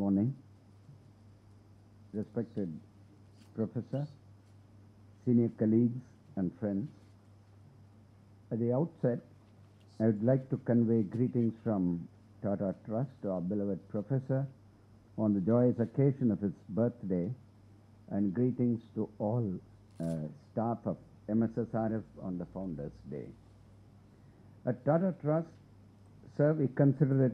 morning. Respected Professor, senior colleagues and friends. At the outset, I would like to convey greetings from Tata Trust to our beloved Professor on the joyous occasion of his birthday, and greetings to all staff of MSSRF on the Founders' Day. At Tata Trust, sir, we consider it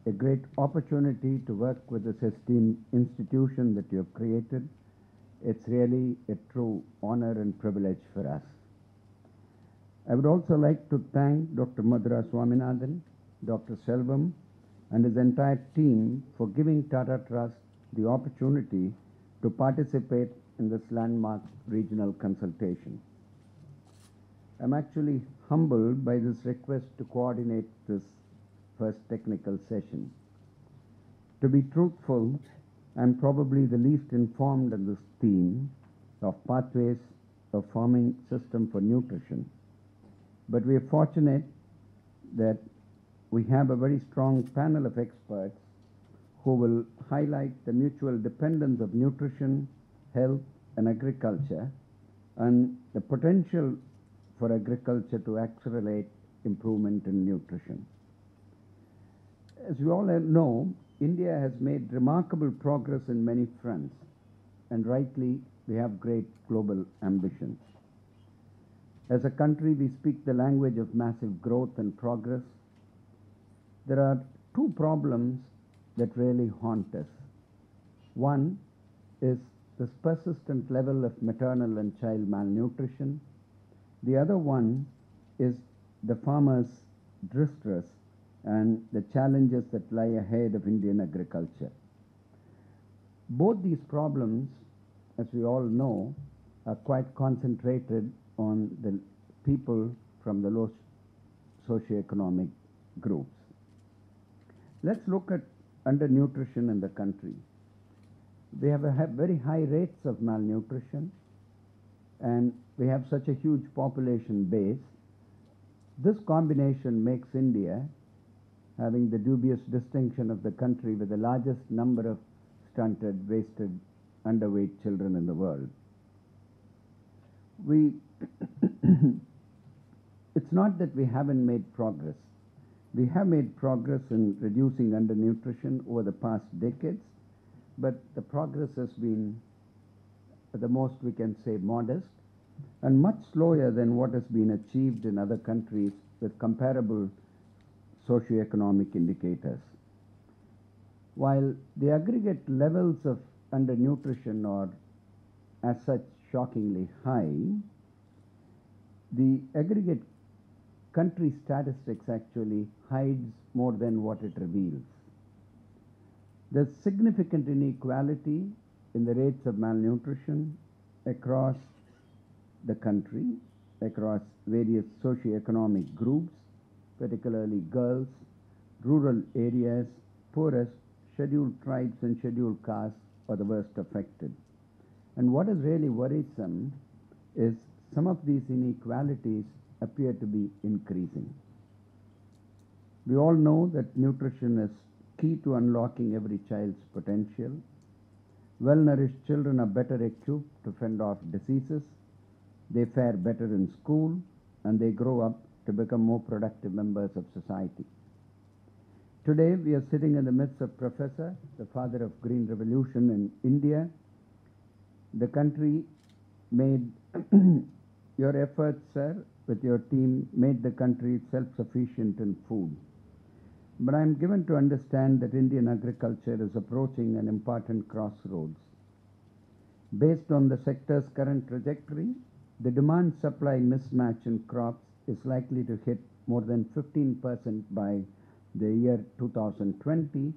a great opportunity to work with this esteemed institution that you have created. It's really a true honor and privilege for us. I would also like to thank Dr. Madhura Swaminathan, Dr. Selvam, and his entire team for giving Tata Trust the opportunity to participate in this landmark regional consultation. I'm actually humbled by this request to coordinate this first technical session. To be truthful, I'm probably the least informed on this theme of pathways of farming system for nutrition. But we are fortunate that we have a very strong panel of experts who will highlight the mutual dependence of nutrition, health, and agriculture, and the potential for agriculture to accelerate improvement in nutrition. As we all know, India has made remarkable progress in many fronts, and rightly we have great global ambitions. As a country, we speak the language of massive growth and progress. There are two problems that really haunt us. One is this persistent level of maternal and child malnutrition. The other one is the farmers' distress and the challenges that lie ahead of Indian agriculture. Both these problems, as we all know, are quite concentrated on the people from the low socioeconomic groups. Let's look at undernutrition in the country. We have very high rates of malnutrition, and we have such a huge population base. This combination makes India having the dubious distinction of the country with the largest number of stunted, wasted, underweight children in the world. It's not that we haven't made progress. We have made progress in reducing undernutrition over the past decades, but the progress has been, at the most we can say, modest, and much slower than what has been achieved in other countries with comparable socioeconomic indicators. While the aggregate levels of undernutrition are as such shockingly high, the aggregate country statistics actually hides more than what it reveals. There's significant inequality in the rates of malnutrition across the country, across various socioeconomic groups, particularly girls, rural areas, poorest, scheduled tribes and scheduled castes are the worst affected. And what is really worrisome is some of these inequalities appear to be increasing. We all know that nutrition is key to unlocking every child's potential. Well-nourished children are better equipped to fend off diseases, they fare better in school, and they grow up to become more productive members of society. Today we are sitting in the midst of Professor, the father of Green Revolution in India. The country made, your efforts, sir, with your team, made the country self-sufficient in food. But I am given to understand that Indian agriculture is approaching an important crossroads. Based on the sector's current trajectory, the demand-supply mismatch in crops is likely to hit more than 15% by the year 2020,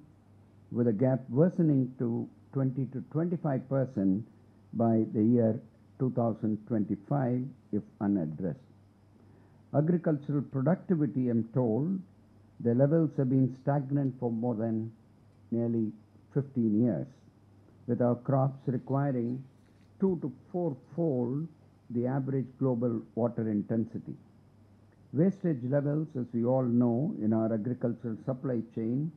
with a gap worsening to 20 to 25% by the year 2025 if unaddressed. Agricultural productivity, I'm told, the levels have been stagnant for more than nearly 15 years, with our crops requiring 2 to 4-fold the average global water intensity. Wastage levels, as we all know, in our agricultural supply chain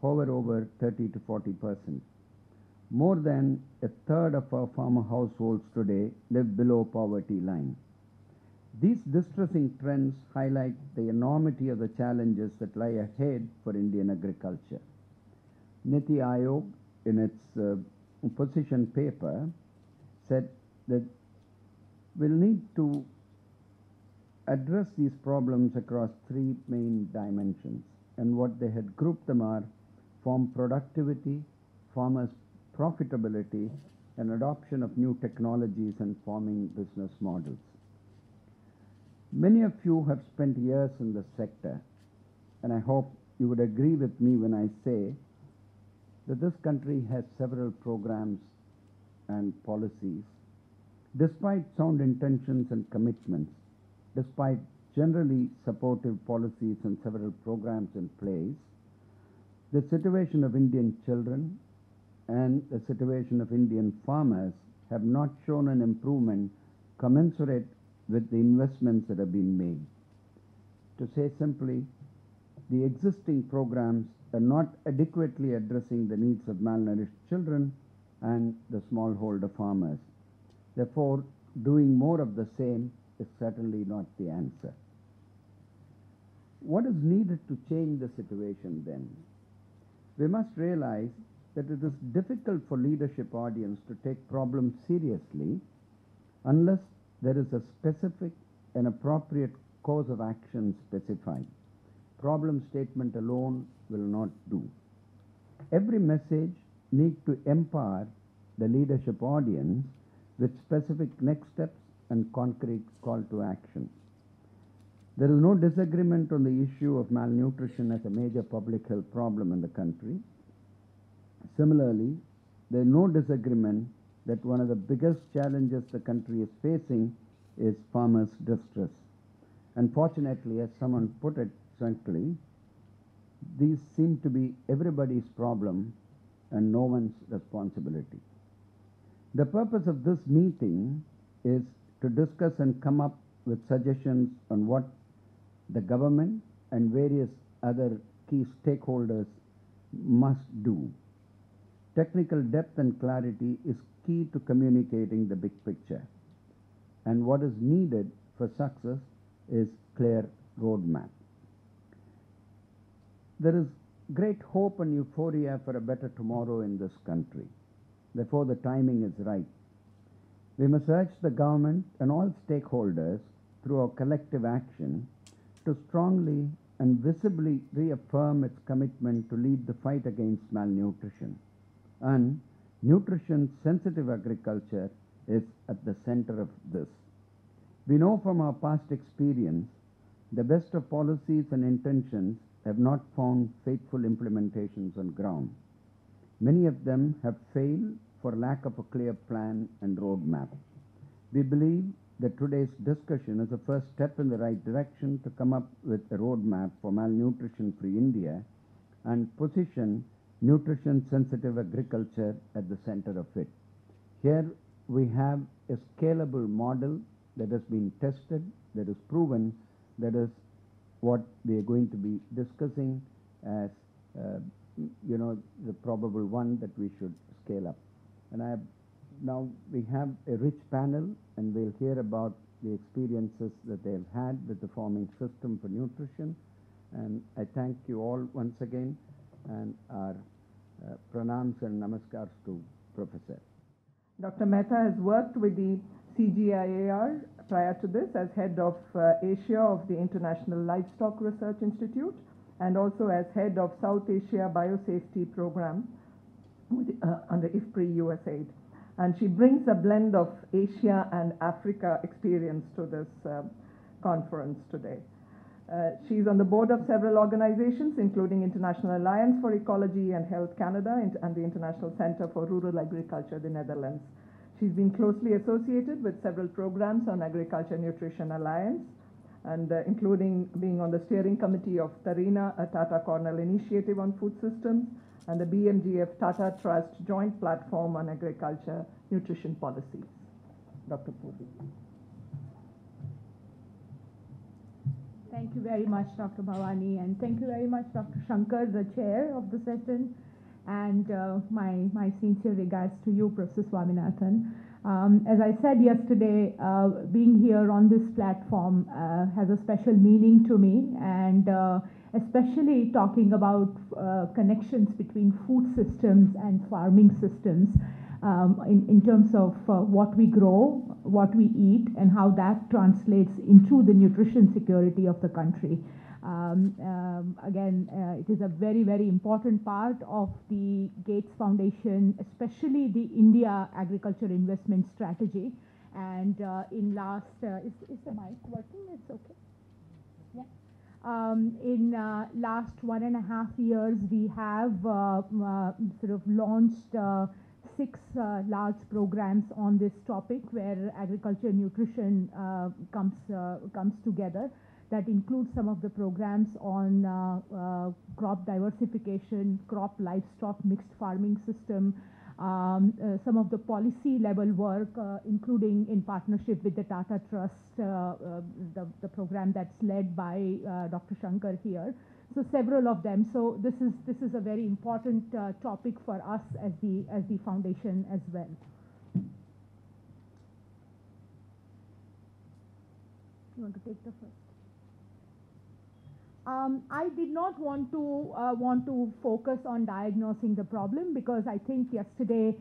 hover over 30 to 40%. More than a third of our farmer households today live below poverty line. These distressing trends highlight the enormity of the challenges that lie ahead for Indian agriculture. Niti Aayog, in its position paper, said that we'll need to address these problems across three main dimensions, and what they had grouped them are farm productivity, farmers' profitability, and adoption of new technologies and farming business models. Many of you have spent years in this sector, and I hope you would agree with me when I say that this country has several programs and policies. Despite sound intentions and commitments, despite generally supportive policies and several programs in place, the situation of Indian children and the situation of Indian farmers have not shown an improvement commensurate with the investments that have been made. To say simply, the existing programs are not adequately addressing the needs of malnourished children and the smallholder farmers. Therefore, doing more of the same is certainly not the answer. What is needed to change the situation then? We must realize that it is difficult for leadership audience to take problems seriously unless there is a specific and appropriate course of action specified. Problem statement alone will not do. Every message needs to empower the leadership audience with specific next steps and concrete call to action. There is no disagreement on the issue of malnutrition as a major public health problem in the country. Similarly, there is no disagreement that one of the biggest challenges the country is facing is farmers' distress. Unfortunately, as someone put it frankly, these seem to be everybody's problem and no one's responsibility. The purpose of this meeting is to discuss and come up with suggestions on what the government and various other key stakeholders must do. Technical depth and clarity is key to communicating the big picture, and what is needed for success is clear roadmap. There is great hope and euphoria for a better tomorrow in this country. Therefore, the timing is right. We must urge the government and all stakeholders through our collective action to strongly and visibly reaffirm its commitment to lead the fight against malnutrition. And nutrition-sensitive agriculture is at the center of this. We know from our past experience, the best of policies and intentions have not found faithful implementations on ground. Many of them have failed for lack of a clear plan and roadmap. We believe that today's discussion is a first step in the right direction to come up with a roadmap for malnutrition-free India and position nutrition-sensitive agriculture at the center of it. Here we have a scalable model that has been tested, that is proven, that is what we are going to be discussing as the probable one that we should scale up. And now we have a rich panel, and we'll hear about the experiences that they've had with the farming system for nutrition. And I thank you all once again, and our pranams and namaskars to Professor. Dr. Mehta has worked with the CGIAR prior to this as head of Asia of the International Livestock Research Institute, and also as head of South Asia Biosafety Program under IFPRI USAID. And she brings a blend of Asia and Africa experience to this conference today. She's on the board of several organizations, including International Alliance for Ecology and Health Canada and the International Center for Rural Agriculture, the Netherlands. She's been closely associated with several programs on Agriculture Nutrition Alliance, and including being on the steering committee of TARINA, a Tata Cornell initiative on food systems, and the BMGF Tata Trust joint platform on agriculture nutrition policies. Dr. Puri. Thank you very much, Dr. Bhavani, and thank you very much, Dr. Shankar, the chair of the session, and my sincere regards to you, Professor Swaminathan. As I said yesterday, being here on this platform has a special meaning to me, and especially talking about connections between food systems and farming systems in terms of what we grow, what we eat, and how that translates into the nutrition security of the country. Again, it is a very, very important part of the Gates Foundation, especially the India Agriculture Investment Strategy. And in last, is the mic working? It's okay. Yeah. In last 1.5 years, we have sort of launched 6 large programs on this topic, where agriculture and nutrition comes together. That includes some of the programs on crop diversification, crop livestock mixed farming system, some of the policy level work, including in partnership with the Tata Trust, the program that's led by Dr. Shankar here. So several of them. So this is a very important topic for us as the foundation as well. You want to take the first? I did not want to focus on diagnosing the problem, because I think yesterday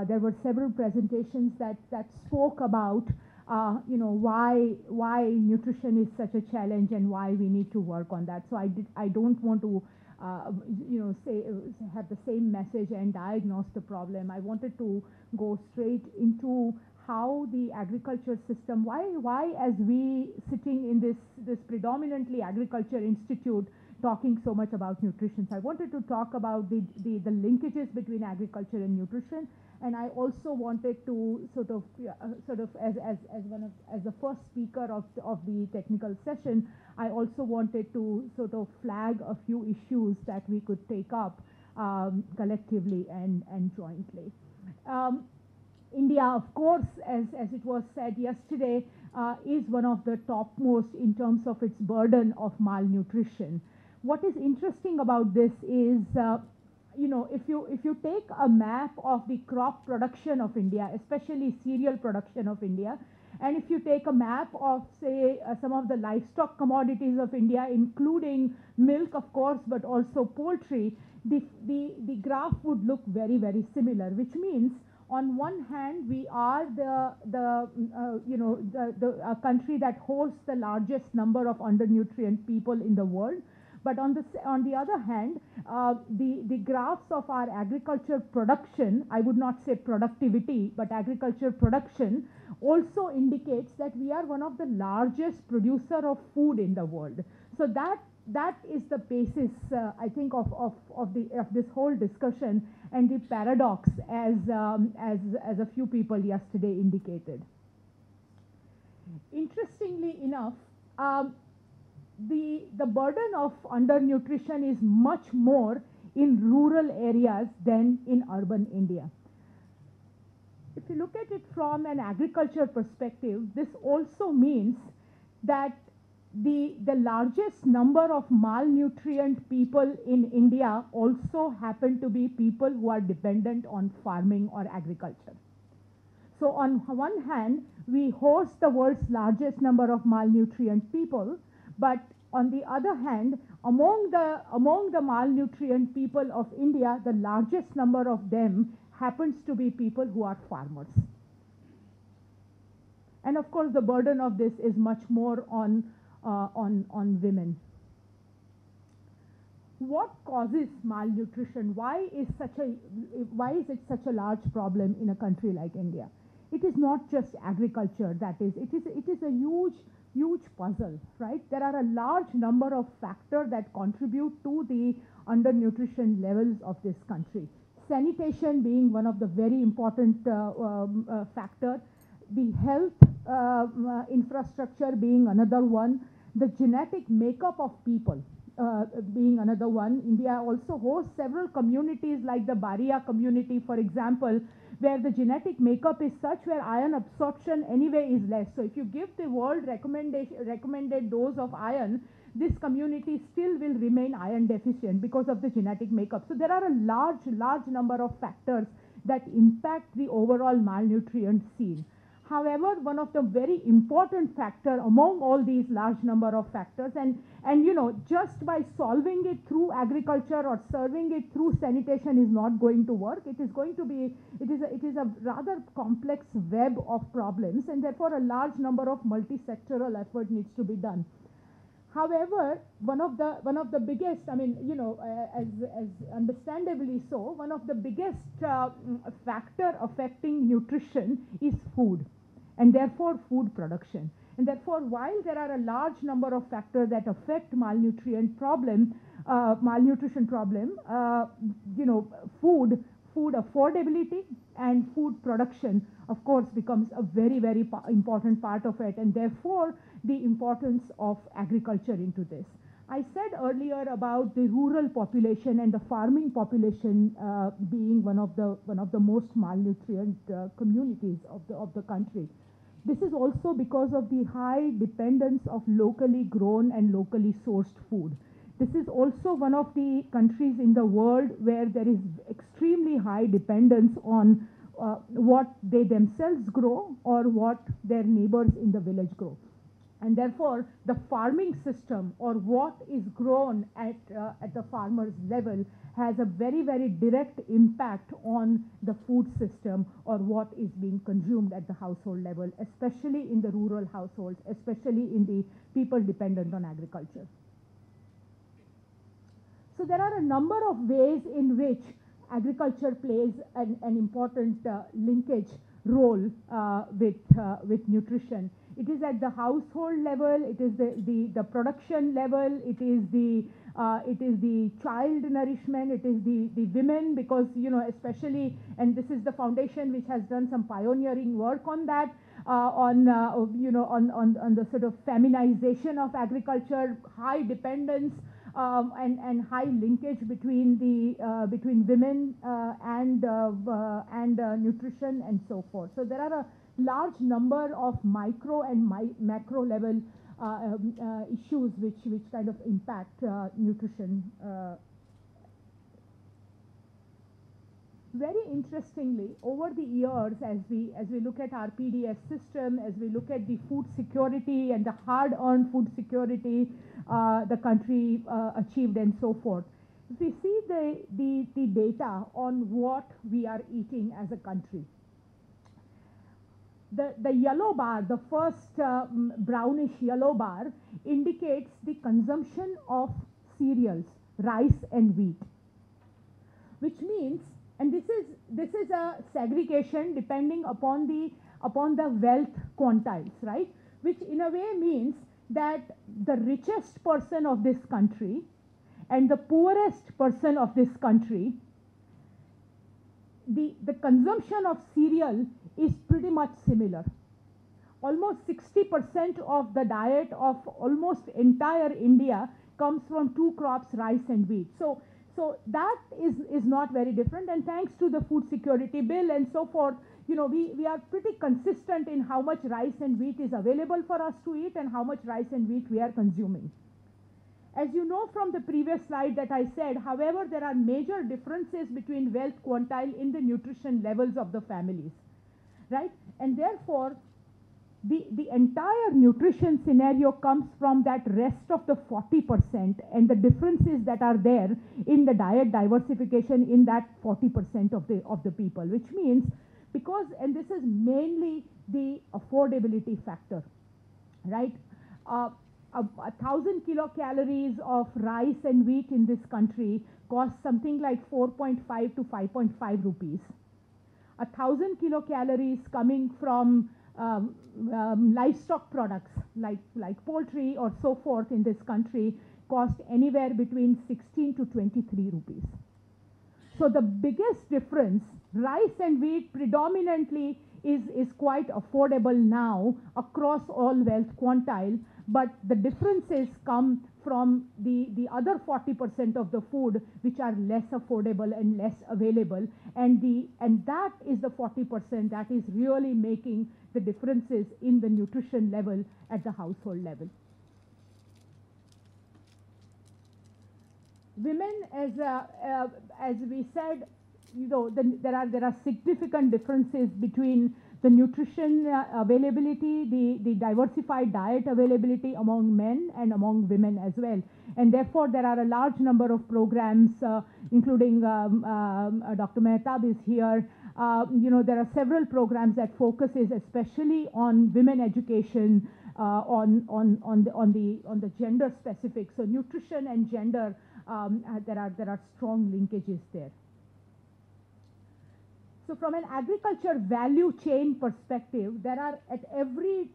there were several presentations that spoke about why nutrition is such a challenge and why we need to work on that. So I don't want to have the same message and diagnose the problem. I wanted to go straight into how the agriculture system, why as we sitting in this predominantly agriculture institute talking so much about nutrition. So I wanted to talk about the linkages between agriculture and nutrition, and I also wanted to sort of as the first speaker of the technical session, I also wanted to sort of flag a few issues that we could take up collectively and jointly. India, of course, as it was said yesterday, is one of the topmost in terms of its burden of malnutrition. What is interesting about this is, if you take a map of the crop production of India, especially cereal production of India, and if you take a map of, say, some of the livestock commodities of India, including milk, of course, but also poultry, the graph would look very, very similar, which means on one hand, we are a country that hosts the largest number of undernutrient people in the world. But on the other hand, the graphs of our agriculture production, I would not say productivity, but agriculture production also indicates that we are one of the largest producer of food in the world. So that is the basis, I think, of this whole discussion and the paradox, as a few people yesterday indicated. Interestingly enough, the burden of undernutrition is much more in rural areas than in urban India. If you look at it from an agriculture perspective, this also means that the largest number of malnutrient people in India also happen to be people who are dependent on farming or agriculture. So on one hand, we host the world's largest number of malnutrient people, but on the other hand, among the malnutrient people of India, the largest number of them happens to be people who are farmers. And of course, the burden of this is much more on women. What causes malnutrition? Why is it such a large problem in a country like India? It is not just agriculture, it is a huge puzzle, right? There are a large number of factors that contribute to the undernutrition levels of this country. Sanitation being one of the very important factor, the health infrastructure being another one, the genetic makeup of people being another one. India also hosts several communities like the Baria community, for example, where the genetic makeup is such where iron absorption anyway is less. So if you give the world recommended dose of iron, this community still will remain iron deficient because of the genetic makeup. So there are a large number of factors that impact the overall malnutrient scene. However, one of the very important factor among all these large number of factors, and you know, just by solving it through agriculture or serving it through sanitation is not going to work. It is going to be, it is a rather complex web of problems, and therefore a large number of multi-sectoral effort needs to be done. However, one of the biggest, I mean, you know, as understandably so, one of the biggest factor affecting nutrition is food, and therefore food production. And therefore, while there are a large number of factors that affect malnutrition problem, you know, food affordability and food production, of course, becomes a very important part of it, and therefore the importance of agriculture into this. I said earlier about the rural population and the farming population being one of the most malnutrient communities of the country. This is also because of the high dependence of locally grown and locally sourced food. This is also one of the countries in the world where there is extremely high dependence on what they themselves grow or what their neighbors in the village grow. And therefore, the farming system or what is grown at the farmer's level has a very direct impact on the food system or what is being consumed at the household level, especially in the rural households, especially in the people dependent on agriculture. So there are a number of ways in which agriculture plays an important linkage role with nutrition. It is at the household level, it is the production level, it is the child nourishment, it is the women, because, you know, especially, and this is the foundation which has done some pioneering work on that, on the sort of feminization of agriculture, high dependence and high linkage between women and nutrition and so forth. So there are a large number of micro and macro level issues which kind of impact nutrition. Very interestingly, over the years, as we look at our PDS system, as we look at the food security and the hard-earned food security the country achieved and so forth, if we see the data on what we are eating as a country, the yellow bar, the first brownish yellow bar, indicates the consumption of cereals, rice and wheat, which means, and this is a segregation depending upon the wealth quantiles, right? Which in a way means that the richest person of this country and the poorest person of this country, the consumption of cereal is pretty much similar. Almost 60% of the diet of almost entire India comes from two crops, rice and wheat. So that is not very different, and thanks to the food security bill and so forth, you know, we are pretty consistent in how much rice and wheat is available for us to eat and how much rice and wheat we are consuming. As you know from the previous slide that I said, however, there are major differences between wealth quantile in the nutrition levels of the families, right? And therefore, the entire nutrition scenario comes from that rest of the 40% and the differences that are there in the diet diversification in that 40% of the people, which means, because, and this is mainly the affordability factor, right? 1,000 kilocalories of rice and wheat in this country costs something like 4.5 to 5.5 rupees. 1,000 kilocalories coming from livestock products like poultry or so forth in this country cost anywhere between 16 to 23 rupees. So the biggest difference, rice and wheat predominantly is quite affordable now across all wealth quantile, but the differences come from the other 40% of the food which are less affordable and less available, and that is the 40% that is really making the differences in the nutrition level at the household level. Women, as we said, there are significant differences between the nutrition availability, the diversified diet availability among men and among women as well. And therefore, there are a large number of programs, including Dr. Mehta is here. There are several programs that focuses especially on women education, on the gender specific. So nutrition and gender, there are strong linkages there. So from an agriculture value chain perspective, there are at every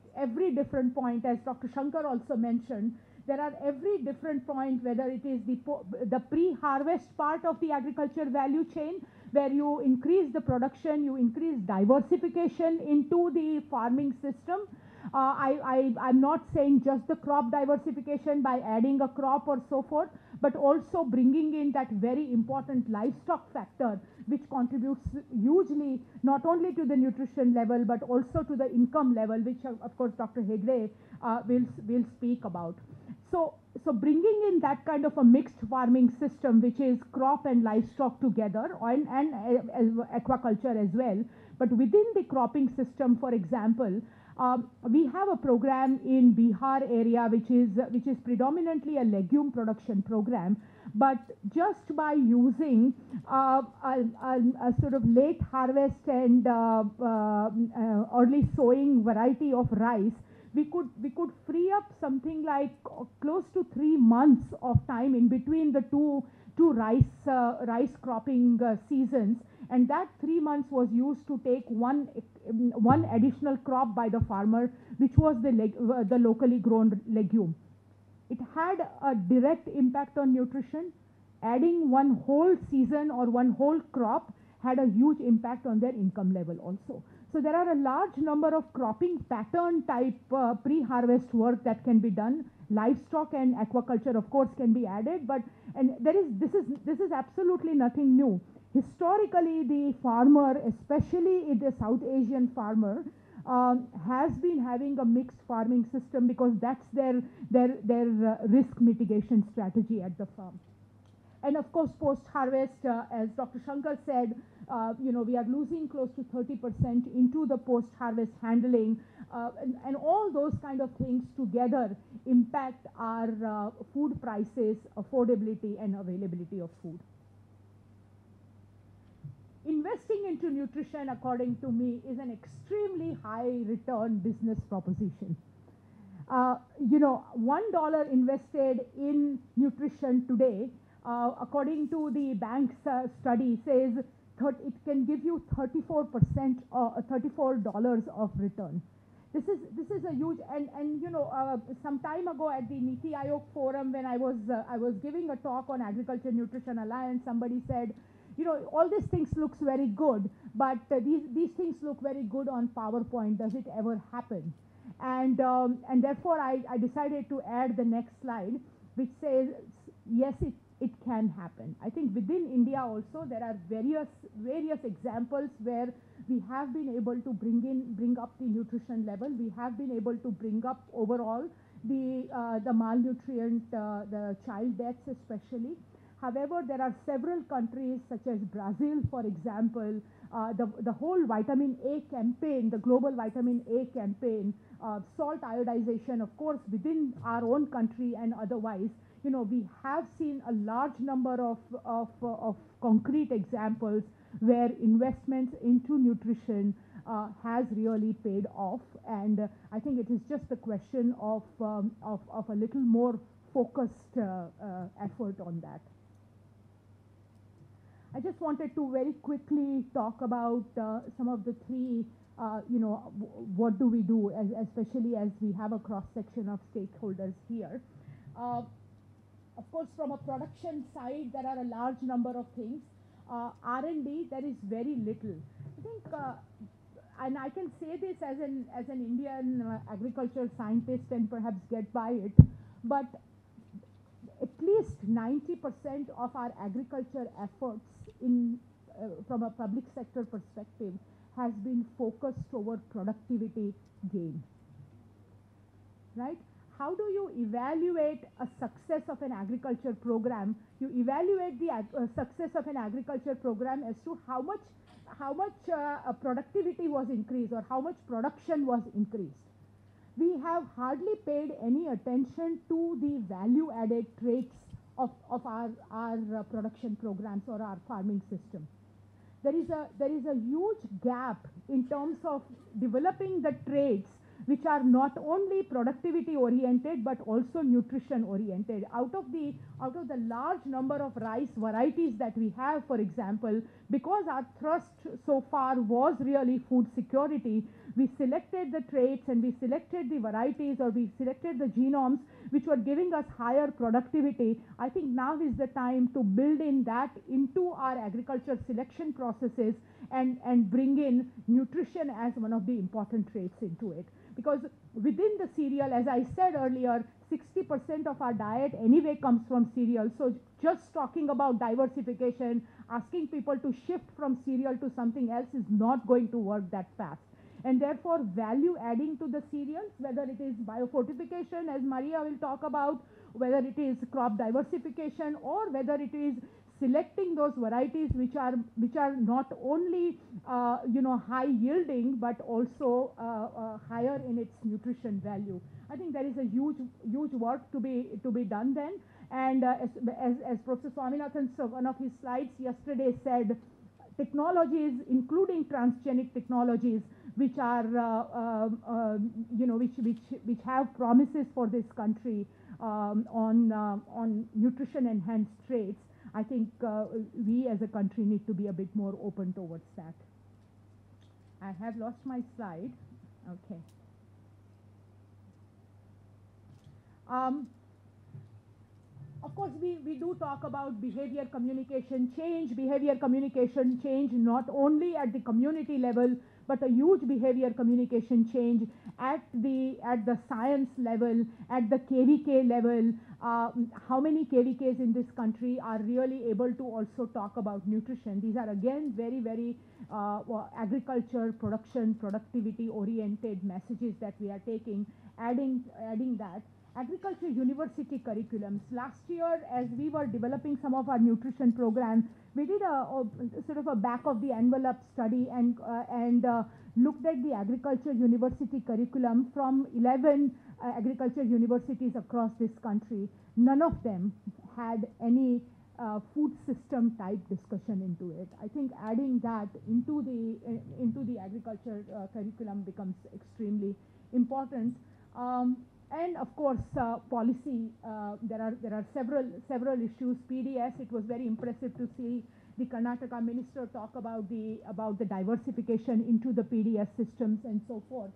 different point, as Dr. Shankar also mentioned, there are every different point, whether it is the pre-harvest part of the agriculture value chain, where you increase the production, you increase diversification into the farming system. I'm not saying just the crop diversification by adding a crop or so forth, but also bringing in that very important livestock factor, which contributes hugely not only to the nutrition level but also to the income level, which of course Dr. Hegde will speak about. So bringing in that kind of a mixed farming system, which is crop and livestock together, and aquaculture as well. But within the cropping system, for example, we have a program in Bihar area which is predominantly a legume production program, but just by using a sort of late harvest and early sowing variety of rice, we could free up something like close to 3 months of time in between the two rice cropping seasons, and that 3 months was used to take one additional crop by the farmer, which was the locally grown legume. It had a direct impact on nutrition. Adding one whole season or one whole crop had a huge impact on their income level also. So there are a large number of cropping pattern type pre-harvest work that can be done. Livestock and aquaculture, of course, can be added, this is absolutely nothing new. Historically, the farmer, especially the South Asian farmer, has been having a mixed farming system because that's their risk mitigation strategy at the farm. And of course, post-harvest, as Dr. Shankar said, we are losing close to 30% into the post-harvest handling, and all those kind of things together impact our food prices, affordability, and availability of food. Investing into nutrition, according to me, is an extremely high return business proposition. $1 invested in nutrition today, according to the bank's study, says it can give you 34% or $34 of return. This is a huge, and some time ago at the Niti Aayog forum, when I was giving a talk on Agriculture Nutrition Alliance, somebody said, all these things looks very good, but these things look very good on PowerPoint. Does it ever happen? And therefore I decided to add the next slide, which says yes, it can happen. I think within India also there are various examples where we have been able to bring up the nutrition level. We have been able to bring up overall the malnutrient, the child deaths especially. However, there are several countries such as Brazil, for example, the whole vitamin A campaign, the global vitamin A campaign, salt iodization, of course, within our own country and otherwise, we have seen a large number of concrete examples where investments into nutrition has really paid off, and I think it is just a question of a little more focused effort on that. I just wanted to very quickly talk about some of the three, what do we do, especially as we have a cross-section of stakeholders here. Of course, from a production side, there are a large number of things. R&D, there is very little. I think and I can say this as an Indian agriculture scientist and perhaps get by it, but at least 90% of our agriculture efforts from a public sector perspective has been focused toward productivity gain, right? How do you evaluate a success of an agriculture program? You evaluate the success of an agriculture program as to how much productivity was increased or how much production was increased. We have hardly paid any attention to the value-added traits of our production programs or our farming system. There is a huge gap in terms of developing the traits which are not only productivity oriented but also nutrition oriented. Out of the large number of rice varieties that we have, for example, because our thrust so far was really food security, we selected the traits and we selected the varieties, or we selected the genomes which were giving us higher productivity. I think now is the time to build in that into our agriculture selection processes and bring in nutrition as one of the important traits into it. Because within the cereal, as I said earlier, 60% of our diet anyway comes from cereal. So just talking about diversification, asking people to shift from cereal to something else is not going to work that fast. And therefore, value adding to the cereals, whether it is biofortification, as Maria will talk about, whether it is crop diversification, or whether it is selecting those varieties which are not only high yielding but also higher in its nutrition value. I think there is a huge work to be done then. And as Professor Swaminathan, one of his slides yesterday said, technologies, including transgenic technologies, which are which have promises for this country on nutrition enhanced traits. I think we as a country need to be a bit more open towards that. I have lost my slide. Okay. Of course, we do talk about behavior communication change not only at the community level, but a huge behavior communication change at the science level, at the KVK level. How many KVKs in this country are really able to also talk about nutrition? These are again very, very agriculture, production, productivity oriented messages that we are taking, adding that. Agriculture university curriculums. Last year, as we were developing some of our nutrition program, we did a sort of a back of the envelope study and looked at the agriculture university curriculum from 11 agriculture universities across this country. None of them had any food system type discussion into it. I think adding that into the agriculture curriculum becomes extremely important. And of course, policy. There are several issues. PDS. It was very impressive to see the Karnataka minister talk about the diversification into the PDS systems and so forth.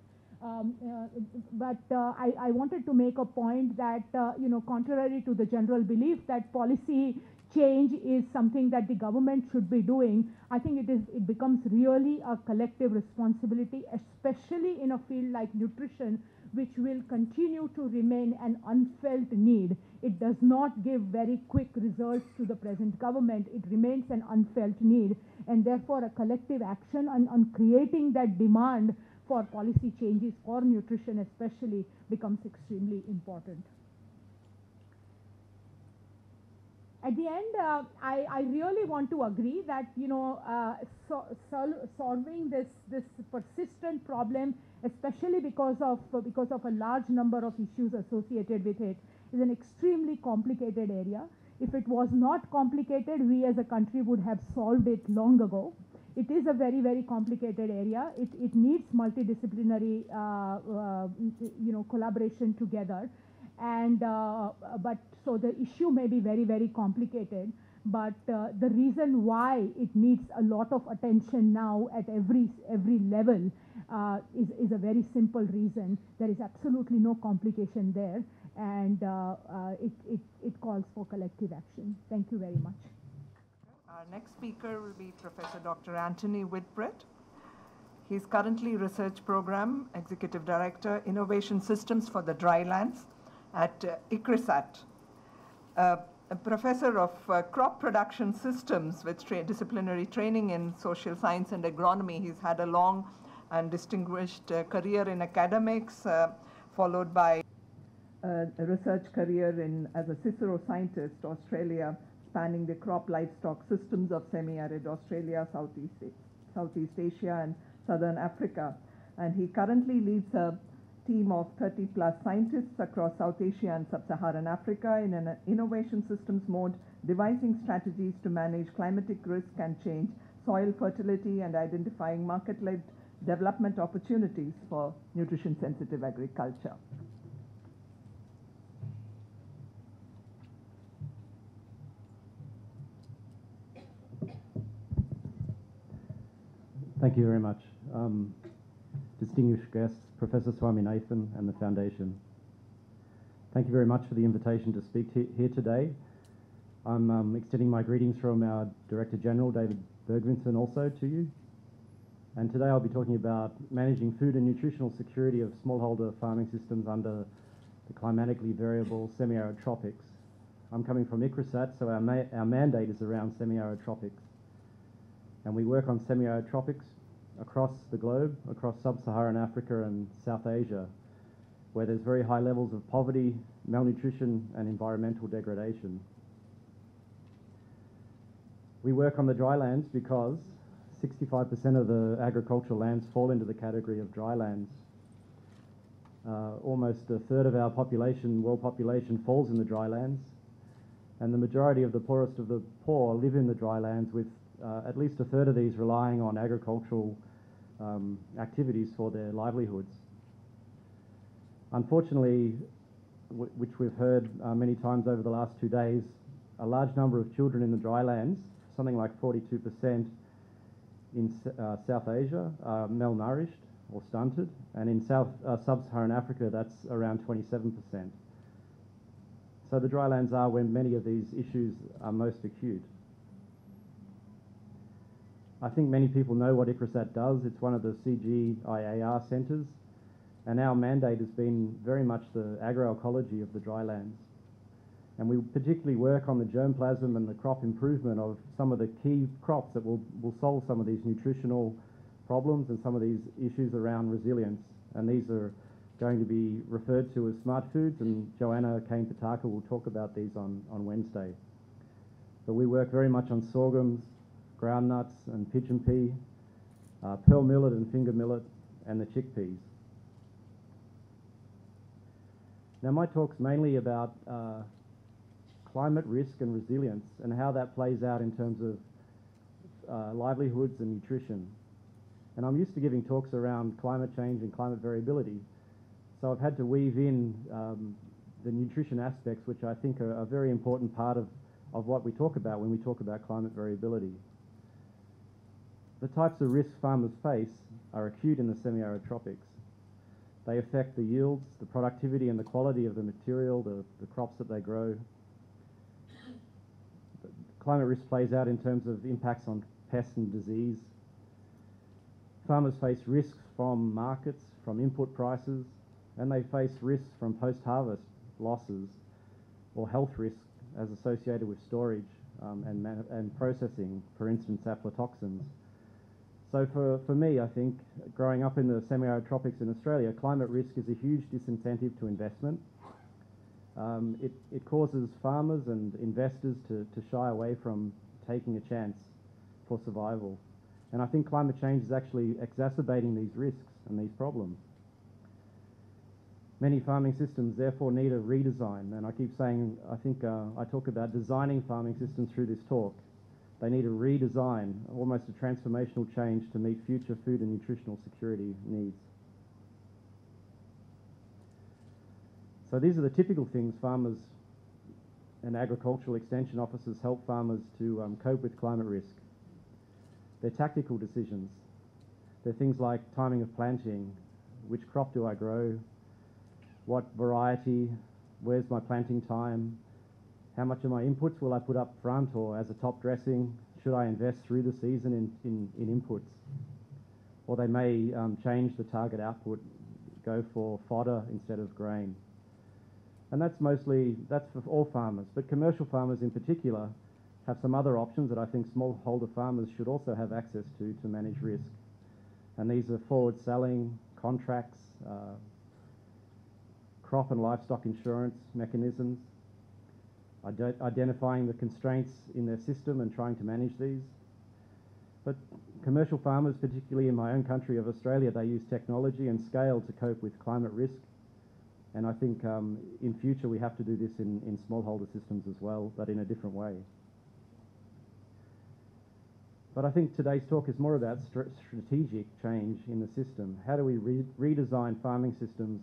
But I wanted to make a point that contrary to the general belief that policy change is something that the government should be doing, I think it becomes really a collective responsibility, especially in a field like nutrition, which will continue to remain an unfelt need. It does not give very quick results to the present government. It remains an unfelt need, and therefore a collective action on creating that demand for policy changes for nutrition especially becomes extremely important. At the end, I really want to agree that solving this persistent problem, especially because of a large number of issues associated with it, is an extremely complicated area. If it was not complicated, we as a country would have solved it long ago. It is a very, very complicated area. It needs multidisciplinary collaboration together. And but so the issue may be very, very complicated, but the reason why it needs a lot of attention now at every level is a very simple reason. There is absolutely no complication there, and it calls for collective action. Thank you very much. Our next speaker will be Professor Dr. Antony Whitbread. He's currently Research Program Executive Director, Innovation Systems for the Drylands at Ecoset. A professor of crop production systems with disciplinary training in social science and agronomy. He's had a long and distinguished career in academics, followed by a research career as a Cicero scientist, Australia, spanning the crop livestock systems of semi-arid Australia, Southeast Asia, and Southern Africa. And he currently leads a team of 30+ scientists across South Asia and Sub-Saharan Africa in an innovation systems mode, devising strategies to manage climatic risk and change, soil fertility, and identifying market-led development opportunities for nutrition-sensitive agriculture. Thank you very much. Distinguished guests, Professor Swaminathan and the Foundation. Thank you very much for the invitation to speak here today. I'm extending my greetings from our Director General, David Bergvinson, also to you. And today I'll be talking about managing food and nutritional security of smallholder farming systems under the climatically variable semi-arid tropics. I'm coming from Ecoset, so our mandate is around semi-arid tropics. And we work on semi-arid tropics across the globe, across Sub-Saharan Africa and South Asia, where there's very high levels of poverty, malnutrition, and environmental degradation. We work on the drylands because 65% of the agricultural lands fall into the category of drylands. Almost a third of our population, world population, falls in the drylands, and the majority of the poorest of the poor live in the drylands, with at least a third of these relying on agricultural activities for their livelihoods. Unfortunately, which we've heard many times over the last 2 days, a large number of children in the drylands, something like 42% in South Asia, are malnourished or stunted, and in Sub-Saharan Africa that's around 27%. So the drylands are where many of these issues are most acute. I think many people know what Ecoset does. It's one of the CGIAR centres, and our mandate has been very much the agro ecology of the drylands. And we particularly work on the germplasm and the crop improvement of some of the key crops that will solve some of these nutritional problems and some of these issues around resilience. And these are going to be referred to as smart foods, and Joanna Kane-Pataka will talk about these on Wednesday. But we work very much on sorghums, groundnuts and pigeon pea, pearl millet and finger millet, and the chickpeas. Now my talk's mainly about climate risk and resilience and how that plays out in terms of livelihoods and nutrition. And I'm used to giving talks around climate change and climate variability, so I've had to weave in the nutrition aspects, which I think are a very important part of what we talk about when we talk about climate variability. The types of risks farmers face are acute in the semi-arid tropics. They affect the yields, the productivity and the quality of the material, the crops that they grow. Climate risk plays out in terms of impacts on pests and disease. Farmers face risks from markets, from input prices, and they face risks from post-harvest losses or health risks as associated with storage and processing, for instance, aflatoxins. So for me, I think, growing up in the semi-arid tropics in Australia, climate risk is a huge disincentive to investment. It causes farmers and investors to shy away from taking a chance for survival. And I think climate change is actually exacerbating these risks and these problems. Many farming systems therefore need a redesign, and I keep saying, I think I talk about designing farming systems through this talk. They need a redesign, almost a transformational change to meet future food and nutritional security needs. So these are the typical things farmers and agricultural extension officers help farmers to cope with climate risk. They're tactical decisions. They're things like timing of planting, which crop do I grow, what variety, where's my planting time, how much of my inputs will I put up front or as a top dressing, should I invest through the season in inputs. or they may change the target output, go for fodder instead of grain. And that's for all farmers, but commercial farmers in particular have some other options that I think smallholder farmers should also have access to manage risk. And these are forward selling, contracts, crop and livestock insurance mechanisms, identifying the constraints in their system and trying to manage these. But commercial farmers, particularly in my own country of Australia, they use technology and scale to cope with climate risk. And I think in future we have to do this in smallholder systems as well, but in a different way. But I think today's talk is more about strategic change in the system. How do we redesign farming systems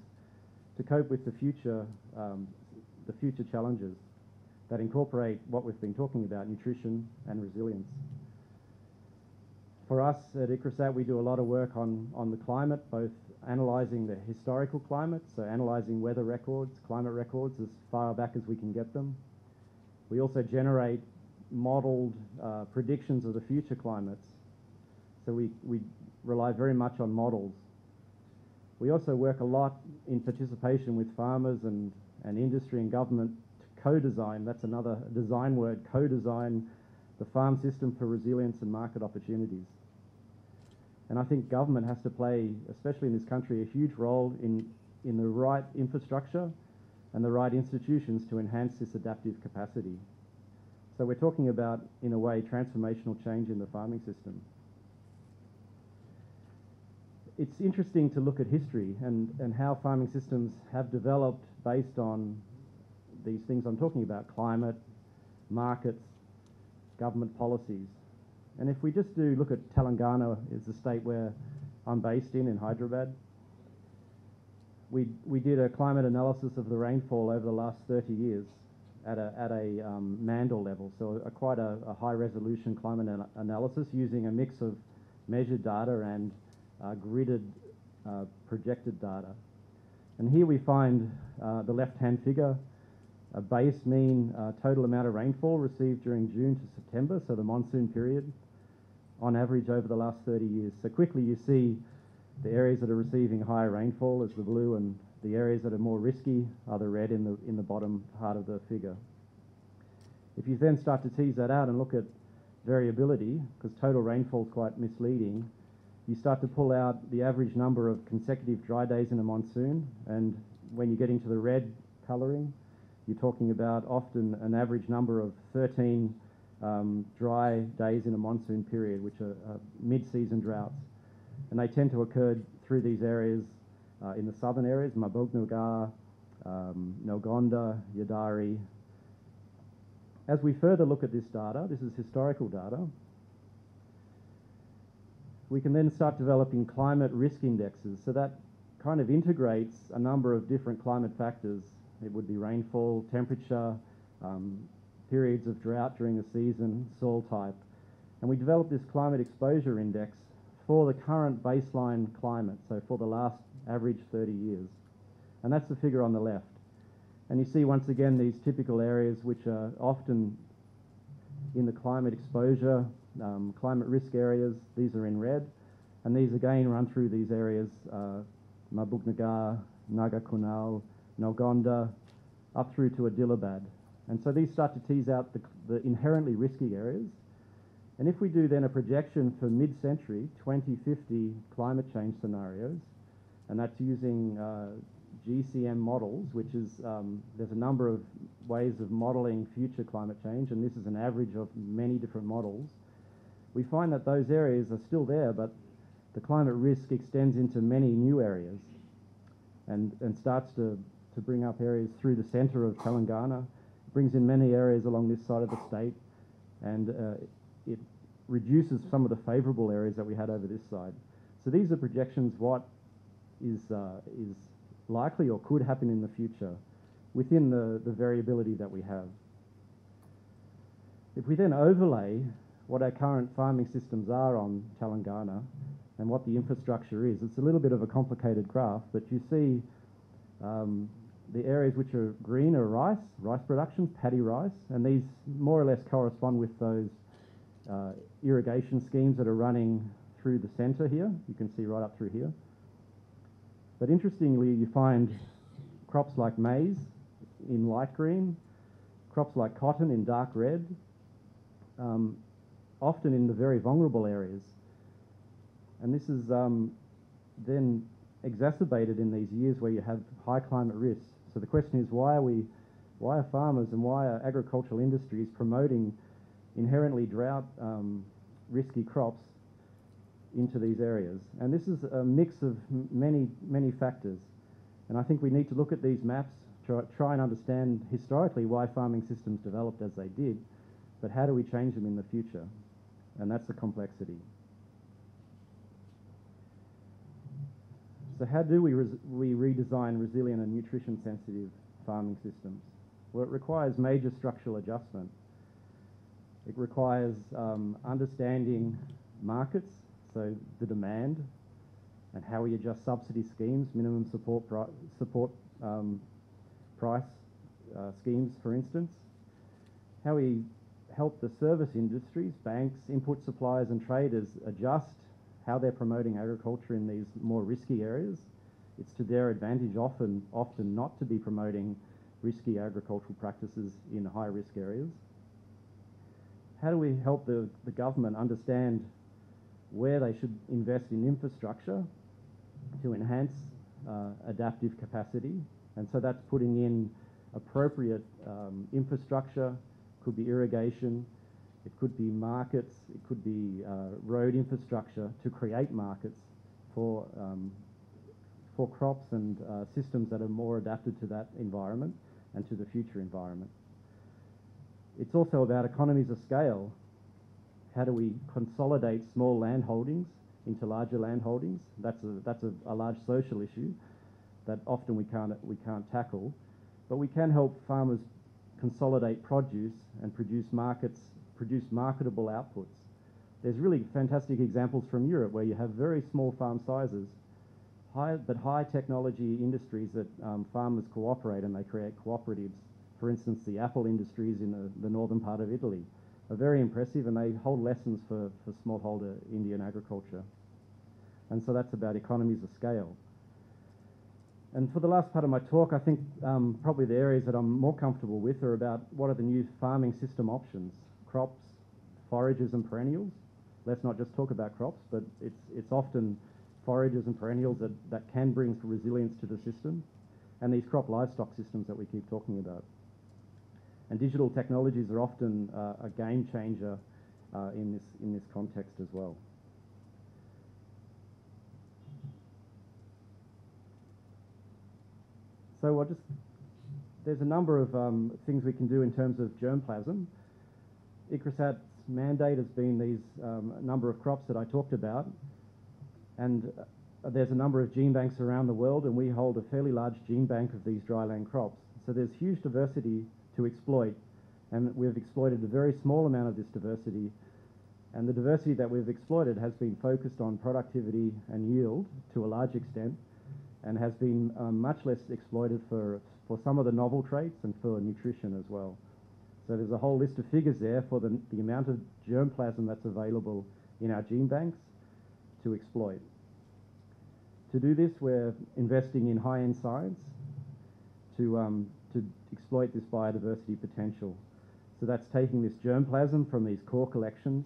to cope with the future challenges that incorporate what we've been talking about, nutrition and resilience? For us at Ecoset, we do a lot of work on the climate, both analysing the historical climate, so analysing weather records, climate records as far back as we can get them. We also generate modelled predictions of the future climates, so we rely very much on models. We also work a lot in participation with farmers and industry and government to co-design, that's another design word, co-design the farm system for resilience and market opportunities. And I think government has to play, especially in this country, a huge role in the right infrastructure and the right institutions to enhance this adaptive capacity. So we're talking about, in a way, transformational change in the farming system. It's interesting to look at history and how farming systems have developed based on these things I'm talking about: climate, markets, government policies. And if we just look at Telangana, is the state where I'm based in Hyderabad, we did a climate analysis of the rainfall over the last 30 years at a Mandal level, so quite a high resolution climate analysis using a mix of measured data and gridded projected data. And here we find the left-hand figure, a base mean total amount of rainfall received during June to September, so the monsoon period, on average over the last 30 years. So quickly you see the areas that are receiving higher rainfall as the blue, and the areas that are more risky are the red in the bottom part of the figure. If you then start to tease that out and look at variability, because total rainfall is quite misleading, you start to pull out the average number of consecutive dry days in a monsoon, and when you get into the red colouring, you're talking about often an average number of 13 dry days in a monsoon period, which are mid-season droughts. And they tend to occur through these areas in the southern areas, Mabugnagar, Nalgonda, Yadari. As we further look at this data, this is historical data, we can then start developing climate risk indexes. So that kind of integrates a number of different climate factors. It would be rainfall, temperature, periods of drought during the season, soil type. And we developed this climate exposure index for the current baseline climate, so for the last average 30 years. And that's the figure on the left. And you see once again these typical areas which are often in the climate exposure, climate risk areas. These are in red. And these again run through these areas, Mabugnagar, Nagar Kunal, Nalgonda, up through to Adilabad. And so these start to tease out the inherently risky areas. And if we do then a projection for mid-century, 2050 climate change scenarios, and that's using GCM models, which is, there's a number of ways of modelling future climate change, and this is an average of many different models, we find that those areas are still there, but the climate risk extends into many new areas and starts to bring up areas through the centre of Telangana, brings in many areas along this side of the state, and it reduces some of the favourable areas that we had over this side. So these are projections what is likely or could happen in the future within the variability that we have. If we then overlay what our current farming systems are on Telangana and what the infrastructure is, it's a little bit of a complicated graph, but you see the areas which are green are rice production, paddy rice, and these more or less correspond with those irrigation schemes that are running through the centre here. You can see right up through here. But interestingly, you find crops like maize in light green, crops like cotton in dark red, often in the very vulnerable areas. And this is then exacerbated in these years where you have high climate risks. So the question is, why are farmers and why are agricultural industries promoting inherently drought risky crops into these areas? And this is a mix of many factors. And I think we need to look at these maps, try and understand historically why farming systems developed as they did, but how do we change them in the future? And that's the complexity. So how do we redesign resilient and nutrition-sensitive farming systems? Well, it requires major structural adjustment. It requires understanding markets, so the demand, and how we adjust subsidy schemes, minimum support price schemes, for instance. How we help the service industries, banks, input suppliers and traders adjust how they're promoting agriculture in these more risky areas. It's to their advantage often not to be promoting risky agricultural practices in high-risk areas. How do we help the government understand where they should invest in infrastructure to enhance adaptive capacity? And so that's putting in appropriate infrastructure, could be irrigation, it could be markets, it could be road infrastructure to create markets for crops and systems that are more adapted to that environment and to the future environment. It's also about economies of scale. How do we consolidate small land holdings into larger land holdings? That's a large social issue that often we can't tackle, but we can help farmers consolidate produce and produce marketable outputs. There's really fantastic examples from Europe where you have very small farm sizes, but high technology industries that farmers cooperate and they create cooperatives. For instance, the apple industries in the northern part of Italy are very impressive, and they hold lessons for smallholder Indian agriculture. And so that's about economies of scale. And for the last part of my talk, I think probably the areas that I'm more comfortable with are about what are the new farming system options: crops, forages and perennials. Let's not just talk about crops, but it's often forages and perennials that can bring resilience to the system, and these crop livestock systems that we keep talking about. And digital technologies are often a game changer in this context as well. So there's a number of things we can do in terms of germplasm. Ecoset's mandate has been these number of crops that I talked about, and there's a number of gene banks around the world, and we hold a fairly large gene bank of these dryland crops. So there's huge diversity to exploit, and we've exploited a very small amount of this diversity, and the diversity that we've exploited has been focused on productivity and yield to a large extent, and has been much less exploited for some of the novel traits and for nutrition as well. So there's a whole list of figures there for the amount of germplasm that's available in our gene banks to exploit. To do this, we're investing in Highend Science to exploit this biodiversity potential. So that's taking this germplasm from these core collections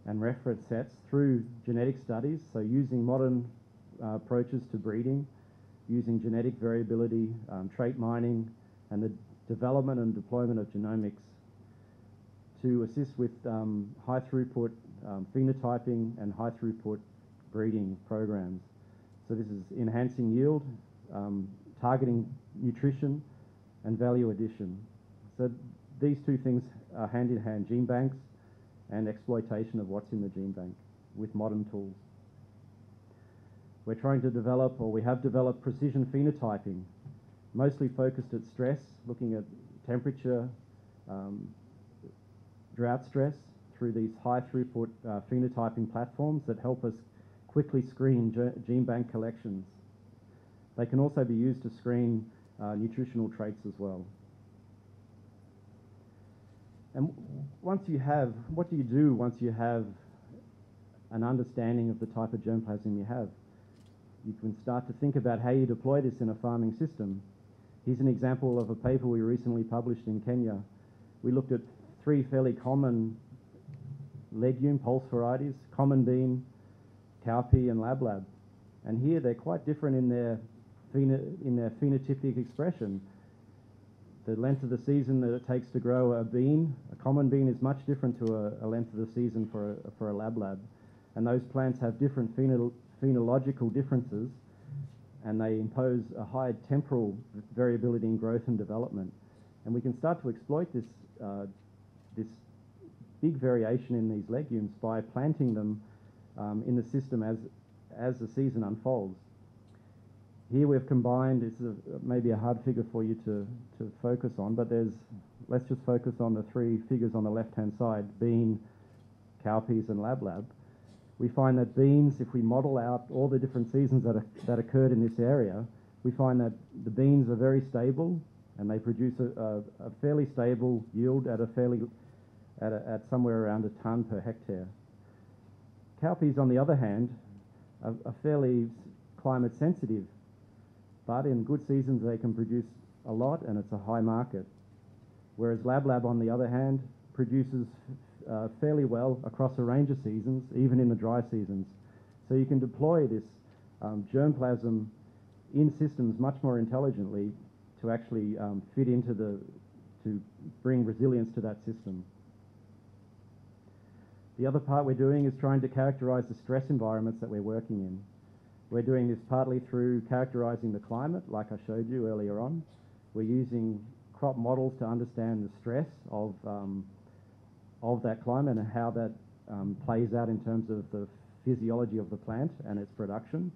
and reference sets through genetic studies, so using modern approaches to breeding, using genetic variability, trait mining, and the development and deployment of genomics to assist with high throughput phenotyping and high throughput breeding programs. So this is enhancing yield, targeting nutrition, and value addition. So these two things are hand in hand: gene banks and exploitation of what's in the gene bank with modern tools. We're trying to develop, or we have developed, precision phenotyping, mostly focused at stress, looking at temperature, drought stress, through these high throughput phenotyping platforms that help us quickly screen gene bank collections. They can also be used to screen nutritional traits as well. And once you have, what do you do once you have an understanding of the type of germplasm you have. You can start to think about how you deploy this in a farming system. Here's an example of a paper we recently published in Kenya. We looked at 3 fairly common legume pulse varieties: common bean, cowpea, and lablab. And here they're quite different in their phenotypic expression. The length of the season that it takes to grow a bean, a common bean, is much different to a length of the season for a lablab. And those plants have different phenological differences, and they impose a high temporal variability in growth and development. And we can start to exploit this big variation in these legumes by planting them in the system as the season unfolds. Here we've combined, this is maybe a hard figure for you to focus on, but let's just focus on the 3 figures on the left-hand side: bean, cowpeas, and lablab. We find that beans, if we model out all the different seasons that occurred in this area, we find that the beans are very stable, and they produce a fairly stable yield at somewhere around a tonne per hectare. Cowpeas, on the other hand, are fairly climate sensitive, but in good seasons they can produce a lot, and it's a high market. Whereas lablab, on the other hand, produces fairly well across a range of seasons, even in the dry seasons. So you can deploy this germplasm in systems much more intelligently to actually fit into to bring resilience to that system. The other part we're doing is trying to characterize the stress environments that we're working in. We're doing this partly through characterizing the climate, like I showed you earlier on. We're using crop models to understand the stress of that climate and how that plays out in terms of the physiology of the plant and its production.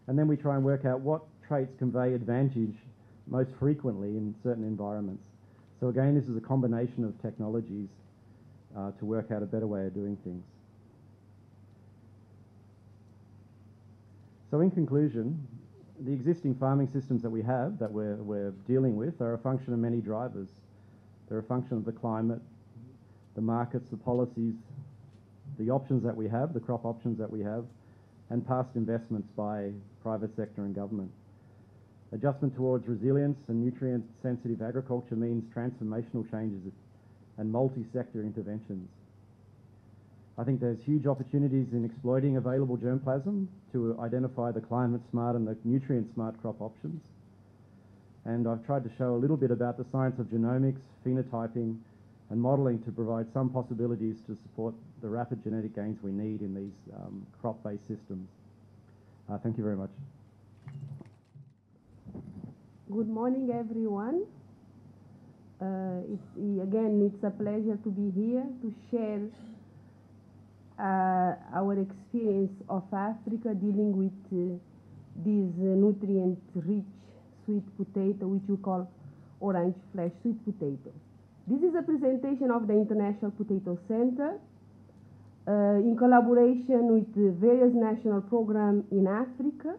And then we try and work out what traits convey advantage most frequently in certain environments. So again, this is a combination of technologies to work out a better way of doing things. So in conclusion, the existing farming systems that we have, that we're dealing with, are a function of many drivers. They're a function of the climate, the markets, the policies, the options that we have, the crop options that we have, and past investments by private sector and government. Adjustment towards resilience and nutrient-sensitive agriculture means transformational changes and multi-sector interventions. I think there's huge opportunities in exploiting available germplasm to identify the climate-smart and the nutrient-smart crop options. And I've tried to show a little bit about the science of genomics, phenotyping, and modelling to provide some possibilities to support the rapid genetic gains we need in these crop-based systems. Thank you very much. Good morning, everyone. It's a pleasure to be here to share our experience of Africa dealing with this nutrient-rich sweet potato, which we call orange flesh sweet potato. This is a presentation of the International Potato Center in collaboration with the various national programs in Africa.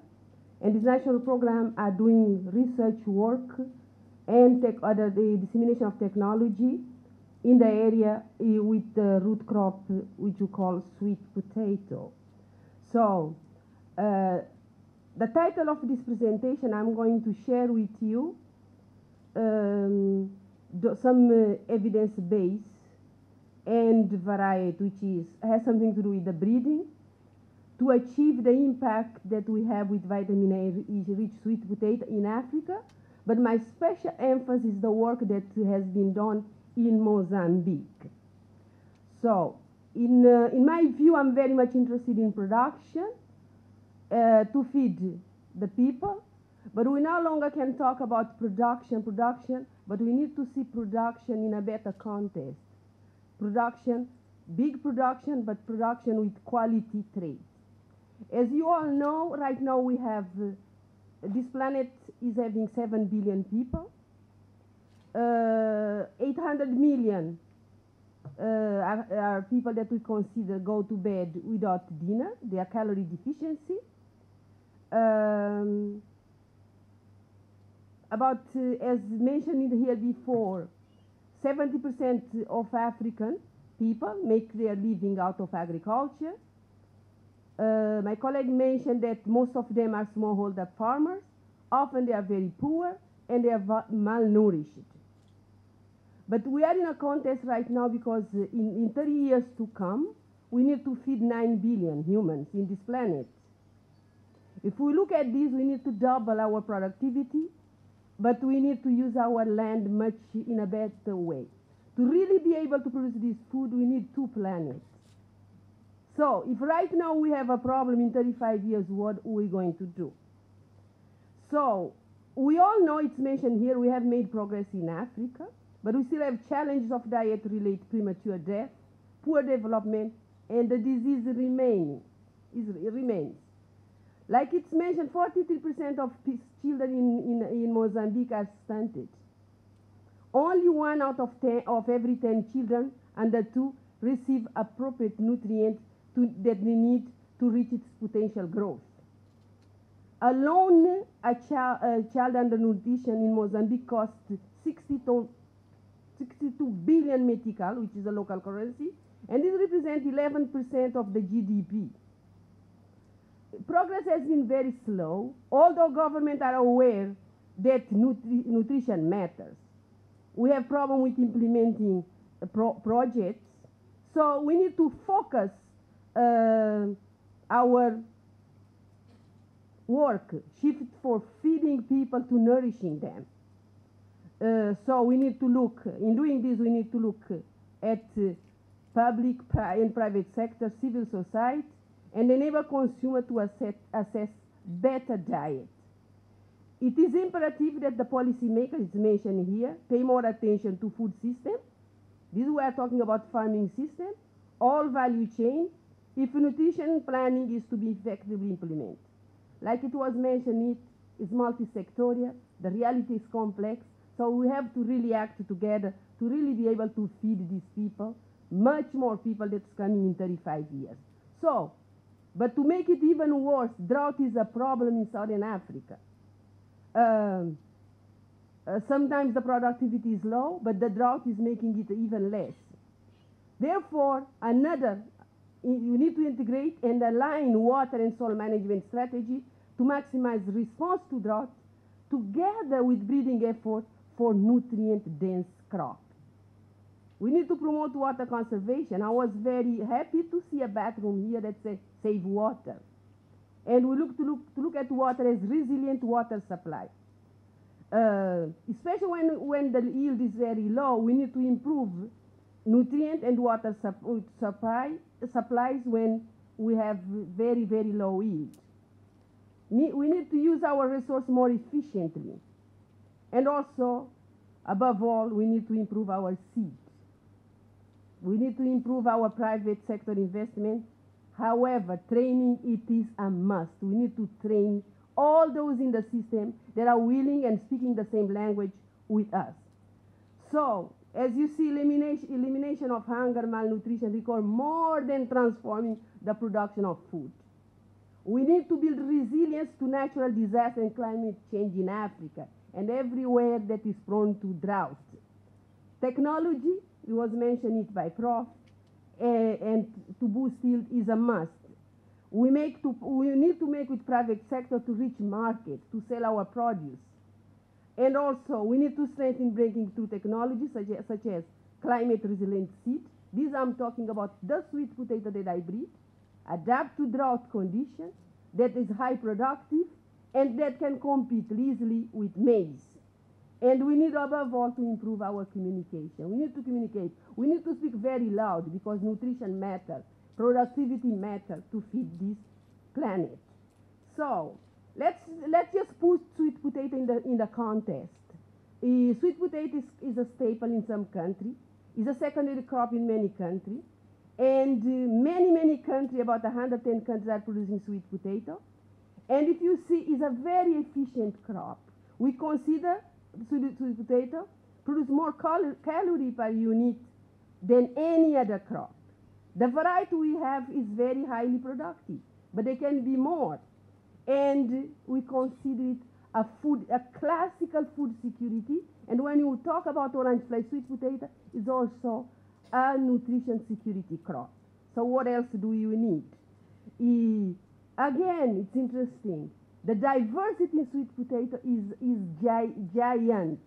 And this national program are doing research work and the dissemination of technology in the area with the root crop, which we call sweet potato. So, the title of this presentation, I'm going to share with you some evidence base and variety, which has something to do with the breeding, to achieve the impact that we have with vitamin A-rich sweet potato in Africa. But my special emphasis is the work that has been done in Mozambique. So, in my view, I'm very much interested in production to feed the people. But we no longer can talk about production, but we need to see production in a better context. Production, big production, but production with quality traits. As you all know, right now we have, this planet is having 7 billion people. 800 million are people that we consider go to bed without dinner. They are calorie deficiency. As mentioned here before, 70% of African people make their living out of agriculture. My colleague mentioned that most of them are smallholder farmers. Often they are very poor and they are malnourished. But we are in a contest right now because in 30 years to come, we need to feed 9 billion humans in this planet. If we look at this, we need to double our productivity, but we need to use our land much in a better way. To really be able to produce this food, we need 2 planets. So if right now we have a problem in 35 years, what are we going to do? So we all know, it's mentioned here, we have made progress in Africa, but we still have challenges of diet-related premature death, poor development, and the disease remains. Like it's mentioned, 43% of children in Mozambique are stunted. Only 1 out of every 10 children under 2 receive appropriate nutrients that they need to reach its potential growth. Alone, a child undernutrition in Mozambique costs 62 billion meticals, which is a local currency, and this represents 11% of the GDP. Progress has been very slow, although governments are aware that nutrition matters. We have problem with implementing projects, so we need to focus our work, shift for feeding people to nourishing them. So we need to look, in doing this, we need to look at public and private sector, civil society, and enable consumers to assess better diet. It is imperative that the policymakers, it's mentioned here, pay more attention to food system. This we are talking about farming system, all value chain, if nutrition planning is to be effectively implemented. Like it was mentioned, it is multi-sectorial, the reality is complex, so we have to really act together to really be able to feed these people, much more people that's coming in 35 years. So, but to make it even worse, drought is a problem in Southern Africa. Sometimes the productivity is low, but the drought is making it even less. Therefore, you need to integrate and align water and soil management strategy to maximize response to drought together with breeding efforts for nutrient-dense crops. We need to promote water conservation. I was very happy to see a bathroom here that says save water. And we look at water as resilient water supply. Especially when the yield is very low, we need to improve nutrient and water supplies when we have very, very low yield. We need to use our resource more efficiently. And also, above all, we need to improve our seeds. We need to improve our private sector investment. However, training, it is a must. We need to train all those in the system that are willing and speaking the same language with us. So, as you see, elimination of hunger, malnutrition requires more than transforming the production of food. We need to build resilience to natural disaster and climate change in Africa and everywhere that is prone to drought. Technology, it was mentioned it by Prof, and to boost yield is a must. We need to make with private sector to reach markets, to sell our produce. And also, we need to strengthen breaking through technologies such as climate resilient seed. These I'm talking about the sweet potato that I breed, adapt to drought conditions, that is high productive, and that can compete easily with maize. And we need above all to improve our communication. We need to communicate. We need to speak very loud because nutrition matters, productivity matters to feed this planet. So let's just put sweet potato in the contest. Sweet potato is a staple in some countries. It's a secondary crop in many countries. And many countries, about 110 countries, are producing sweet potato. And if you see, it's a very efficient crop. We consider sweet potato produce more calorie per unit than any other crop. The variety we have is very highly productive, but they can be more. And we consider it a classical food security. And when you talk about orange fly sweet potato, it's also a nutrition security crop. So what else do you need? Again, it's interesting. The diversity in sweet potato is giant.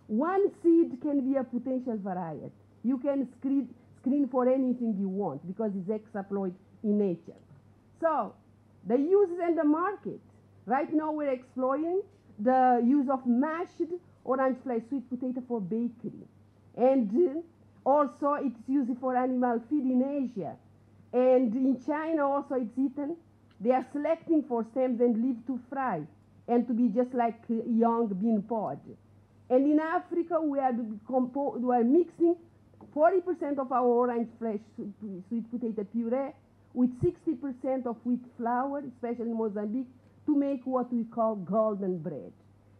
One seed can be a potential variety. You can screen for anything you want because it's exploited in nature. So, the uses and the market. Right now we're exploring the use of mashed orange flesh sweet potato for bakery. And also it's used for animal feed in Asia. And in China also it's eaten. They are selecting for stems and leaves to fry and to be just like young bean pod. And in Africa we are mixing 40% of our orange flesh sweet potato puree with 60% of wheat flour, especially in Mozambique, to make what we call golden bread.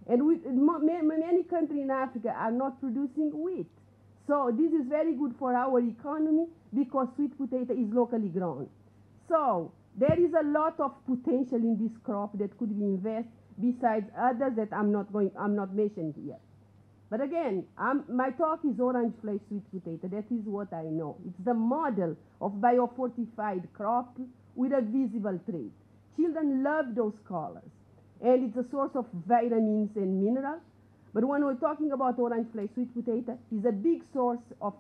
And many countries in Africa are not producing wheat. So this is very good for our economy because sweet potato is locally grown. So there is a lot of potential in this crop that could be invested besides others that I'm not mentioning here. But again, my talk is orange flesh sweet potato. That is what I know. It's the model of biofortified crop with a visible trait. Children love those colors. And it's a source of vitamins and minerals. But when we're talking about orange flesh sweet potato, it's a big source of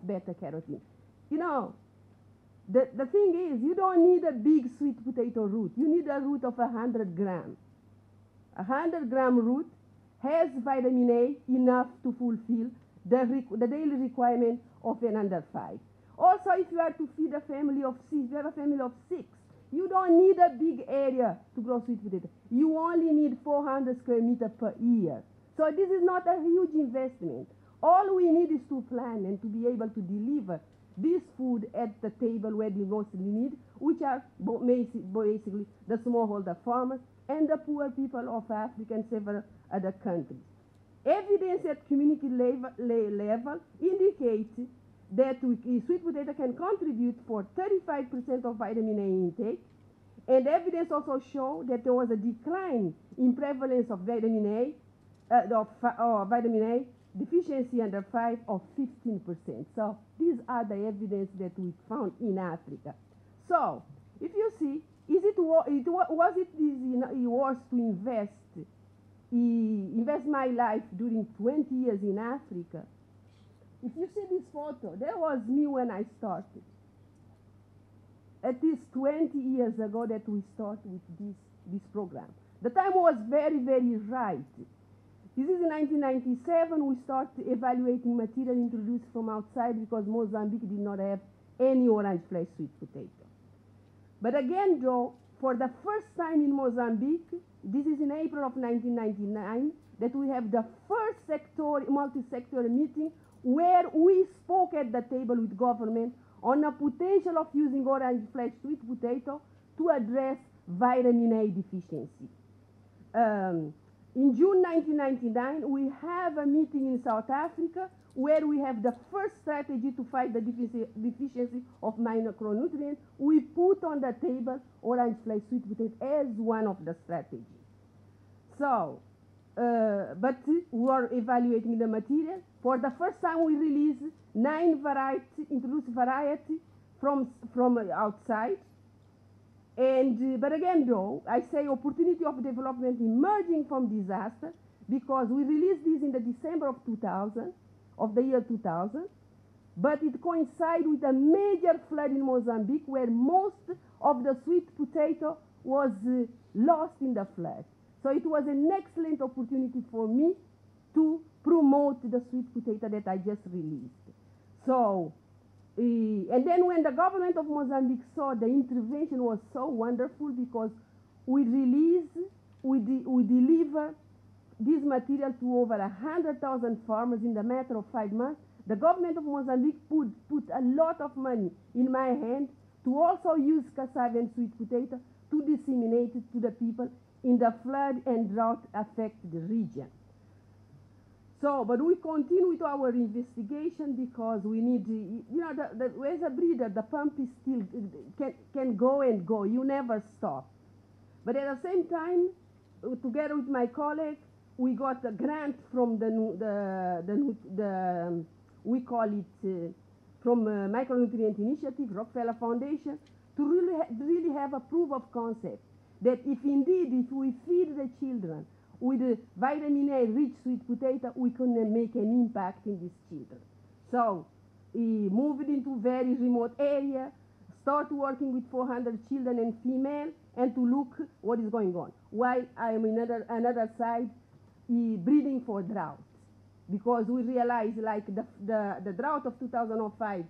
beta carotene. You know, the thing is, you don't need a big sweet potato root. You need a root of 100 grams. 100-gram root has vitamin A enough to fulfill the daily requirement of an under 5. Also, if you are to feed a family of 6, you have a family of 6, you don't need a big area to grow sweet potato. You only need 400 square meters per year. So this is not a huge investment. All we need is to plan and to be able to deliver this food at the table where we mostly need, which are basically the smallholder farmers and the poor people of Africa and several other countries. Evidence at community level indicates that sweet potato can contribute for 35% of vitamin A intake, and evidence also shows that there was a decline in prevalence of vitamin A deficiency under 5 of 15%. So these are the evidence that we found in Africa. So if you see, was it worth to invest my life during 20 years in Africa? If you see this photo, that was me when I started. At least 20 years ago that we started with this program. The time was very, very right. This is in 1997, we started evaluating material introduced from outside because Mozambique did not have any orange flesh sweet potato. But again, though, for the first time in Mozambique, this is in April of 1999, that we have the first multi-sector meeting where we spoke at the table with government on the potential of using orange flesh sweet potato to address vitamin A deficiency. In June 1999, we have a meeting in South Africa where we have the first strategy to fight the deficiency of micronutrients. We put on the table orange flesh sweet potato as one of the strategies. So, but we are evaluating the material. For the first time, we released 9 introduced varieties from outside. And, but again, though, I say opportunity of development emerging from disaster because we released this in the December of 2000, of the year 2000, but it coincided with a major flood in Mozambique where most of the sweet potato was lost in the flood. So it was an excellent opportunity for me to promote the sweet potato that I just released. So, and then when the government of Mozambique saw the intervention was so wonderful because we deliver this material to over 100,000 farmers in the matter of 5 months. The government of Mozambique put a lot of money in my hand to also use cassava and sweet potato to disseminate it to the people in the flood and drought affected region. So, but we continue with our investigation because we need, you know, as a breeder, the pump is still, can go and go. You never stop. But at the same time, together with my colleague, we got a grant from we call it from Micronutrient Initiative, Rockefeller Foundation, to really have a proof of concept that if indeed, if we feed the children with a vitamin A rich sweet potato, we can make an impact in these children. So he moved into very remote area, start working with 400 children and female, and to look what is going on. While I am in another side, breeding for drought, because we realize like the drought of 2005,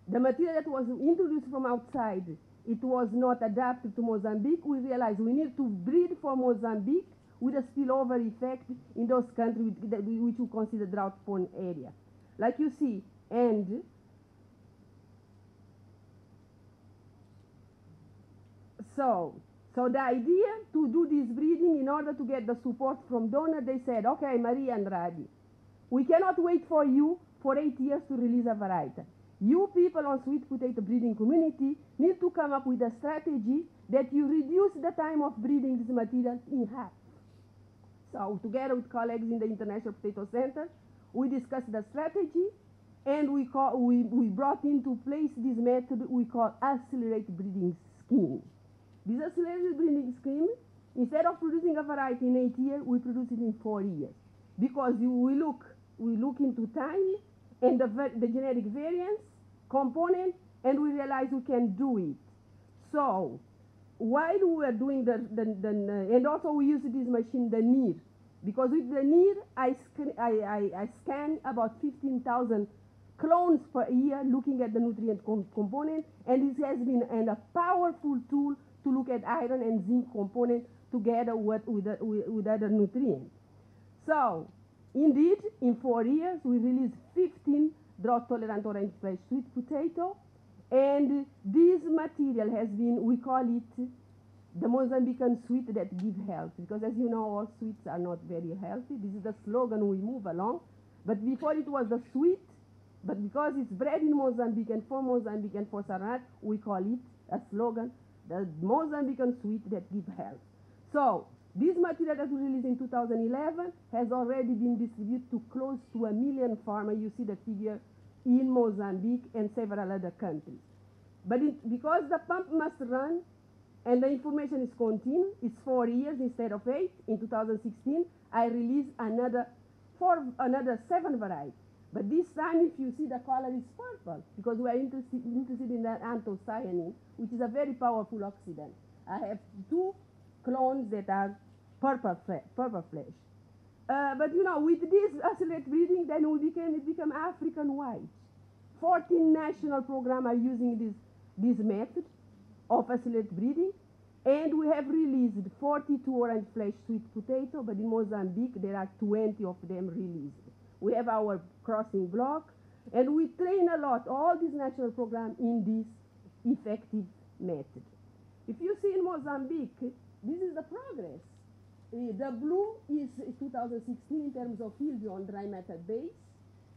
the material that was introduced from outside, it was not adapted to Mozambique. We realized we need to breed for Mozambique with a spillover effect in those countries which we consider drought-prone area. Like you see, and so the idea to do this breeding in order to get the support from donor, they said, okay, Maria and Radi, we cannot wait for you for 8 years to release a variety. You people on sweet potato breeding community need to come up with a strategy that you reduce the time of breeding this material in half. So together with colleagues in the International Potato Center, we discussed the strategy, and we brought into place this method we call accelerated breeding scheme. This accelerated breeding scheme, instead of producing a variety in 8 years, we produce it in 4 years. Because we look into time and the genetic variance component, and we realize we can do it. So while we are doing and also we use this machine, the NIR, because with the NIR, I scan about 15,000 clones per year looking at the nutrient component, and this has been a powerful tool to look at iron and zinc component together with other nutrients. So indeed, in 4 years, we released 15 drought-tolerant orange flesh sweet potato, and this material has been, we call it the Mozambican sweet that give health, because as you know, all sweets are not very healthy. This is the slogan we move along. But before it was the sweet, but because it's bred in Mozambique and for Mozambique and for Saranat, we call it a slogan, the Mozambican sweet that give health. So this material that we released in 2011 has already been distributed to close to 1 million farmers. You see the figure in Mozambique and several other countries. But because the pump must run and the information is continued, it's 4 years instead of 8. In 2016, I released another 7 varieties. But this time, if you see, the color is purple, because we are interested in the anthocyanin, which is a very powerful oxidant. I have 2 clones that are purple flesh. But you know, with this accelerated breeding, then it became African white. 14 national programs are using this method of accelerated breeding, and we have released 42 orange flesh sweet potato, but in Mozambique there are 20 of them released. We have our crossing block, and we train a lot, all these national programs, in this effective method. If you see in Mozambique, this is the progress. The blue is 2016 in terms of yield on dry matter base.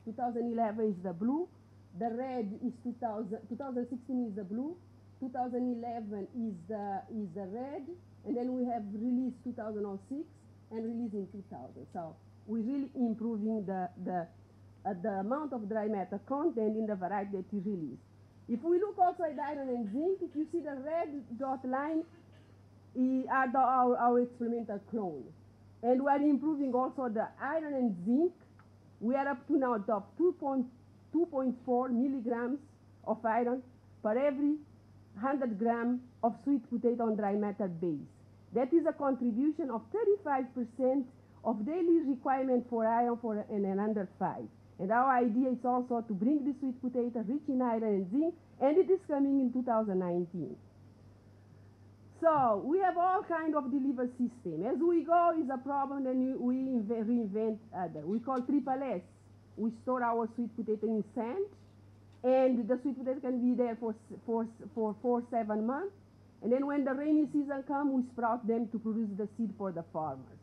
2011 is the blue. The red is 2016 is the blue. 2011 is the red, and then we have released 2006 and released in 2000. So we're really improving the amount of dry matter content in the variety that you release. If we look also at iron and zinc, if you see the red dot line, are our experimental clone. And we are improving also the iron and zinc. We are up to now top 2.4 milligrams of iron per every 100 grams of sweet potato on dry matter base. That is a contribution of 35% of daily requirement for iron for an under 5. And our idea is also to bring the sweet potato rich in iron and zinc, and it is coming in 2019. So we have all kind of delivery system. As we go is a problem, then we reinvent other. We call triple S. We store our sweet potato in sand, and the sweet potato can be there for 4-7 months. And then when the rainy season comes, we sprout them to produce the seed for the farmers.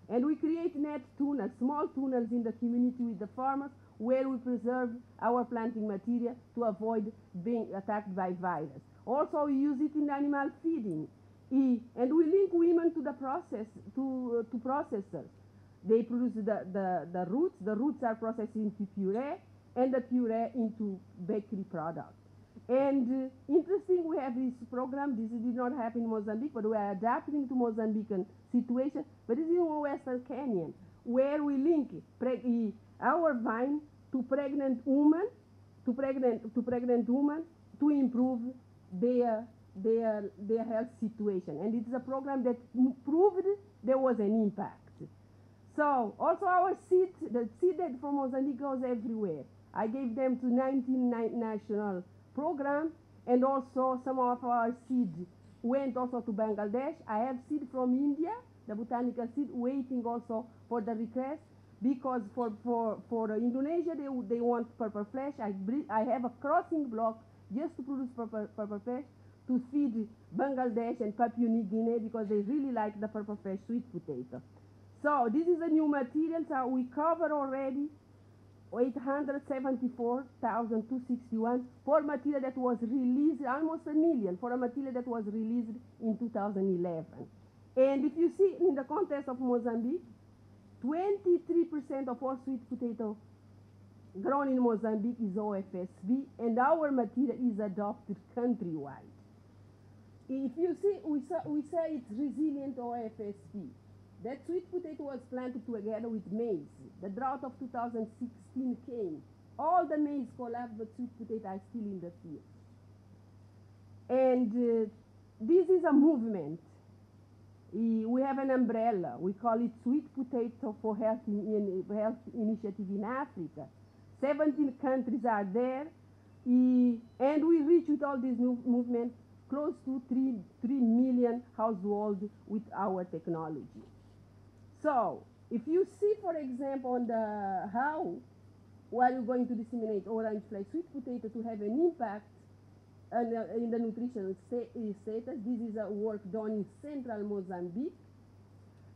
And we create net tunnels, small tunnels in the community with the farmers, where we preserve our planting material to avoid being attacked by virus. Also, we use it in animal feeding. And we link women to the process, to processors. They produce the roots. The roots are processed into puree, and the puree into bakery products. And interesting, we have this program. This did not happen in Mozambique, but we are adapting to Mozambican situation. But it's in Western Kenya, where we link our vine to pregnant women, to pregnant women, to improve their health situation. And it is a program that proved there was an impact. So also our seed, the seed that from Mozambique goes everywhere. I gave them to 19 national programs, and also some of our seed went also to Bangladesh. I have seed from India, the botanical seed, waiting also for the request, because for Indonesia they want purple flesh. I have a crossing block just to produce purple flesh to feed Bangladesh and Papua New Guinea, because they really like the purple flesh sweet potato. So this is a new material. So we cover already 874,261 for material that was released, almost a million for a material that was released in 2011. And if you see in the context of Mozambique, 23% of all sweet potato grown in Mozambique is OFSB, and our material is adopted countrywide. If you see, we say it's resilient OFSB. That sweet potato was planted together with maize. The drought of 2016 came. All the maize collapsed, but sweet potato are still in the field. And this is a movement. We have an umbrella. We call it Sweet Potato for Health Initiative in Africa. 17 countries are there. And we reach with all this movement close to 3 million households with our technology. So, if you see, for example, on the how we are going to disseminate orange fly sweet potato to have an impact in the nutritional status, this is a work done in central Mozambique.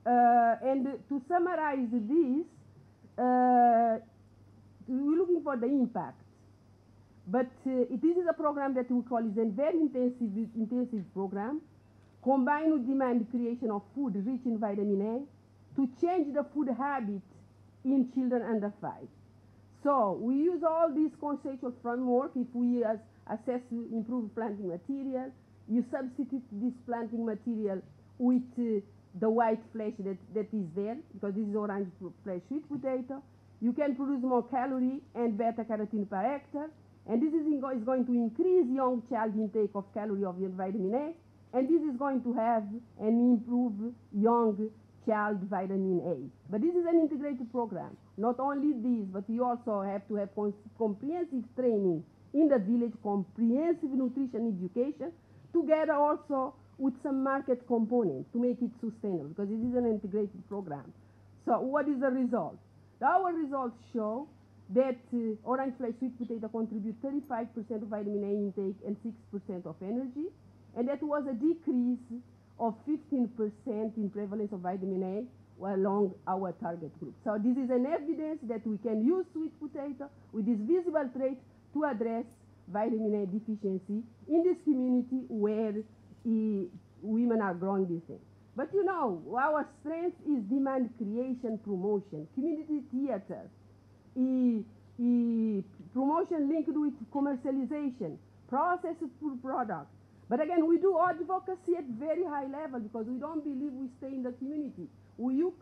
And to summarize this, we're looking for the impact. But this is a program that we call is a very intensive program, combined with demand creation of food rich in vitamin A, to change the food habit in children under 5. So we use all these conceptual framework. If we assess improved planting material, you substitute this planting material with the white flesh that is there, because this is orange flesh sweet potato. You can produce more calorie and beta carotene per hectare, and this is going to increase young child intake of calorie of vitamin A, and this is going to have an improved young child vitamin A. But this is an integrated program. Not only this, but you also have to have comprehensive training in the village, comprehensive nutrition education, together also with some market component to make it sustainable, because it is an integrated program. So what is the result? Our results show that orange flesh sweet potato contribute 35% of vitamin A intake and 6% of energy, and that was a decrease of 15% in prevalence of vitamin A along our target group. So this is an evidence that we can use sweet potato with this visible trait to address vitamin A deficiency in this community where women are growing this thing. But you know, our strength is demand creation, promotion, community theater, promotion linked with commercialization, processed food products. But again, we do advocacy at very high level, because we don't believe we stay in the community. We use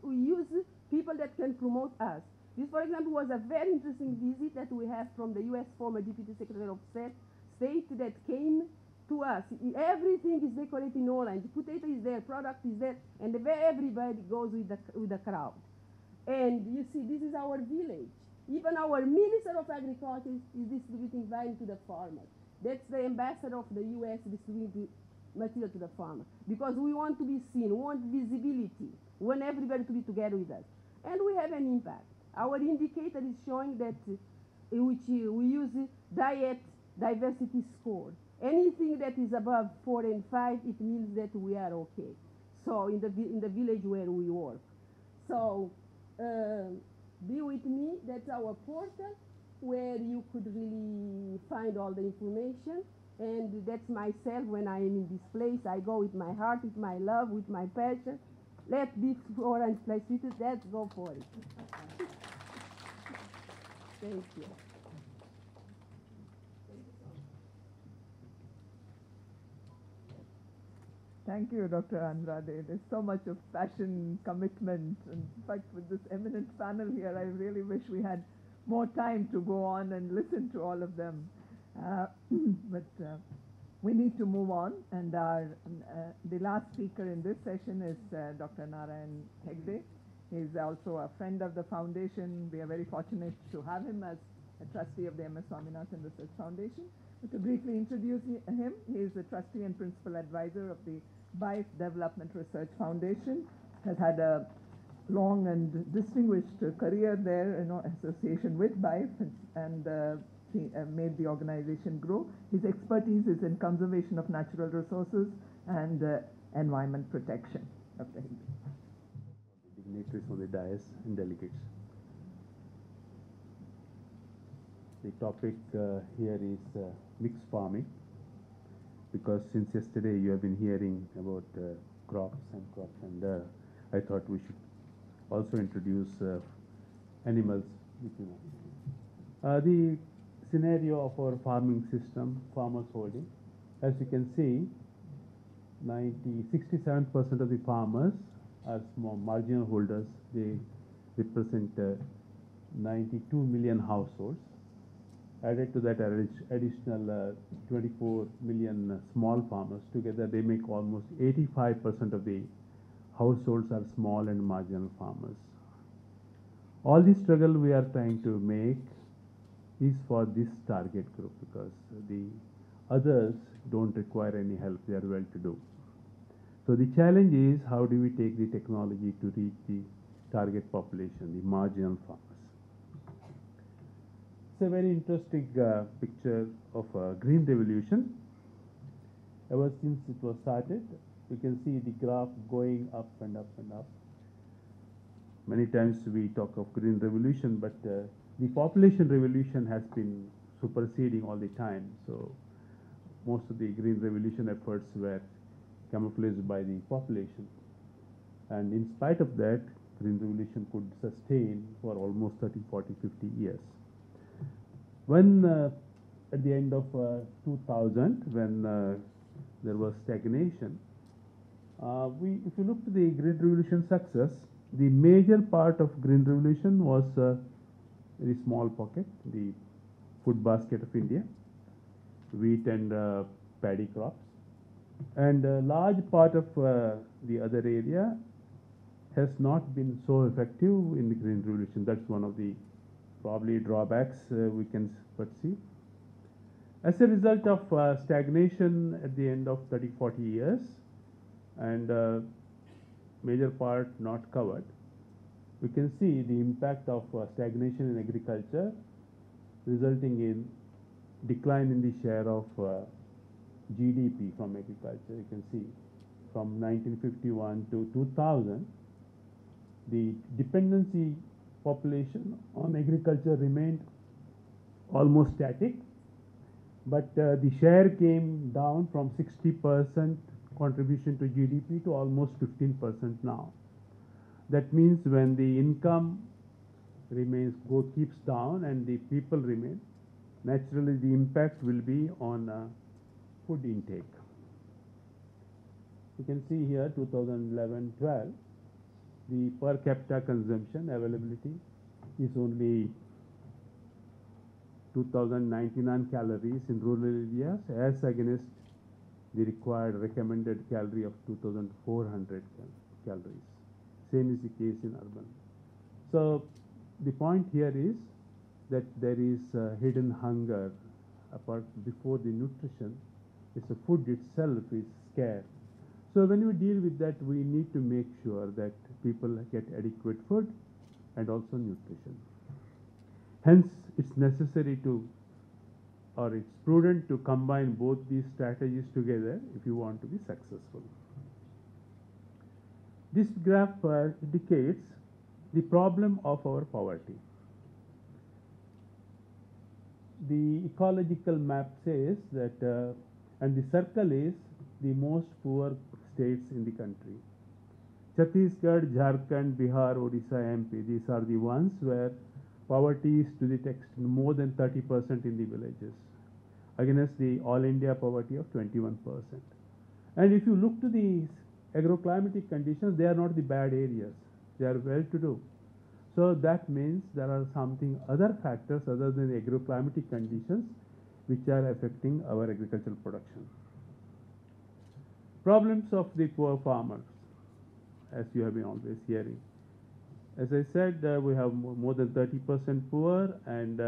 people that can promote us. This, for example, was a very interesting visit that we have from the U.S. former Deputy Secretary of State that came to us. Everything is decorated in orange. Potato is there, product is there, and everybody goes with the crowd. And you see, this is our village. Even our Minister of Agriculture is distributing vine to the farmers. That's the ambassador of the U.S. distributing material to the farmer. Because we want to be seen, we want visibility, we want everybody to be together with us. And we have an impact. Our indicator is showing that we use diet diversity score. Anything that is above 4 and 5, it means that we are okay. So in the village where we work. So be with me, that's our portal, where you could really find all the information. And that's myself when I am in this place. I go with my heart, with my love, with my passion. Let's be orange flesh sweeters. Let's go for it. Thank you. Thank you, Dr. Andrade. There's so much of passion, commitment. In fact, with this eminent panel here, I really wish we had more time to go on and listen to all of them. But we need to move on. And the last speaker in this session is Dr. Narayan Hegde. He's also a friend of the foundation. We are very fortunate to have him as a trustee of the MS Swaminathan Research Foundation. But to briefly introduce him, he is the trustee and principal advisor of the BIFE Development Research Foundation, has had a long and distinguished career there in association with BIFE, and he made the organization grow. His expertise is in conservation of natural resources and environment protection. Dr. Hegde. Dignitaries on the dais and delegates. The topic here is mixed farming, because since yesterday you have been hearing about crops, and I thought we should also introduce animals. The scenario of our farming system, farmers holding, as you can see, 67% of the farmers are small marginal holders. They represent 92 million households. Added to that additional 24 million small farmers, together they make almost 85% of the households are small and marginal farmers. All the struggle we are trying to make is for this target group, because the others don't require any help, they are well to do. So the challenge is, how do we take the technology to reach the target population, the marginal farmers? It's a very interesting picture of a green revolution. Ever since it was started, you can see the graph going up and up and up. Many times we talk of green revolution, but the population revolution has been superseding all the time. So most of the green revolution efforts were camouflaged by the population. And in spite of that, green revolution could sustain for almost 30, 40, 50 years. When at the end of 2000, when there was stagnation, if you look to the green revolution success, the major part of green revolution was a very small pocket, the food basket of India, wheat and paddy crops. And a large part of the other area has not been so effective in the green revolution. That's one of the probably drawbacks we can perceive. As a result of stagnation at the end of 30, 40 years, and major part not covered, we can see the impact of stagnation in agriculture, resulting in decline in the share of GDP from agriculture. You can see from 1951 to 2000, the dependency population on agriculture remained almost static, but the share came down from 60% contribution to GDP to almost 15% now. That means when the income keeps down and the people remain, naturally the impact will be on food intake. You can see here 2011-12, the per capita consumption availability is only 2099 calories in rural areas, as against the required recommended calorie of 2400 calories. Same is the case in urban. So the point here is that there is hidden hunger before the nutrition. It's the food itself is scarce. So when we deal with that, we need to make sure that people get adequate food and also nutrition. Hence, it's necessary it's prudent to combine both these strategies together if you want to be successful. This graph indicates the problem of our poverty. The ecological map says that, and the circle is the most poor states in the country. Chhattisgarh, Jharkhand, Bihar, Odisha, MP, these are the ones where poverty is to the extent more than 30% in the villages, against the all India poverty of 21%. And if you look to the agroclimatic conditions, they are not the bad areas. They are well to do. So that means there are something other factors other than the agroclimatic conditions which are affecting our agricultural production. Problems of the poor farmers, as you have been always hearing. As I said, we have more than 30% poor, and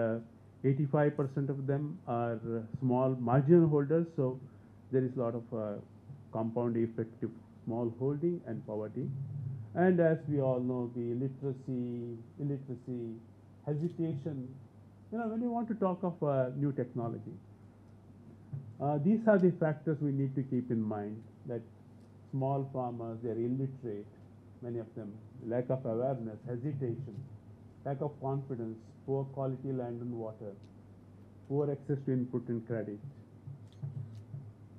85% of them are small marginal holders. So there is a lot of compound effect of small holding and poverty. And as we all know, the illiteracy, hesitation. When you want to talk of new technology, these are the factors we need to keep in mind, that small farmers, they are illiterate, many of them, lack of awareness, hesitation, lack of confidence, poor quality land and water, poor access to input and credit,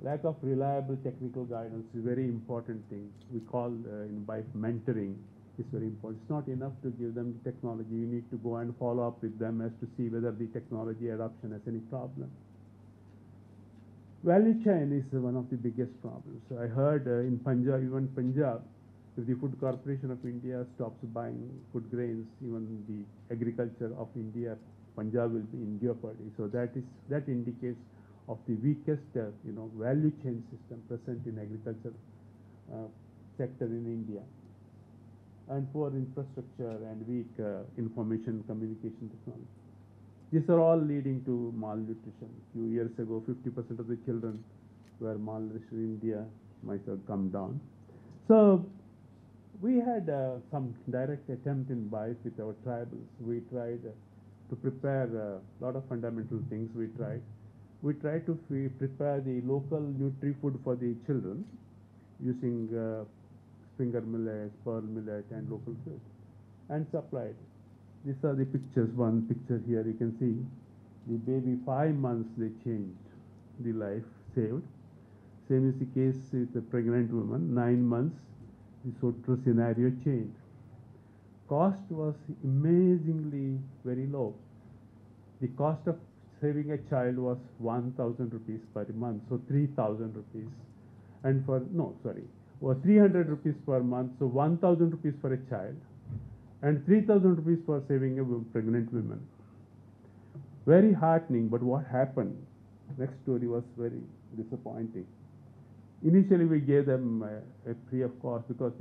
lack of reliable technical guidance is very important thing. We call by mentoring is very important. It's not enough to give them the technology. You need to go and follow up with them as to see whether the technology adoption has any problem. Value chain is one of the biggest problems. I heard in Punjab, even Punjab, if the Food Corporation of India stops buying food grains, even the agriculture of India, Punjab will be in jeopardy. So that indicates of the weakest, value chain system present in agriculture sector in India, and poor infrastructure and weak information communication technology. These are all leading to malnutrition. A few years ago, 50% of the children were malnourished in India, might have come down. So we had some direct attempt in BICE with our tribals. We tried to prepare a lot of fundamental things. We tried to prepare the local nutri-food for the children using finger millet, pearl millet, and local food, and supplied. These are the pictures. One picture here, you can see the baby, 5 months they changed, the life saved. Same is the case with the pregnant woman, 9 months, the total scenario changed. Cost was amazingly very low. The cost of saving a child was 1,000 rupees per month, so 3,000 rupees. And was 300 rupees per month, so 1,000 rupees for a child, and 3,000 rupees for saving a pregnant woman. Very heartening, but what happened? Next story was very disappointing. Initially, we gave them a free of cost, because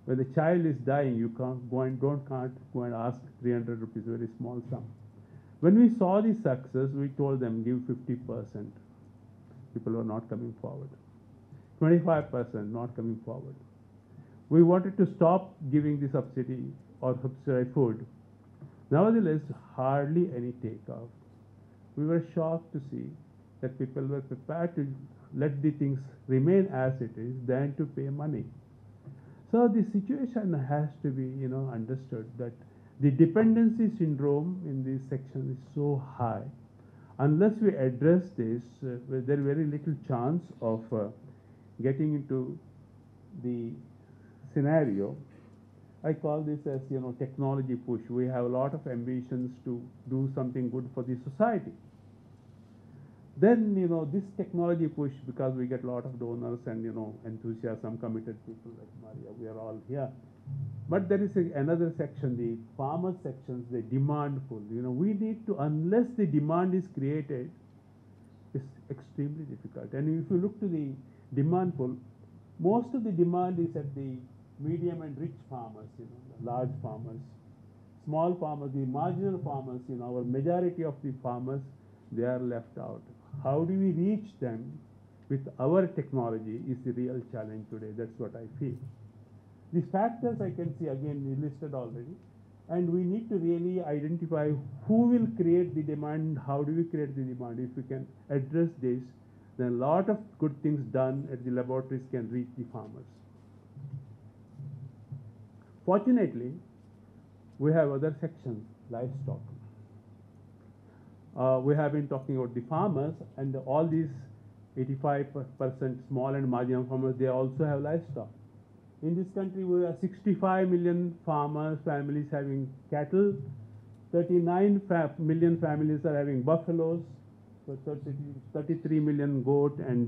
when the child is dying, you can't go and ask 300 rupees, very small sum. When we saw the success, we told them give 50%. People were not coming forward. 25% not coming forward. We wanted to stop giving the subsidy or subsidized food. Nevertheless, hardly any takeoff. We were shocked to see that people were prepared to let the things remain as it is than to pay money. So the situation has to be, understood, that the dependency syndrome in this section is so high. Unless we address this, there is very little chance of getting into the scenario. I call this as, technology push. We have a lot of ambitions to do something good for the society. Then, this technology push, because we get a lot of donors and, enthusiasm, committed people like Maria, we are all here. But there is another section, the farmer sections, the demandful. We need to, unless the demand is created, it's extremely difficult. And if you look to the demandful, most of the demand is at the medium and rich farmers, the large farmers. Small farmers, the marginal farmers, our majority of the farmers, they are left out. How do we reach them with our technology is the real challenge today. That's what I feel. These factors I can see again listed already, and we need to really identify who will create the demand, how do we create the demand. If we can address this, then a lot of good things done at the laboratories can reach the farmers. Fortunately, we have other sections, livestock. We have been talking about the farmers, and all these 85% small and marginal farmers, they also have livestock. In this country, we have 65 million farmers, families having cattle, 39 million families are having buffaloes, So 33 million goat and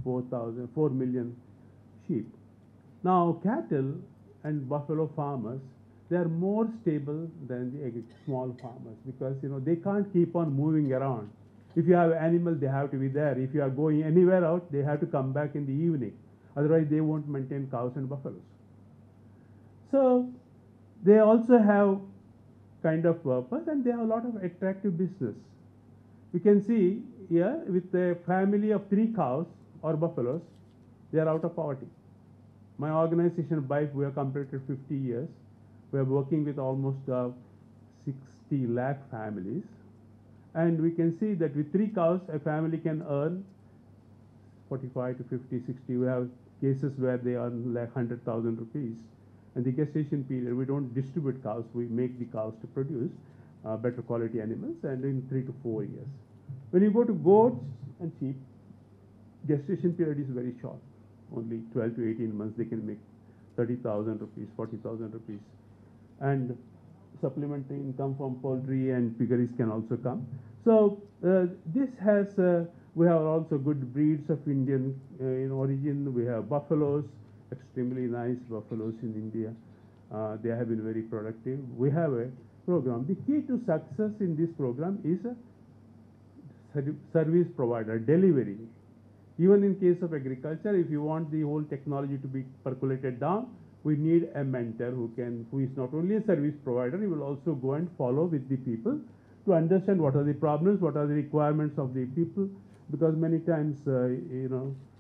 4 million sheep. Now cattle and buffalo farmers, they are more stable than the small farmers because they can't keep on moving around. If you have animals, they have to be there. If you are going anywhere out, they have to come back in the evening. Otherwise, they won't maintain cows and buffaloes. So they also have kind of purpose and they have a lot of attractive business. You can see here with a family of 3 cows or buffaloes, they are out of poverty. My organization, BIFE, we have completed 50 years. We are working with almost 60 lakh families. And we can see that with 3 cows, a family can earn 45 to 50, 60. We have cases where they earn like 100,000 rupees. And the gestation period, we don't distribute cows. We make the cows to produce better quality animals, and in 3 to 4 years. When you go to goats and sheep, gestation period is very short. Only 12 to 18 months, they can make 30,000 rupees, 40,000 rupees. And supplementary income from poultry and piggeries can also come. So this has, we have also good breeds of Indian in origin. We have buffaloes, extremely nice buffaloes in India. They have been very productive. We have a program. The key to success in this program is a service provider, delivery. Even in case of agriculture, if you want the whole technology to be percolated down, we need a mentor who is not only a service provider, he will also go and follow with the people to understand what are the problems, what are the requirements of the people, because many times,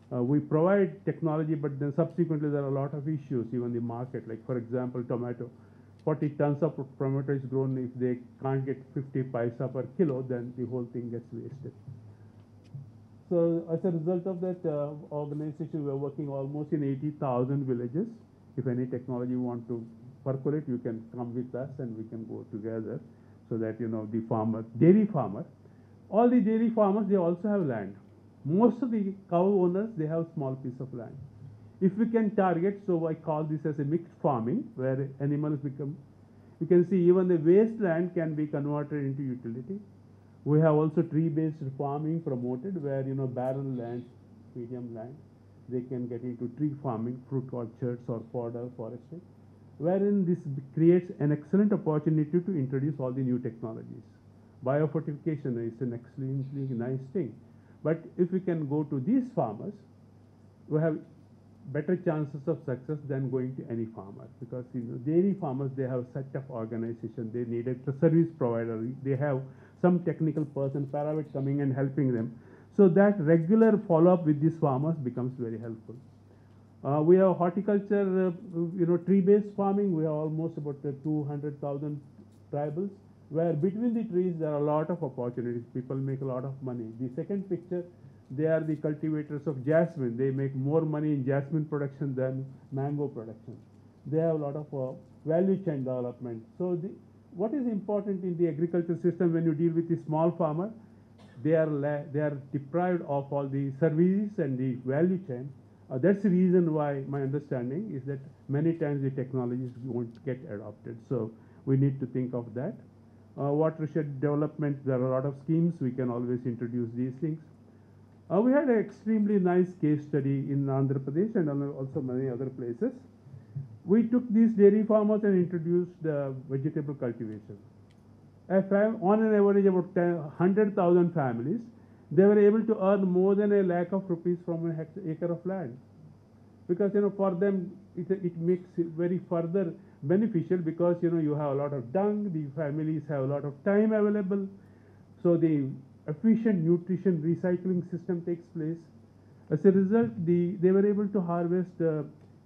we provide technology, but then subsequently there are a lot of issues, even the market, like for example, tomato. 40 tons of tomato is grown. If they can't get 50 paisa per kilo, then the whole thing gets wasted. So as a result of that organization, we are working almost in 80,000 villages. If any technology you want to percolate, you can come with us and we can go together so that, the farmer, dairy farmer, all the dairy farmers, they also have land. Most of the cow owners, they have small piece of land. If we can target, so I call this as a mixed farming, where animals become, you can see even the wasteland can be converted into utility. We have also tree-based farming promoted, where, barren land, medium land, they can get into tree farming, fruit orchards or fodder forestry, wherein this creates an excellent opportunity to introduce all the new technologies. Biofortification is an extremely nice thing. But if we can go to these farmers, we have better chances of success than going to any farmer, because dairy farmers, they have such of organization, they need a service provider, they have some technical person, paravet coming and helping them. So that regular follow-up with these farmers becomes very helpful. We have horticulture, tree-based farming. We have almost about 200,000 tribals, where between the trees there are a lot of opportunities. People make a lot of money. The second picture, they are the cultivators of jasmine. They make more money in jasmine production than mango production. They have a lot of value chain development. So what is important in the agriculture system when you deal with the small farmer? They are deprived of all the services and the value chain. That's the reason why my understanding is that many times the technologies won't get adopted. So we need to think of that. Watershed development, there are a lot of schemes. We can always introduce these things. We had an extremely nice case study in Andhra Pradesh and also many other places. We took these dairy farmers and introduced vegetable cultivation. On an average, about 100,000 families, they were able to earn more than ₹1 lakh from an acre of land. Because, for them, it makes it very further beneficial because, you have a lot of dung, the families have a lot of time available. So the efficient nutrition recycling system takes place. As a result, they were able to harvest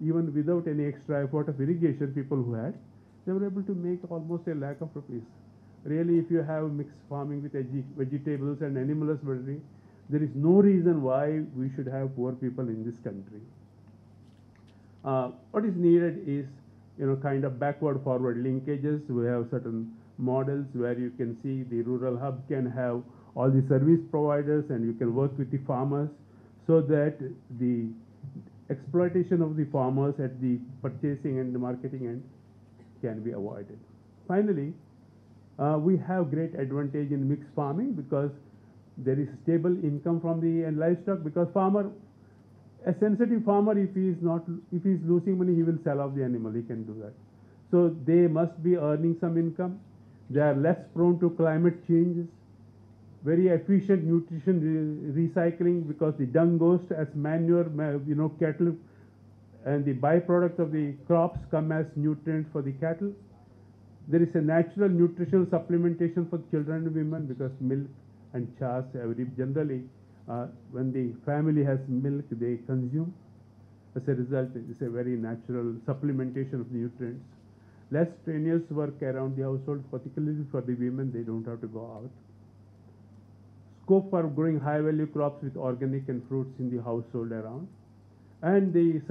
even without any extra effort of irrigation, people who had, they were able to make almost ₹1 lakh. Really, if you have mixed farming with vegetables and animal husbandry, there is no reason why we should have poor people in this country. What is needed is, kind of backward-forward linkages. We have certain models where you can see the rural hub can have all the service providers and you can work with the farmers so that the exploitation of the farmers at the purchasing and the marketing end can be avoided. Finally, we have great advantage in mixed farming because there is stable income from the livestock, because a sensitive farmer, if he is losing money, he will sell off the animal. He can do that. So they must be earning some income. They are less prone to climate changes. Very efficient nutrition recycling, because the dung goes as manure, cattle, and the byproducts of the crops come as nutrients for the cattle. There is a natural nutritional supplementation for children and women, because milk and chas, generally, when the family has milk, they consume. As a result, it's a very natural supplementation of the nutrients. Less strenuous work around the household, particularly for the women, they don't have to go out. Scope for growing high-value crops with organic and fruits in the household around. And the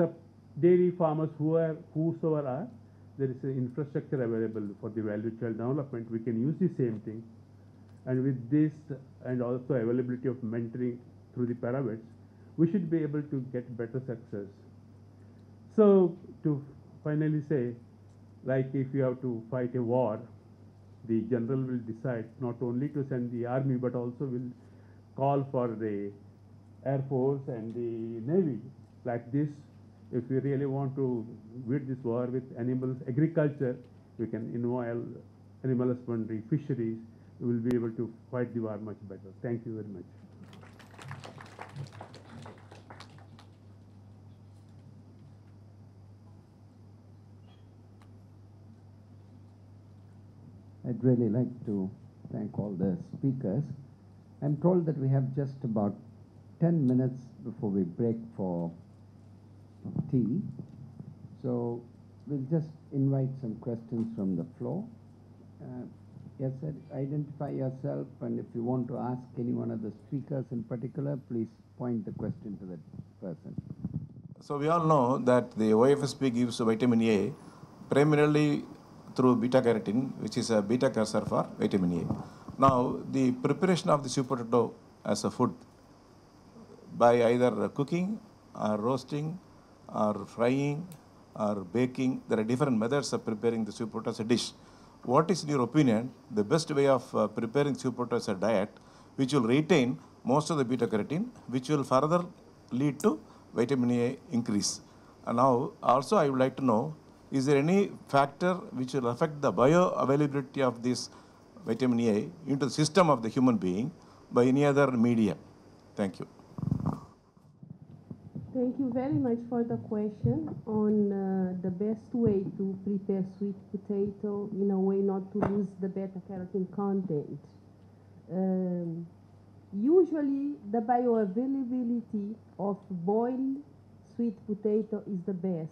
dairy farmers whosoever are, there is an infrastructure available for the value chain development. We can use the same thing. And with this, and also availability of mentoring through the pyramids, we should be able to get better success. So to finally say, like if you have to fight a war, the general will decide not only to send the army, but also will call for the Air Force and the Navy. Like this, if we really want to win this war with animals, agriculture, we can involve animal husbandry, fisheries, we will be able to fight the war much better. Thank you very much. I'd really like to thank all the speakers. I'm told that we have just about 10 minutes before we break for tea. So we'll just invite some questions from the floor. Yes, sir, identify yourself, and if you want to ask any one of the speakers in particular, please point the question to that person. So we all know that the OFSP gives vitamin A primarily through beta-carotene, which is a beta cursor for vitamin A. Now, the preparation of the sweet potato as a food by either cooking or roasting or frying or baking, there are different methods of preparing the sweet potato as a dish. What is, in your opinion, the best way of preparing sweet potato as a diet, which will retain most of the beta-carotene, which will further lead to vitamin A increase? And now, also I would like to know, is there any factor which will affect the bioavailability of this vitamin A into the system of the human being by any other medium? Thank you. Thank you very much for the question on the best way to prepare sweet potato in a way not to lose the beta-carotene content. Usually, the bioavailability of boiled sweet potato is the best.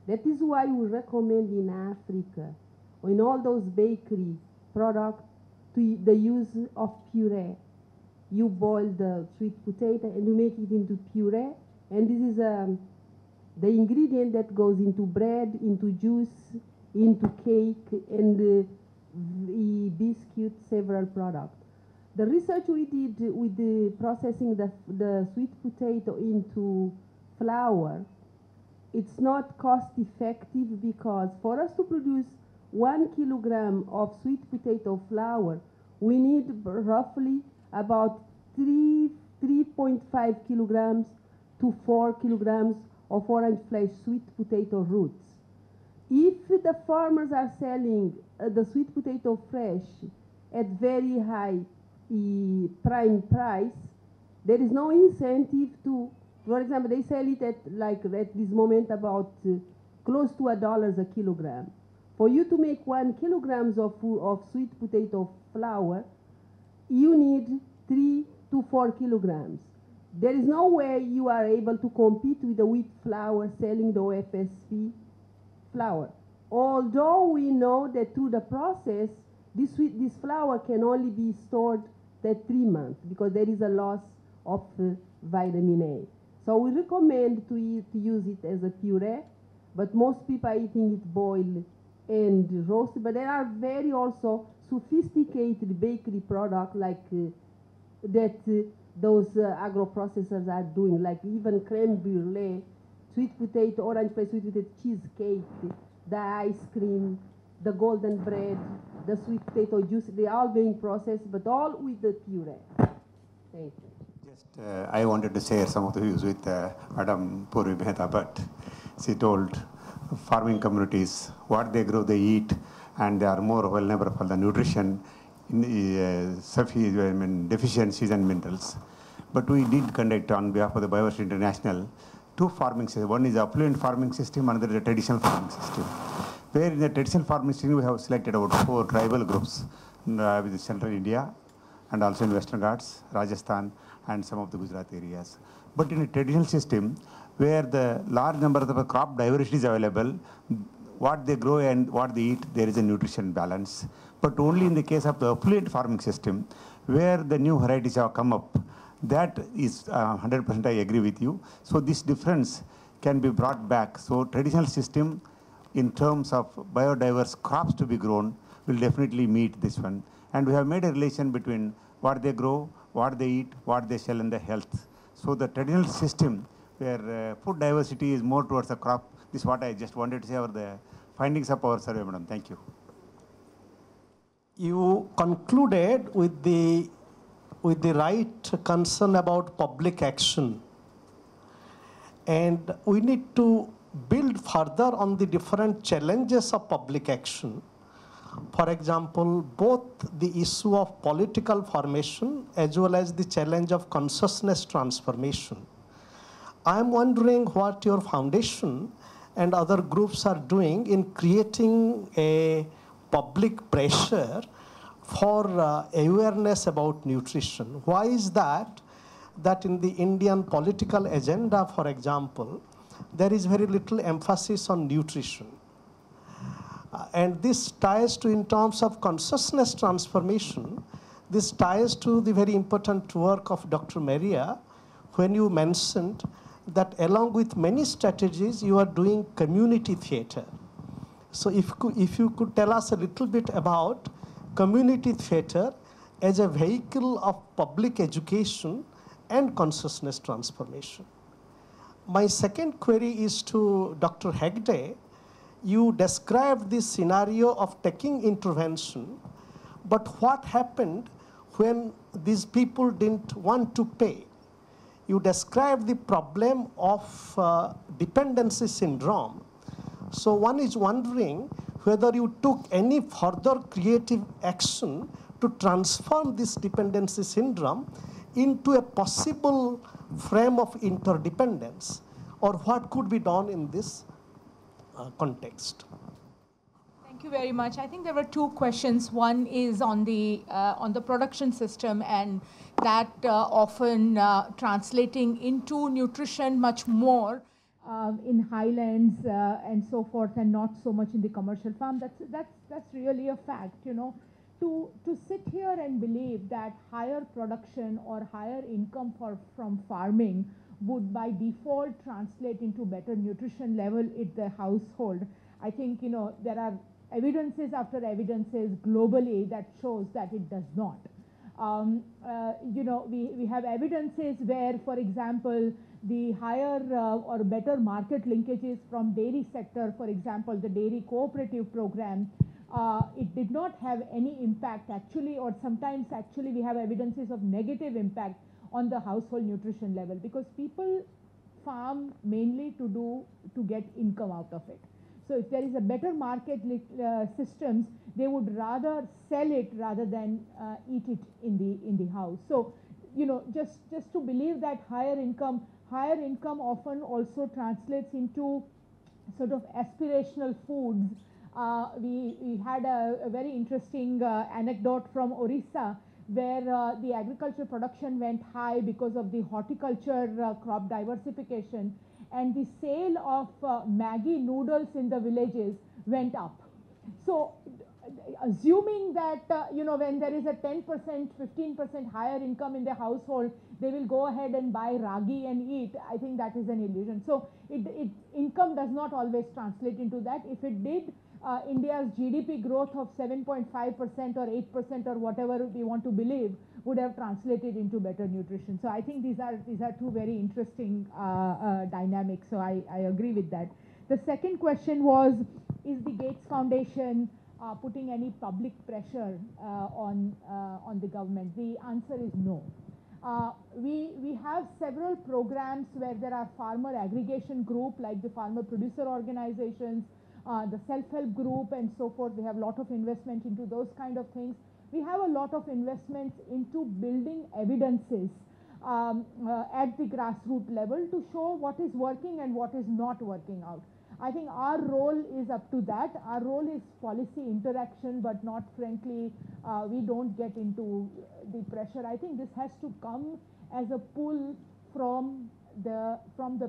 That is why we recommend in Africa, or in all those bakery products, the use of puree. You boil the sweet potato and you make it into puree, and this is the ingredient that goes into bread, into juice, into cake, and biscuit, several products. The research we did with the processing the sweet potato into flour, it's not cost effective, because for us to produce 1 kilogram of sweet potato flour, we need roughly about 3.5 kilograms to 4 kilograms of orange flesh sweet potato roots. If the farmers are selling the sweet potato fresh at very high prime price, there is no incentive to, for example, they sell it at this moment about close to $1 a kilogram. For you to make 1 kilogram of sweet potato flour, you need 3 to 4 kilograms. There is no way you are able to compete with the wheat flour selling the OFSP flour. Although we know that through the process, this flour can only be stored at 3 months, because there is a loss of vitamin A. So we recommend to use it as a puree, but most people are eating it boiled and roasted. But there are very also sophisticated bakery products like that those agro-processors are doing, like even creme brulee, sweet potato, orange flesh sweet potato cheesecake, the ice cream, the golden bread, the sweet potato juice. They are all being processed, but all with the puree. Thank you. Just, I wanted to share some of the views with Madam Purvi Mehta, but she told farming communities what they grow, they eat, and they are more vulnerable for the nutrition, deficiencies and minerals. But we did conduct on behalf of the Biodiversity International 2 farming systems. One is affluent farming system, another is a traditional farming system. Where in the traditional farming system we have selected about 4 tribal groups with central India and also in Western Ghats, Rajasthan, and some of the Gujarat areas. But in a traditional system, where the large number of the crop diversity is available, what they grow and what they eat, there is a nutrition balance. But only in the case of the affluent farming system, where the new varieties have come up, that is 100% I agree with you. So this difference can be brought back. So traditional system, in terms of biodiverse crops to be grown, will definitely meet this one. And we have made a relation between what they grow, what they eat, what they sell, and the health. So the traditional system, where food diversity is more towards the crop, this is what I just wanted to say over the findings of our survey, madam. Thank you. You concluded with the right concern about public action. And we need to build further on the different challenges of public action. For example, both the issue of political formation as well as the challenge of consciousness transformation. I am wondering what your foundation and other groups are doing in creating a public pressure for awareness about nutrition. Why is that in the Indian political agenda, for example, there is very little emphasis on nutrition? And this ties to, in terms of consciousness transformation, this ties to the very important work of Dr. Maria, when you mentioned that along with many strategies, you are doing community theater. So if you could tell us a little bit about community theater as a vehicle of public education and consciousness transformation. My second query is to Dr. Hegde. You described this scenario of taking intervention, but what happened when these people didn't want to pay? You described the problem of dependency syndrome. So one is wondering whether you took any further creative action to transform this dependency syndrome into a possible frame of interdependence, or what could be done in this context. Thank you very much. I think there were 2 questions. One is on the production system, and that often translating into nutrition much more in highlands and so forth, and not so much in the commercial farm. That's really a fact, you know. To sit here and believe that higher production or higher income from farming would by default translate into better nutrition level in the household, I think, you know, there are evidences after evidences globally that shows that it does not. You know, we have evidences where, for example, the higher or better market linkages from dairy sector, for example, the dairy cooperative program, it did not have any impact actually, or sometimes actually we have evidences of negative impact on the household nutrition level, because people farm mainly to get income out of it. So if there is a better market systems, they would rather sell it rather than eat it in the house. So, you know, just to believe that higher income often also translates into sort of aspirational foods. We had a very interesting anecdote from Orissa, where the agriculture production went high because of the horticulture crop diversification, and the sale of Maggi noodles in the villages went up. So assuming that, you know, when there is a 10%, 15% higher income in the household, they will go ahead and buy ragi and eat, I think that is an illusion. So income does not always translate into that. If it did, India's GDP growth of 7.5% or 8% or whatever we want to believe would have translated into better nutrition. So I think these are 2 very interesting dynamics. So I agree with that. The second question was, is the Gates Foundation putting any public pressure on the government? The answer is no. We have several programs where there are farmer aggregation group like the farmer producer organizations, the self-help group and so forth. We have a lot of investment into those kind of things. We have a lot of investments into building evidences at the grassroots level to show what is working and what is not working out. I think our role is up to that. Our role is policy interaction, but not frankly, we don't get into the pressure. I think this has to come as a pull from the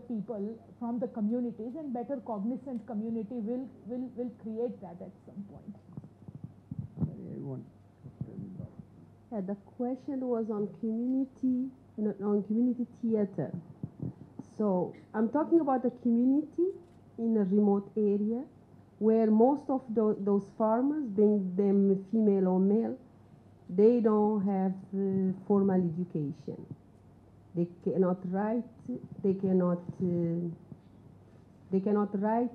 people, from the communities, and better cognizant community will create that at some point. The question was on community, on community theater. So I'm talking about a community in a remote area where most of those farmers, being them female or male, they don't have formal education. They cannot write. They cannot write.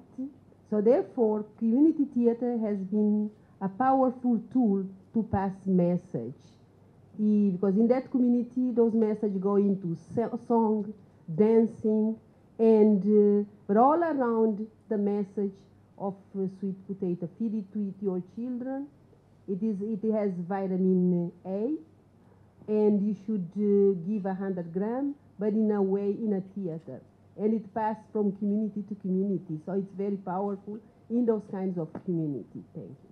So therefore, community theater has been a powerful tool to pass message. Because in that community, those messages go into song, dancing, and but all around the message of sweet potato. Feed it to your children. It has vitamin A, and you should give 100 grams, but in a way, in a theater. And it passed from community to community, so it's very powerful in those kinds of community. Thank you.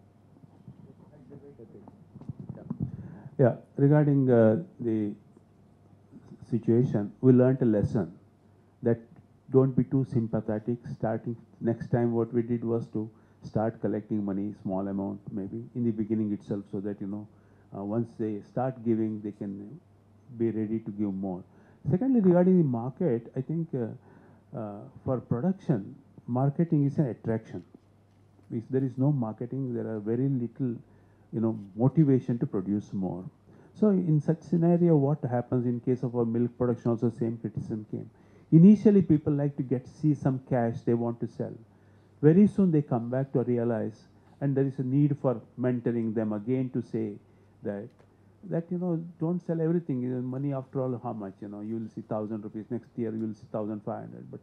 Yeah, regarding the situation, we learned a lesson that don't be too sympathetic. Starting next time, what we did was to start collecting money, small amount maybe in the beginning itself, so that once they start giving, they can be ready to give more. Secondly, regarding the market, I think for production, marketing is an attraction. If there is no marketing, there are very little motivation to produce more. So in such scenario, what happens in case of our milk production, also same criticism came. Initially, people like to see some cash, they want to sell. Very soon they come back to realize, and there is a need for mentoring them again to say that don't sell everything. Money after all, how much? You will see 1,000 rupees. Next year you will see 1,500. But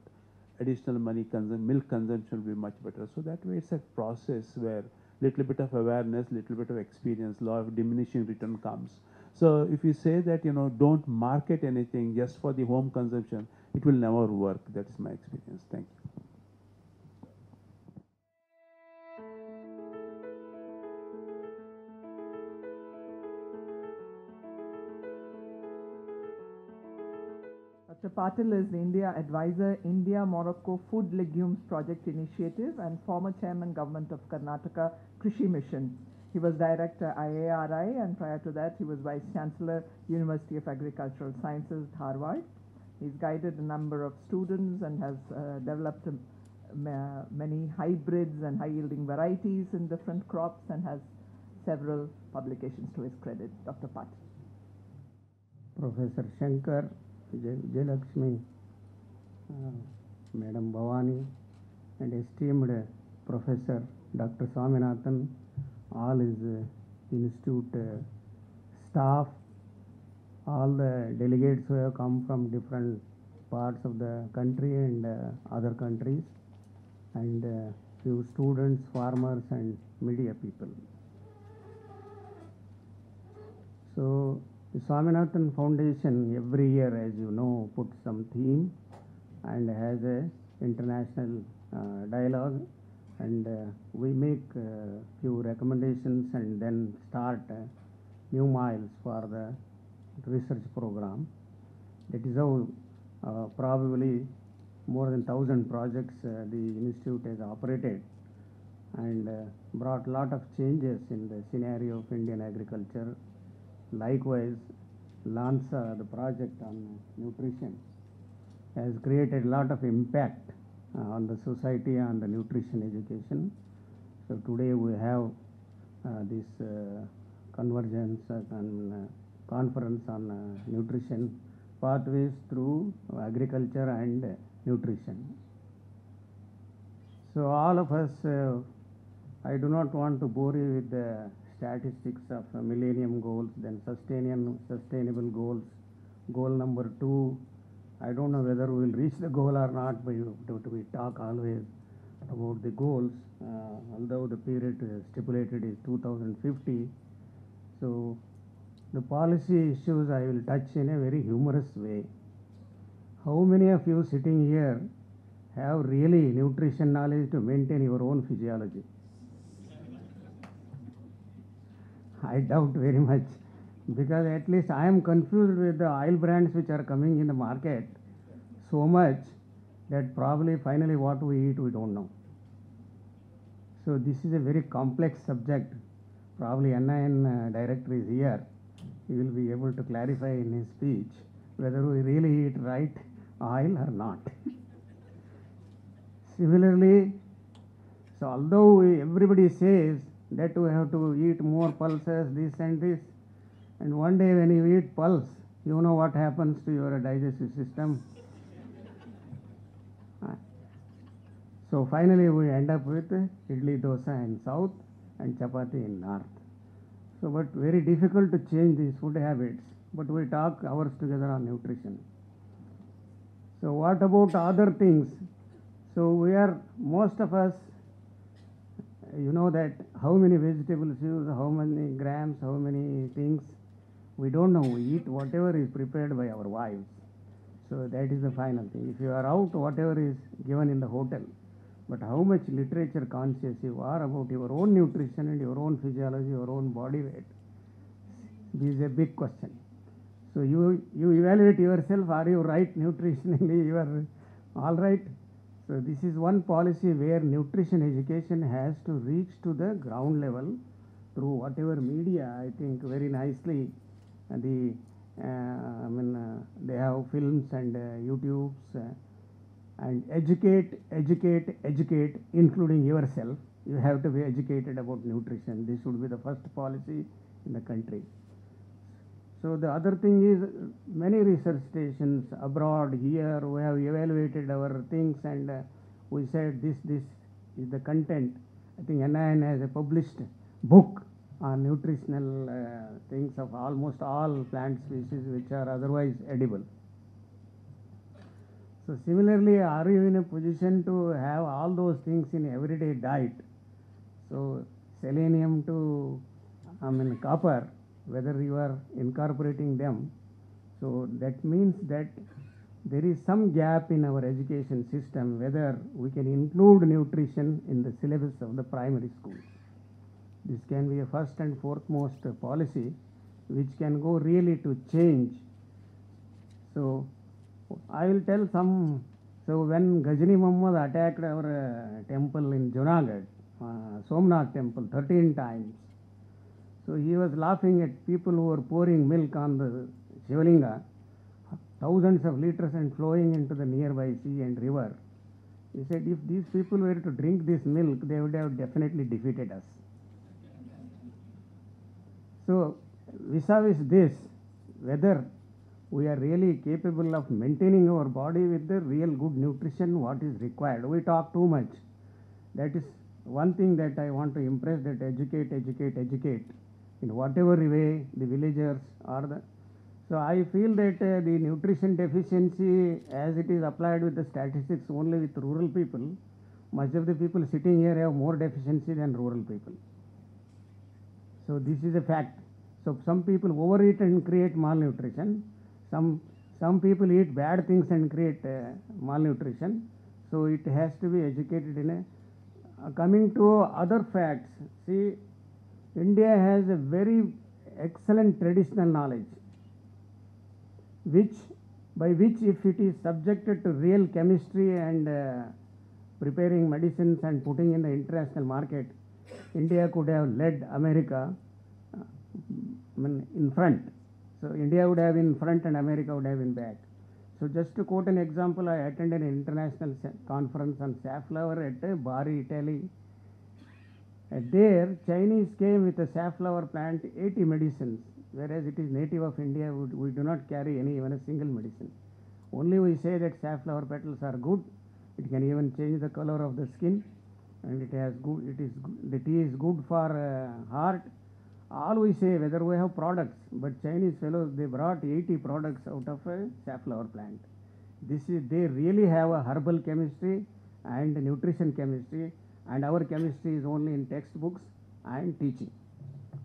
additional money milk consumption will be much better. So that way it's a process where little bit of awareness, little bit of experience, law of diminishing return comes. So if you say that, don't market anything just for the home consumption, it will never work. That's my experience. Thank you. Dr. Patil is the India Advisor, India Morocco Food Legumes Project Initiative, and former Chairman Government of Karnataka Krishi Mission. He was Director IARI, and prior to that he was Vice Chancellor, University of Agricultural Sciences, Harvard. He's guided a number of students and has developed many hybrids and high-yielding varieties in different crops, and has several publications to his credit. Dr. Patil. Professor Shankar, Jayalakshmi, Madam Bhavani, and esteemed Professor Dr. Swaminathan, all his institute staff, all the delegates who have come from different parts of the country and other countries, and few students, farmers, and media people. So the Swaminathan Foundation every year, as you know, puts some theme and has a international dialogue, and we make few recommendations and then start new miles for the research program. That is how probably more than 1,000 projects the institute has operated, and brought a lot of changes in the scenario of Indian agriculture. Likewise, LANSA, the project on nutrition, has created a lot of impact on the society, on the nutrition education. So today we have this convergence and conference on nutrition pathways through agriculture and nutrition. So all of us, I do not want to bore you with the statistics of Millennium Goals, then sustainable goals, goal number 2. I don't know whether we will reach the goal or not, but we talk always about the goals, although the period stipulated is 2050. So the policy issues I will touch in a very humorous way. How many of you sitting here have really nutrition knowledge to maintain your own physiology? I doubt very much, because at least I am confused with the oil brands which are coming in the market so much that probably finally what we eat we don't know. So this is a very complex subject. Probably NIN director is here. He will be able to clarify in his speech whether we really eat right oil or not. Similarly, so although everybody says that we have to eat more pulses, this and this, and one day when you eat pulse, you know what happens to your digestive system. So finally we end up with idli dosa in south and chapati in north. So but very difficult to change these food habits, but we talk hours together on nutrition. So what about other things? So we are, most of us, you know that how many vegetables use, how many grams, how many things, we don't know. We eat whatever is prepared by our wives. So that is the final thing. If you are out, whatever is given in the hotel. But how much literature conscious you are about your own nutrition and your own physiology, your own body weight? This is a big question. So you evaluate yourself, are you right nutritionally, you are all right? So this is one policy where nutrition education has to reach to the ground level through whatever media. I think very nicely they have films and YouTubes and educate, including yourself. You have to be educated about nutrition. This should be the first policy in the country. So the other thing is, many research stations abroad, here, we have evaluated our things and we said this is the content. I think NIN has a published book on nutritional things of almost all plant species which are otherwise edible. So similarly, are you in a position to have all those things in everyday diet? So selenium to copper, whether you are incorporating them. So that means that there is some gap in our education system, whether we can include nutrition in the syllabus of the primary schools. This can be a first and foremost policy which can go really to change. So I will tell some. So when Ghajini Muhammad attacked our temple in Junagadh, Somnath temple 13 times, so he was laughing at people who were pouring milk on the Shivalinga, thousands of liters and flowing into the nearby sea and river. He said if these people were to drink this milk, they would have definitely defeated us. So vis-a-vis this, whether we are really capable of maintaining our body with the real good nutrition, what is required. We talk too much. That is one thing that I want to impress, that educate in whatever way the villagers or the. So I feel that the nutrition deficiency, as it is applied with the statistics only with rural people, much of the people sitting here have more deficiency than rural people. So this is a fact. So some people overeat and create malnutrition. Some people eat bad things and create malnutrition. So it has to be educated in a. Coming to other facts, see, India has a very excellent traditional knowledge, by which if it is subjected to real chemistry and preparing medicines and putting in the international market, India could have led America in front. So India would have in front and America would have in back. So just to quote an example, I attended an international conference on safflower at Bari, Italy. There, Chinese came with a safflower plant, 80 medicines, whereas it is native of India. We do not carry even a single medicine. Only we say that safflower petals are good. It can even change the color of the skin, and it has good. The tea is good for heart. all we say whether we have products, but Chinese fellows, they brought 80 products out of a safflower plant. They really have a herbal chemistry and nutrition chemistry, and our chemistry is only in textbooks and teaching.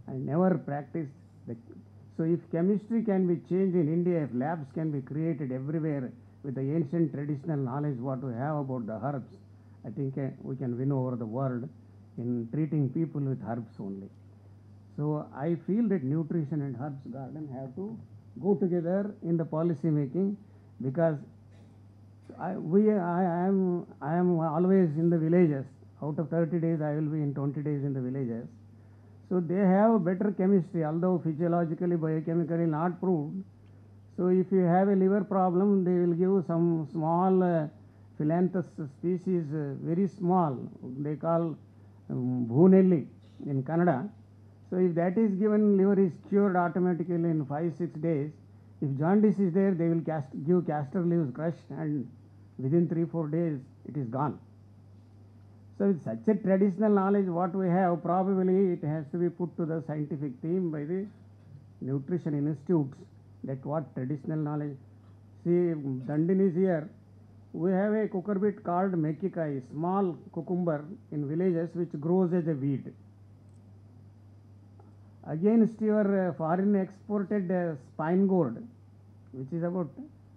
I never practiced. So if chemistry can be changed in India, if labs can be created everywhere with the ancient traditional knowledge what we have about the herbs, I think we can win over the world in treating people with herbs only. So I feel that nutrition and herbs garden have to go together in the policy making, because I am always in the villages. Out of 30 days, I will be in 20 days in the villages. So they have better chemistry, although physiologically, biochemically not proved. So if you have a liver problem, they will give some small Philanthus species, very small, they call Bhunelli in Kannada. So if that is given, liver is cured automatically in 5-6 days. If jaundice is there, they will give castor leaves crushed, and within 3-4 days it is gone. So with such a traditional knowledge what we have, probably it has to be put to the scientific theme by the nutrition institutes, that what traditional knowledge. See, Dandin is here. We have a cucurbit called mekikai, small cucumber in villages which grows as a weed. Against your foreign exported spine gourd, which is about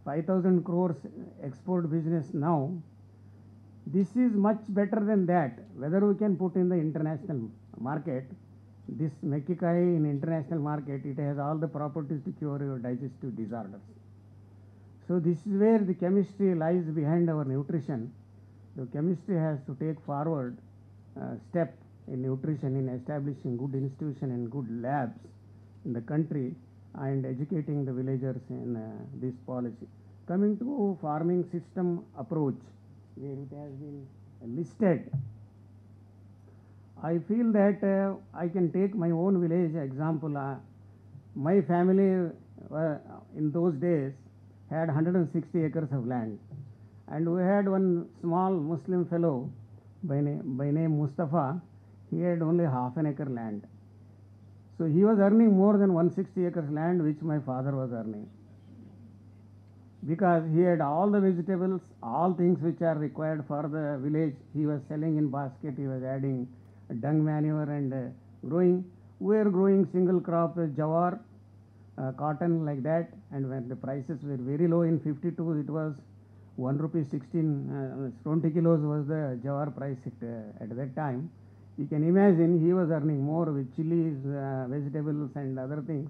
5,000 crores export business now, this is much better than that. Whether we can put in the international market, this mekikai in international market, it has all the properties to cure your digestive disorders. So this is where the chemistry lies behind our nutrition. The chemistry has to take forward step in nutrition, in establishing good institution and good labs in the country, and educating the villagers in this policy. Coming to farming system approach, where it has been listed, I feel that I can take my own village example. My family in those days had 160 acres of land, and we had one small Muslim fellow by name Mustafa. He had only half an acre land. So he was earning more than 160 acres land, which my father was earning, because he had all the vegetables, all things which are required for the village. He was selling in basket, he was adding dung manure and growing. We were growing single crop jawar, cotton, like that. And when the prices were very low in 52, it was 1 rupee 16, 20 kilos was the jawar price at that time. You can imagine he was earning more with chilies, vegetables and other things.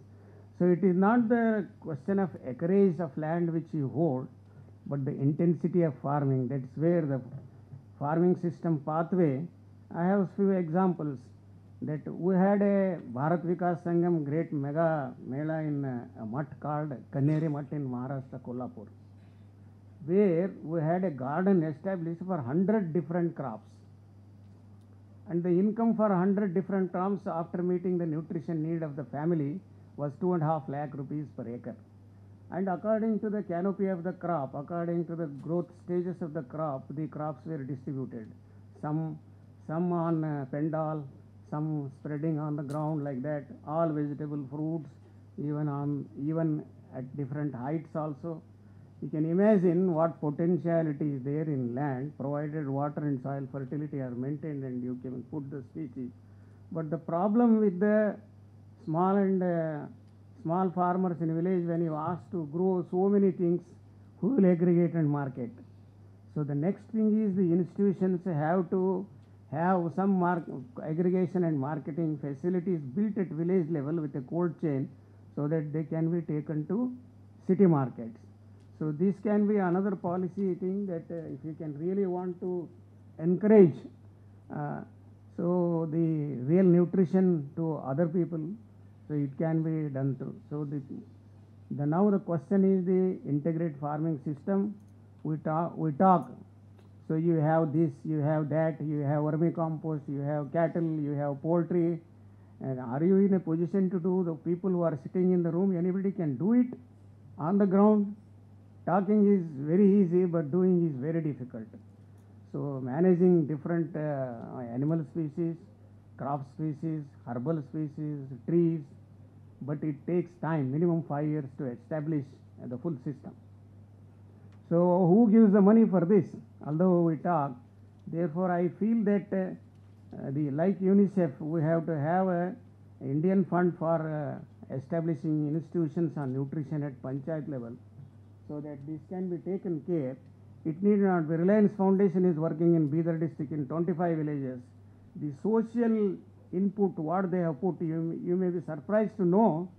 So it is not the question of acreage of land which you hold, but the intensity of farming. That's where the farming system pathway. I have few examples. That we had a Bharat Vikas Sangam great mega mela in a mutt called Kanneri Mutt in Maharashtra, Kolhapur, where we had a garden established for 100 different crops. And the income for 100 different crops after meeting the nutrition need of the family was 2.5 lakh rupees per acre. And according to the canopy of the crop, according to the growth stages of the crops were distributed. Some on pendal, some spreading on the ground like that, all vegetable fruits, even at different heights also. You can imagine what potentiality is there in land, provided water and soil fertility are maintained and you can put the species. But the problem with the small farmers in village, when you ask to grow so many things, who will aggregate and market? So the next thing is the institutions have to have some aggregation and marketing facilities built at village level with a cold chain, so that they can be taken to city markets. So this can be another policy thing, that if you can really want to encourage so the real nutrition to other people, so it can be done through. So now the question is the integrated farming system. We talk. So you have this, you have that, you have vermicompost, you have cattle, you have poultry. And are you in a position to do? The people who are sitting in the room, anybody can do it on the ground. Talking is very easy, but doing is very difficult. So managing different animal species, crop species, herbal species, trees, but it takes time, minimum 5 years to establish the full system. So who gives the money for this? Although we talk, therefore I feel that like UNICEF, we have to have a Indian fund for establishing institutions on nutrition at panchayat level, so that this can be taken care. It need not be. Reliance Foundation is working in Bidar district in 25 villages. The social input, what they have put, you may be surprised to know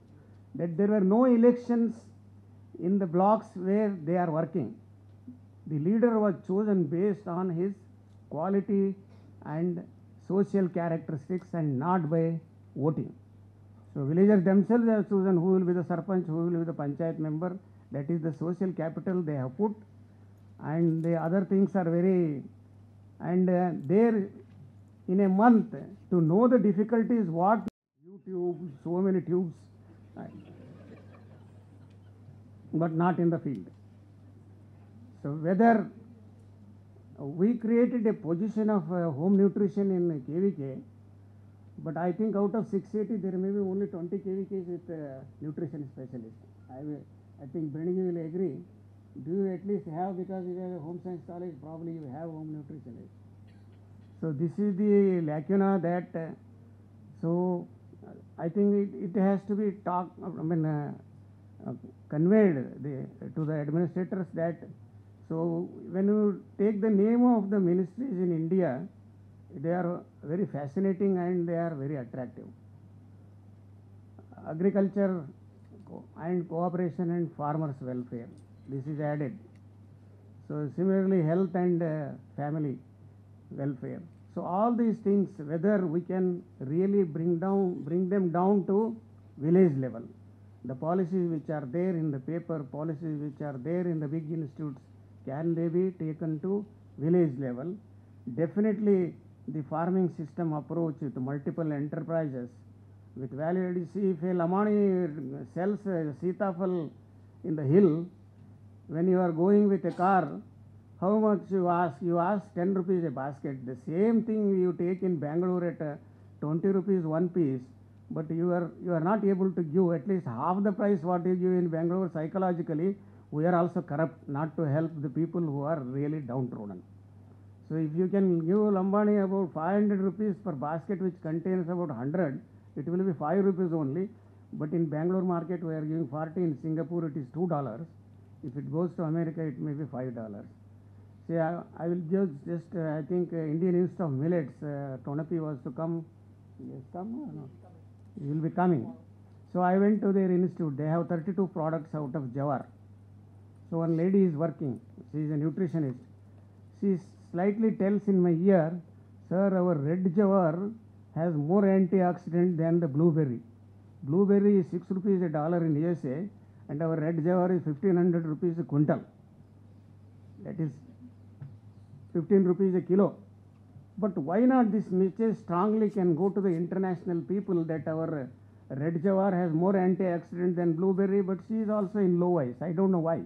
that there were no elections in the blocks where they are working. The leader was chosen based on his quality and social characteristics and not by voting. So villagers themselves have chosen who will be the sarpanch, who will be the panchayat member. That is the social capital they have put, and the other things are very, and there in a month to know the difficulties, what YouTube, so many tubes, but not in the field. So whether we created a position of home nutrition in KVK, but I think out of 680 there may be only 20 KVKs with nutrition specialist. I think Benigi will agree. Do you at least have, because you have a home science college, probably you have home nutritionist. So this is the lacuna that, so I think it has to be talked, conveyed to the administrators that, so when you take the name of the ministries in India, they are very fascinating and they are very attractive. Agriculture and cooperation and farmers' welfare, this is added. So similarly, health and family welfare. So all these things, whether we can really bring them down to village level. The policies which are there in the paper, policies which are there in the big institutes, can they be taken to village level? Definitely the farming system approach with multiple enterprises, with value added. See, if a Lamani sells Sitafal in the hill, when you are going with a car, how much you ask? You ask 10 rupees a basket. The same thing you take in Bangalore at 20 rupees one piece, but you are not able to give at least half the price what you give in Bangalore. Psychologically, we are also corrupt not to help the people who are really downtrodden. So if you can give Lambani about 500 rupees per basket, which contains about 100, it will be 5 rupees only. But in Bangalore market, we are giving 40. In Singapore, it is $2. If it goes to America, it may be $5. See, I will just I think Indian Institute of Millets, Tonapi was to come. Yes, come or no? He will be coming. So I went to their institute. They have 32 products out of Jawar. So one lady is working. She is a nutritionist. She slightly tells in my ear, sir, our red Jawar has more antioxidant than the blueberry. Blueberry is 6 rupees a dollar in USA, and our red Jawar is 1500 rupees a quintal. That is 15 rupees a kilo. But why not this message strongly can go to the international people that our red Jawar has more antioxidant than blueberry, but she is also in low ice. I don't know why.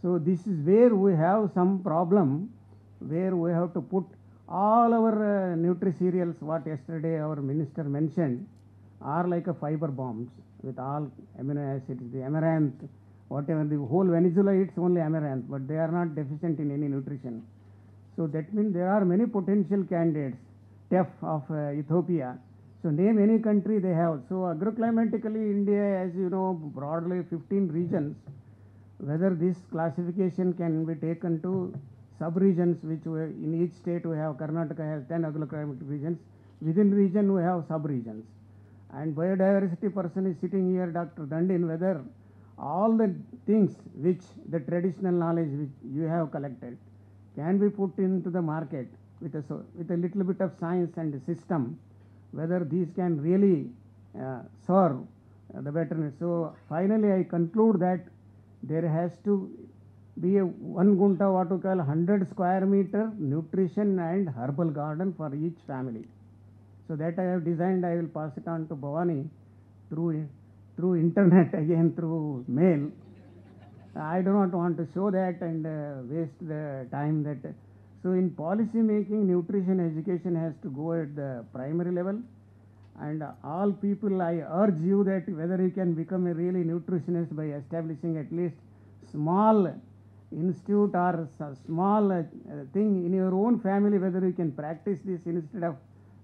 So this is where we have some problem, where we have to put all our nutri-cereals, what yesterday our minister mentioned, are like a fiber bombs with all amino acids, the amaranth, whatever, the whole Venezuela eats only amaranth, but they are not deficient in any nutrition. So that means there are many potential candidates, teff of Ethiopia. So name any country they have. So agroclimatically India, as you know, broadly 15 regions. Whether this classification can be taken to sub-regions, which in each state we have, Karnataka has 10 agroclimatic regions. Within region we have sub-regions. And biodiversity person is sitting here, Dr. Dandin, whether all the things which the traditional knowledge which you have collected can be put into the market with a little bit of science and system, whether these can really serve the betterness. So finally I conclude that there has to be a 1 gunta, what to call 100 square meter nutrition and herbal garden for each family. So that I have designed. I will pass it on to Bhavani through internet, again through mail. I do not want to show that and waste the time that. So in policy making, nutrition education has to go at the primary level, and all people, I urge you that whether you can become a really nutritionist by establishing at least small institute or small thing in your own family, whether you can practice this instead of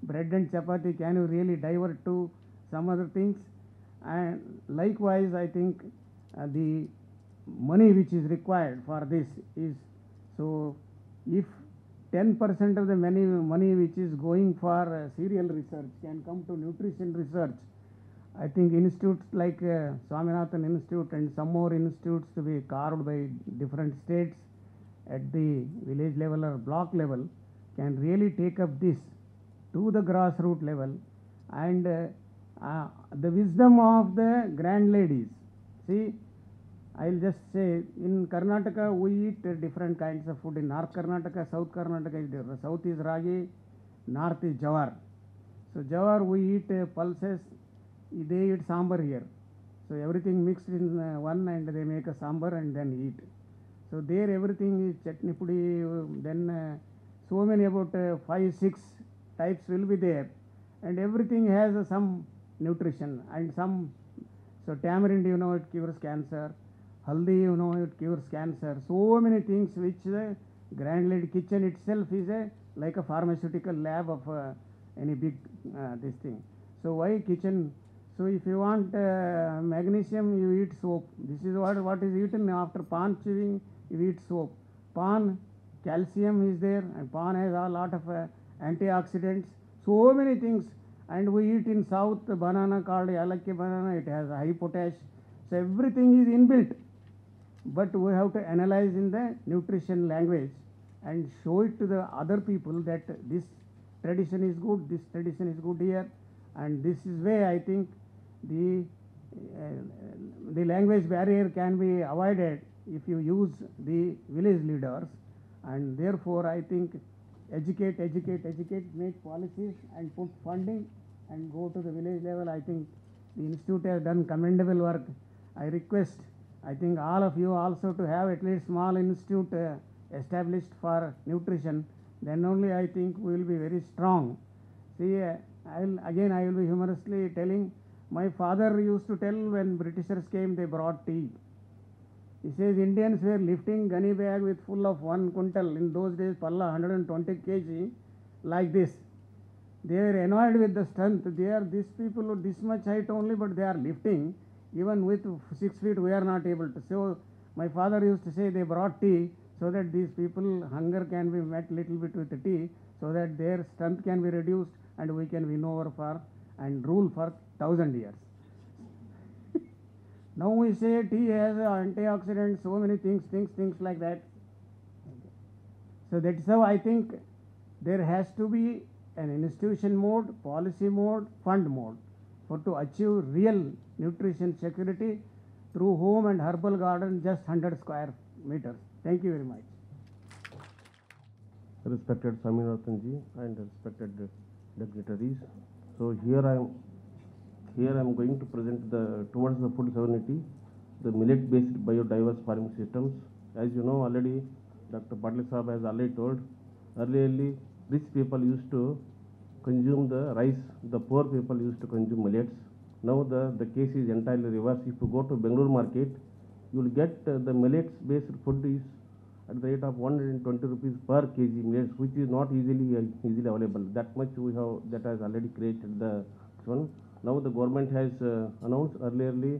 bread and chapati, can you really divert to some other things? And likewise, I think the money which is required for this is, so if 10% of the money which is going for cereal research can come to nutrition research, I think institutes like Swaminathan Institute and some more institutes to be carved by different states at the village level or block level can really take up this to the grassroots level, and the wisdom of the grand ladies. See, I'll just say, in Karnataka we eat different kinds of food. In North Karnataka, South Karnataka is different. South is ragi, North is jawar. So jawar we eat pulses, they eat sambar here. So everything mixed in one, and they make a sambar and then eat. So there everything is chutney pudi, then so many about 5-6 types will be there, and everything has some nutrition and some. So tamarind, you know, it cures cancer. Haldi, you know, it cures cancer. So many things which the grand lady kitchen itself is like a pharmaceutical lab of any big this thing. So why kitchen? So if you want magnesium, you eat soap. This is what is eaten after pan chewing. You eat soap. Pan, calcium is there, and pan has a lot of antioxidants. So many things. And we eat in south banana called yalakki banana. It has high potash. So everything is inbuilt. But we have to analyze in the nutrition language and show it to the other people that this tradition is good, this tradition is good here, and this is where I think the language barrier can be avoided if you use the village leaders. And therefore I think educate, make policies and put funding and go to the village level. I think the institute has done commendable work. I request, I think all of you also to have at least small institute established for nutrition. Then only I think we will be very strong. See, I will be humorously telling, my father used to tell when Britishers came, they brought tea. He says Indians were lifting gunny bag with full of 1 quintal. In those days, palla 120 kg, like this. They were annoyed with the strength. They are these people this much height only, but they are lifting. Even with 6 feet, we are not able to. So my father used to say they brought tea so that these people hunger can be met little bit with the tea, so that their strength can be reduced and we can win over for and rule for 1,000 years. Now we say tea has antioxidants, so many things like that. So that's how I think there has to be an institution mode, policy mode, fund mode for to achieve real nutrition security through home and herbal garden, just 100 square meters. Thank you very much. Respected Swaminathan ji and respected dignitaries. So here I am going to present towards the food sovereignty, the millet-based biodiverse farming systems. As you know already, Dr. Patil Saab has already told, earlier rich people used to consume the rice, the poor people used to consume millets. Now the case is entirely reversed. If you go to Bengaluru market, you will get the millets-based food is at the rate of 120 rupees per kg millets, which is not easily available. That much that has already created the one. Now the government has announced, earlierly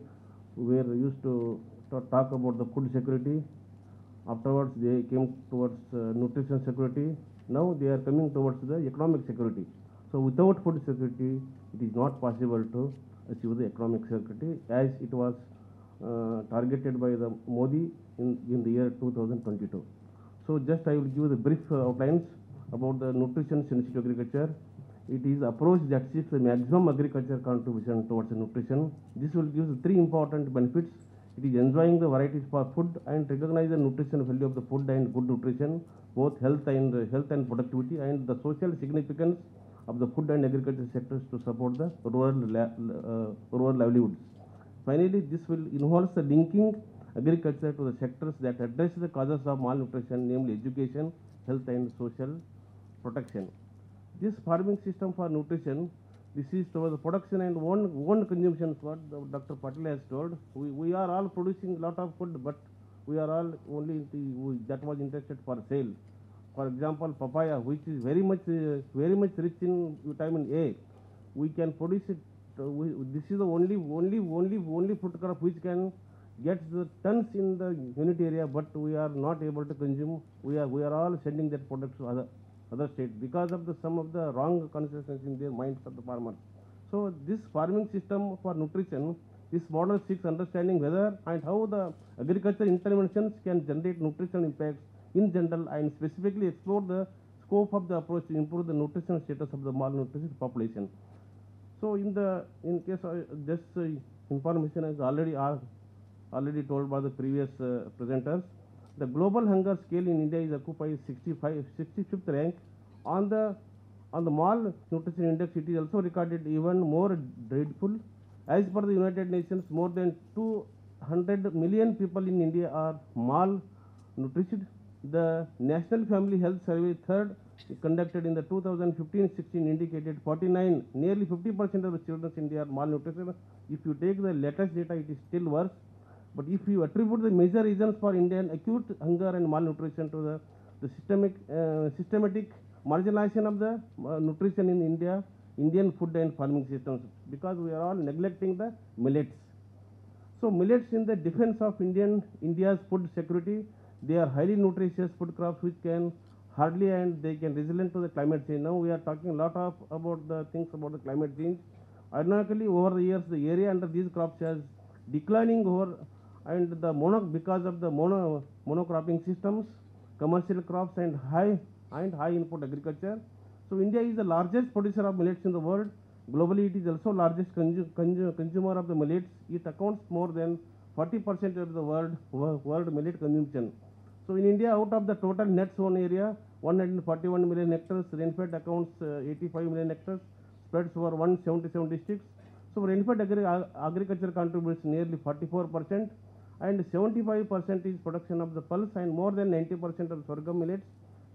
we were used to talk about the food security. Afterwards they came towards nutrition security. Now they are coming towards the economic security. So without food security, it is not possible to achieve the economic security as it was targeted by the Modi in the year 2022. So just I will give the brief outlines about the nutrition sensitive agriculture. It is approach that seeks the maximum agriculture contribution towards the nutrition. This will give the 3 important benefits. It is enjoying the varieties for food and recognize the nutrition value of the food and good nutrition, both health and productivity, and the social significance of the food and agriculture sectors to support the rural livelihoods. Finally, this will involve the linking agriculture to the sectors that address the causes of malnutrition, namely education, health and social protection. This farming system for nutrition, this is towards the production and own consumption, what Dr. Patel has told. We are all producing a lot of food, but we are all only that was interested for sale. For example, papaya, which is very much rich in vitamin A, we can produce it. This is the only food crop which can get the tons in the unit area, but we are not able to consume. We are all sending that product to other states because of some of the wrong conceptions in their minds of the farmers. So this farming system for nutrition, this model seeks understanding whether and how the agricultural interventions can generate nutritional impacts in general and specifically explore the scope of the approach to improve the nutritional status of the malnutrition population. So in case of this information is already told by the previous presenters, the global hunger scale in India is occupies 65th rank. On the malnutrition index, it is also recorded even more dreadful. As per the United Nations, more than 200 million people in India are malnourished. The National Family Health Survey third conducted in the 2015-16 indicated nearly 50% of the children in India are malnutrition. If you take the latest data, it is still worse. But if you attribute the major reasons for Indian acute hunger and malnutrition to the systematic marginalization of the nutrition in Indian food and farming systems, because we are all neglecting the millets. So millets in the defense of India's food security, they are highly nutritious food crops which can hardly and they can resilient to the climate change. Now we are talking a lot about the things about the climate change. Ironically, over the years, the area under these crops has declining over, and because of the monocropping systems, commercial crops and high input agriculture. So India is the largest producer of millets in the world. Globally, it is also largest consumer of the millets. It accounts more than 40% of the world millet consumption. So in India, out of the total net sown area, 141 million hectares, rainfed accounts 85 million hectares, spreads over 177 districts. So rainfed agriculture contributes nearly 44%, and 75% is production of the pulse, and more than 90% of sorghum millets,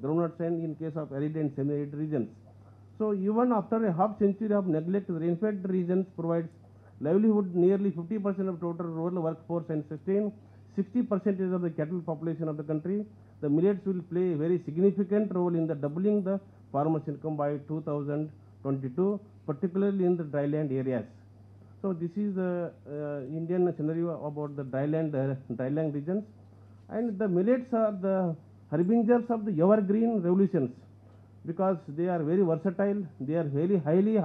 groundnuts, and in case of arid and semi-arid regions. So even after a half century of neglect, the rainfed regions provides livelihood nearly 50% of total rural workforce and sustain 60% of the cattle population of the country. The millets will play a very significant role in the doubling the farmers' income by 2022, particularly in the dryland areas. So this is the Indian scenario about the dryland regions, and the millets are the harbingers of the evergreen revolutions, because they are very versatile, they are very highly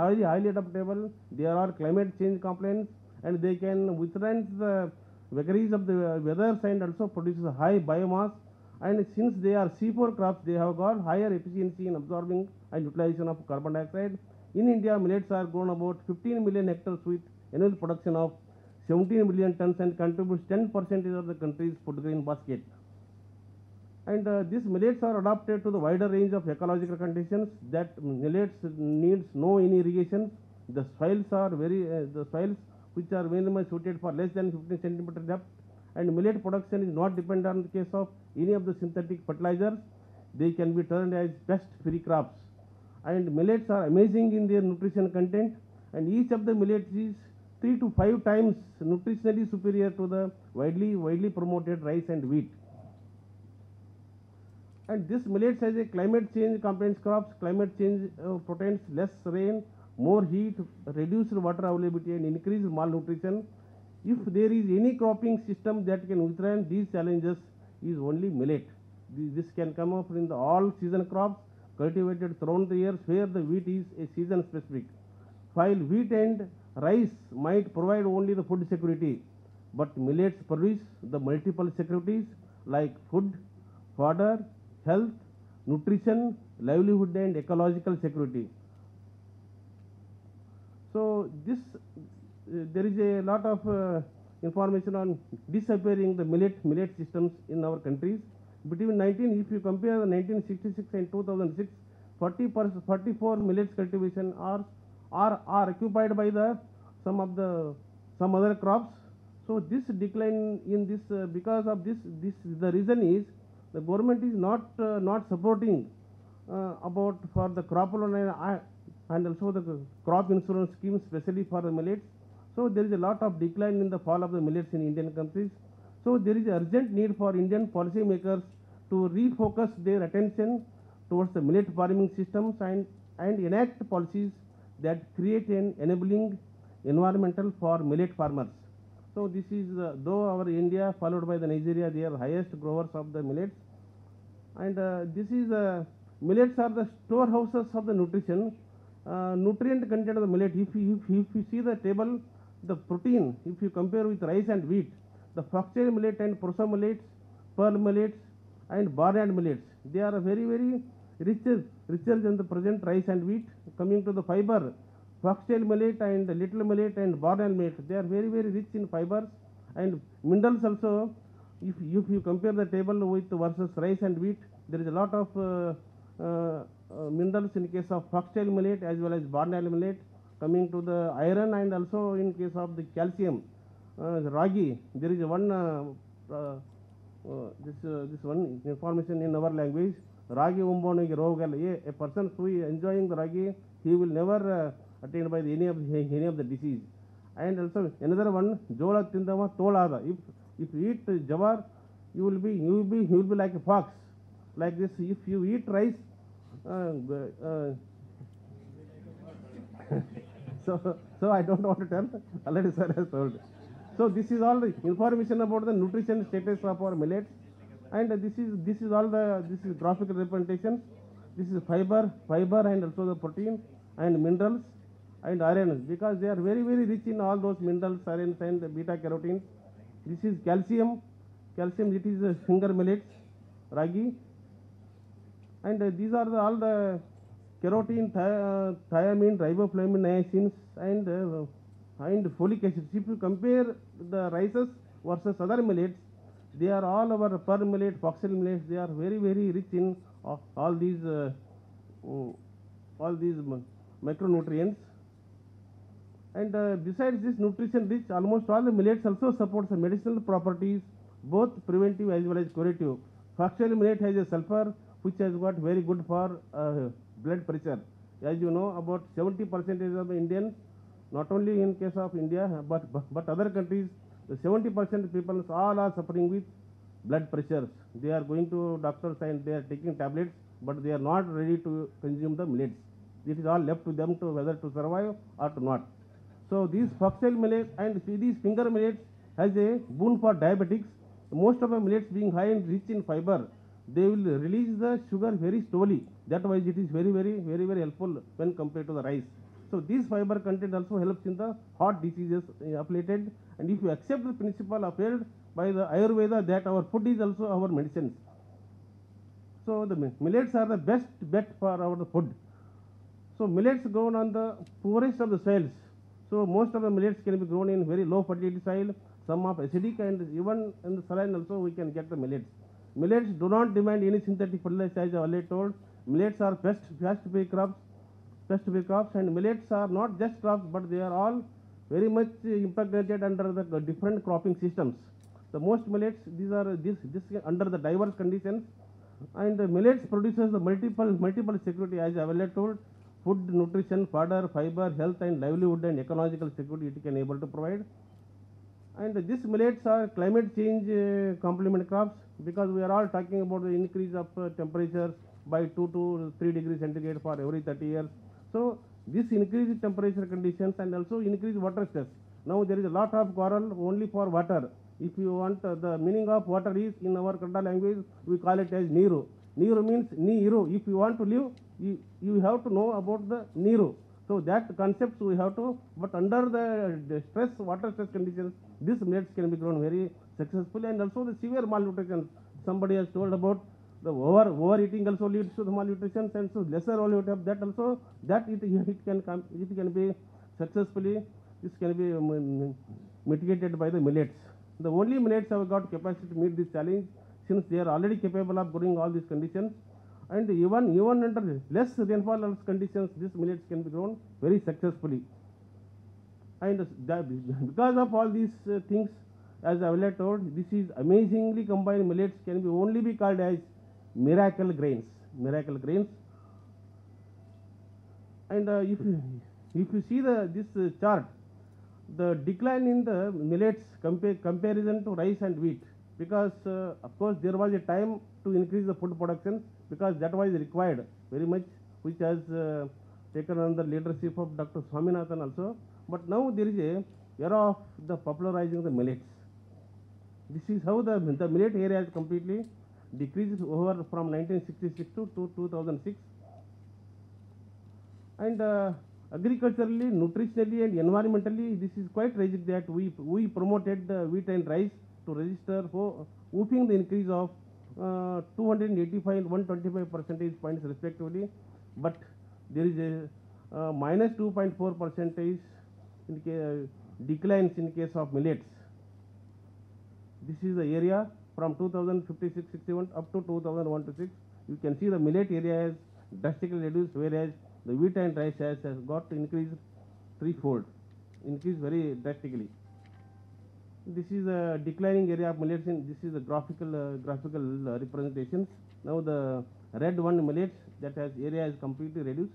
adaptable, they are climate change compliant, and they can withstand the vagaries of the weathers and also produce a high biomass. And since they are C4 crops, they have got higher efficiency in absorbing and utilization of carbon dioxide. In India, millets are grown about 15 million hectares with annual production of 17 million tons and contributes 10% of the country's food grain basket. And these millets are adapted to the wider range of ecological conditions. That millets needs no irrigation. The soils which are very much suited for less than 15 centimeter depth, and millet production is not dependent on the case of any of the synthetic fertilizers. They can be turned as pest-free crops. And millets are amazing in their nutrition content, and each of the millets is 3 to 5 times nutritionally superior to the widely promoted rice and wheat. And this millets as a climate change compliant crops. Climate change portends less rain, more heat, reduced water availability, and increased malnutrition. If there is any cropping system that can withstand these challenges, is only millet. This can come up in the all season crops cultivated throughout the years, where the wheat is a season specific. While wheat and rice might provide only the food security, but millets produce the multiple securities like food, fodder, health, nutrition, livelihood, and ecological security. So there is a lot of information on disappearing the millet systems in our countries. If you compare the 1966 and 2006, 44 millets cultivation are occupied by some other crops. So this decline in this because of this the reason is the government is not supporting about for the crop loan and also the crop insurance scheme, especially for the millets. So there is a lot of decline in the fall of the millets in Indian countries. So there is urgent need for Indian policy makers to refocus their attention towards the millet farming systems and enact policies that create an enabling environmental for millet farmers. So this is, though our India followed by the Nigeria, they are highest growers of the millets. And this is, millets are the storehouses of the nutrition. Nutrient content of the millet, if you see the table, the protein, if you compare with rice and wheat, the foxtail millet and proso millets, pearl millets and barnyard millets, they are very, very richer than the present rice and wheat. Coming to the fiber, foxtail millet and little millet and barnyard millet, they are very, very rich in fibers and minerals also. If you compare the table with versus rice and wheat, there is a lot of minerals in case of foxtail millet as well as barnyard millet. Coming to the iron and also in case of the calcium, ragi, there is one this one information in our language. Ragi umbonigi rogal. A person who is enjoying the ragi, he will never attained by any of the disease. And also another one, jola tindama tolada. If you eat jawar, you will be like a fox. Like this, if you eat rice, so I don't want to tell. Already sir has told. So this is all the information about the nutrition status of our millets, and this is all the graphical representation. This is fiber and also the protein and minerals and iron, because they are very, very rich in all those minerals, irons and beta carotenes. This is calcium. It is finger millets, ragi, and these are all the carotene, thiamine, riboflavin, niacins, and folic acid. If you compare the rices versus other millets, they are all our pearl millet, foxtail millets. They are very, very rich in all these micronutrients. And besides this nutrition rich, almost all the millets also supports the medicinal properties, both preventive as well as curative. Foxtail millet has a sulfur which has got very good for blood pressure. As you know, about 70% of the Indians, not only in case of India but other countries, the 70% of people all are suffering with blood pressures. They are going to doctors and they are taking tablets, but they are not ready to consume the millets. It is all left to them to whether to survive or to not. So these foxtail millets and these finger millets has a boon for diabetics. Most of the millets being high and rich in fiber, they will release the sugar very slowly. That why it is very, very, very, very helpful when compared to the rice. So this fiber content also helps in the heart diseases affiliated. And if you accept the principle upheld by the Ayurveda that our food is also our medicines, so the millets are the best bet for our food. So millets grown on the poorest of the soils. So most of the millets can be grown in very low fertility soil, some of acidic, and even in the saline also we can get the millets. Millets do not demand any synthetic fertilizer, as I already told. Millets are fast to pay crops, and millets are not just crops, but they are all very much impregnated under the different cropping systems. The most millets, these are under the diverse conditions, and the millets produces the multiple security, as I already told. Food, nutrition, fodder, fiber, health and livelihood and ecological security it can able to provide. And these millets are climate change complement crops, because we are all talking about the increase of temperatures by 2 to 3 degrees centigrade for every 30 years. So this increased temperature conditions and also increased water stress. Now there is a lot of quarrel only for water. If you want, the meaning of water is, in our Kannada language, we call it as Neeru. Neeru means Neeru. If you want to live, you have to know about the Neeru. So that concepts we have to, but under the stress, water stress conditions, these millets can be grown very successfully. And also the severe malnutrition. Somebody has told about the overeating also leads to the malnutrition, and so lesser volume of that also, that it can be successfully, this can be mitigated by the millets. The only millets have got capacity to meet this challenge, since they are already capable of growing all these conditions. And even under less rainfall conditions, these millets can be grown very successfully. And because of all these things, as I earlier told, this is amazingly combined millets can be only be called as miracle grains. Miracle grains. And if you see this chart, the decline in the millets comparison to rice and wheat, because of course there was a time to increase the food production because that was required very much, which has taken on the leadership of Dr. Swaminathan also. But now there is a era of the popularizing the millets. This is how the millet area has completely decreased over from 1966 to 2006. And agriculturally, nutritionally and environmentally, this is quite tragic that we promoted the wheat and rice to register for whooping the increase of 285 and 125 percentage points respectively, but there is a minus 2.4 percentage declines in case of millets. This is the area from 2056-61 up to 2001-6. You can see the millet area has drastically reduced, whereas the wheat and rice has got increased threefold, increased very drastically. This is a declining area of millets. This is the graphical representations. Now the red one millets, that has area is completely reduced.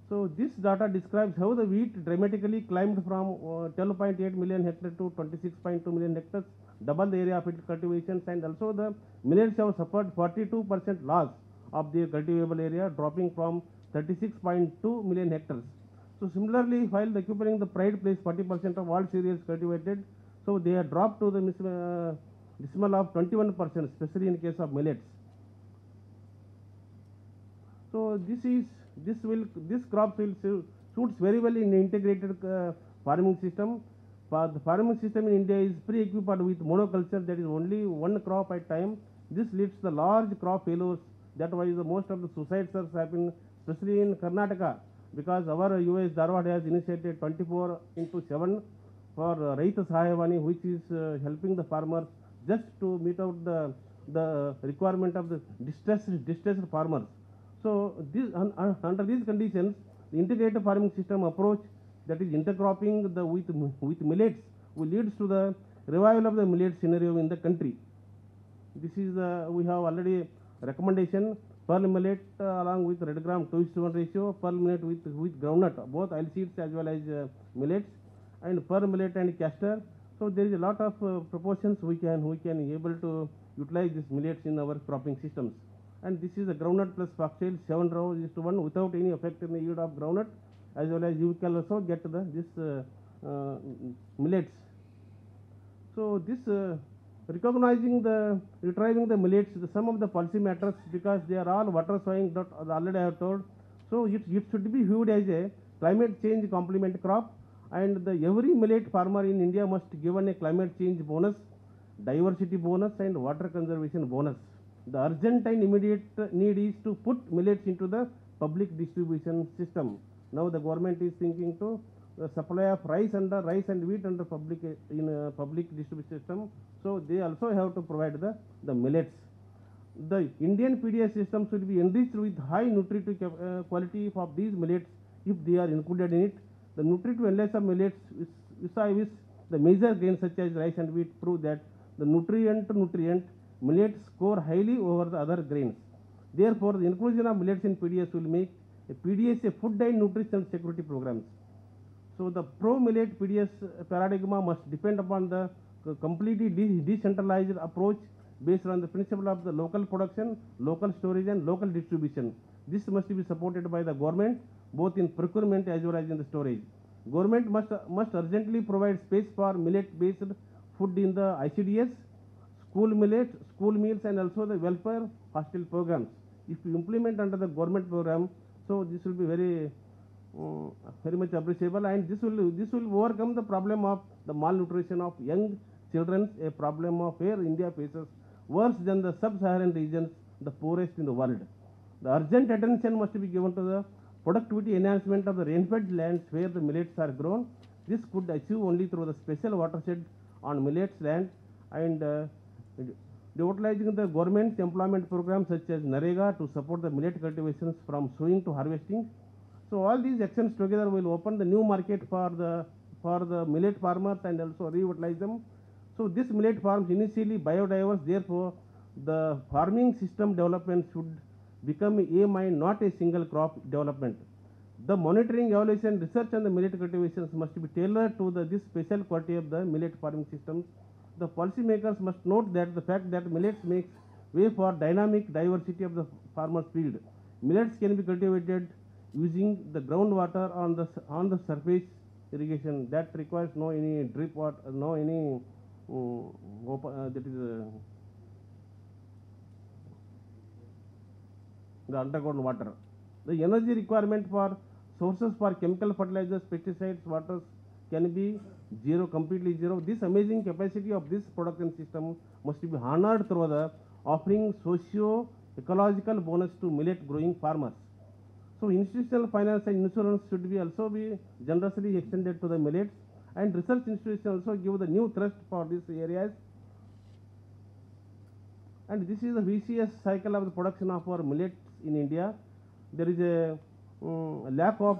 So this data describes how the wheat dramatically climbed from 12.8 million hectares to 26.2 million hectares, double the area of its cultivations, and also the millets have suffered 42% loss of their cultivable area, dropping from 36.2 million hectares. So similarly, while occupying the pride place 40% of all cereals cultivated, so they have dropped to the decimal of 21%, especially in case of millets. So this crop will suits very well in integrated farming system. The farming system in India is pre-equipped with monoculture, that is only one crop at a time. This leads to the large crop failures. That why the most of the suicides are happening, especially in Karnataka, because our US Dharwad has initiated 24/7 for Raita Sahayavani, which is helping the farmers just to meet out the requirement of the distressed farmers. So under these conditions, the integrated farming system approach, that is intercropping with millets, will leads to the revival of the millet scenario in the country. This is we have already recommendation: pearl millet along with red gram 2:1 ratio, pearl millet with groundnut, both oilseeds as well as millets, and pearl millet and castor. So there is a lot of proportions we can able to utilize these millets in our cropping systems. And this is the groundnut plus foxtail 7:1 without any effect in the yield of groundnut, as well as you can also get this millets. So this recognizing retrieving the millets, some of the policy matters, because they are all water sowing, that already I have told. So it should be viewed as a climate change complement crop, and every millet farmer in India must be given a climate change bonus, diversity bonus, and water conservation bonus. The urgent and immediate need is to put millets into the public distribution system. Now the government is thinking to the supply of rice and wheat under public distribution system. So they also have to provide the millets. The Indian PDS system should be enriched with high nutritive quality of these millets if they are included in it. The nutritive index of millets with the major grains such as rice and wheat prove that the nutrient millets score highly over the other grains. Therefore, the inclusion of millets in PDS will make a PDS a food and nutrition security programs. So the pro-millet PDS paradigm must depend upon the completely decentralized approach based on the principle of the local production, local storage, and local distribution. This must be supported by the government, both in procurement as well as in the storage. Government must urgently provide space for millet-based food in the ICDS, school millet, school meals, and also the welfare hostel programs. If you implement under the government program, so this will be very much appreciable, and this will overcome the problem of the malnutrition of young children, a problem of where India faces worse than the sub-Saharan regions, the poorest in the world. The urgent attention must be given to the productivity enhancement of the rainfed lands where the millets are grown. This could achieve only through the special watershed on millets land, and utilizing the government's employment programs such as Narega to support the millet cultivations from sowing to harvesting. So all these actions together will open the new market for the millet farmers and also reutilize them. So this millet farms initially biodiverse, therefore the farming system development should become a mine, not a single crop development. The monitoring, evaluation, research on the millet cultivations must be tailored to this special quality of the millet farming systems. The policymakers must note that the fact that millets makes way for dynamic diversity of the farmer's field. Millets can be cultivated using the groundwater on the surface irrigation that requires no any drip water, no any the underground water. The energy requirement for sources for chemical fertilizers, pesticides, waters can be zero, completely zero. This amazing capacity of this production system must be honored through the offering socio-ecological bonus to millet growing farmers. So institutional finance and insurance should be also be generously extended to the millets, and research institutions also give the new thrust for these areas. And this is the vicious cycle of the production of our millets in India. There is a lack of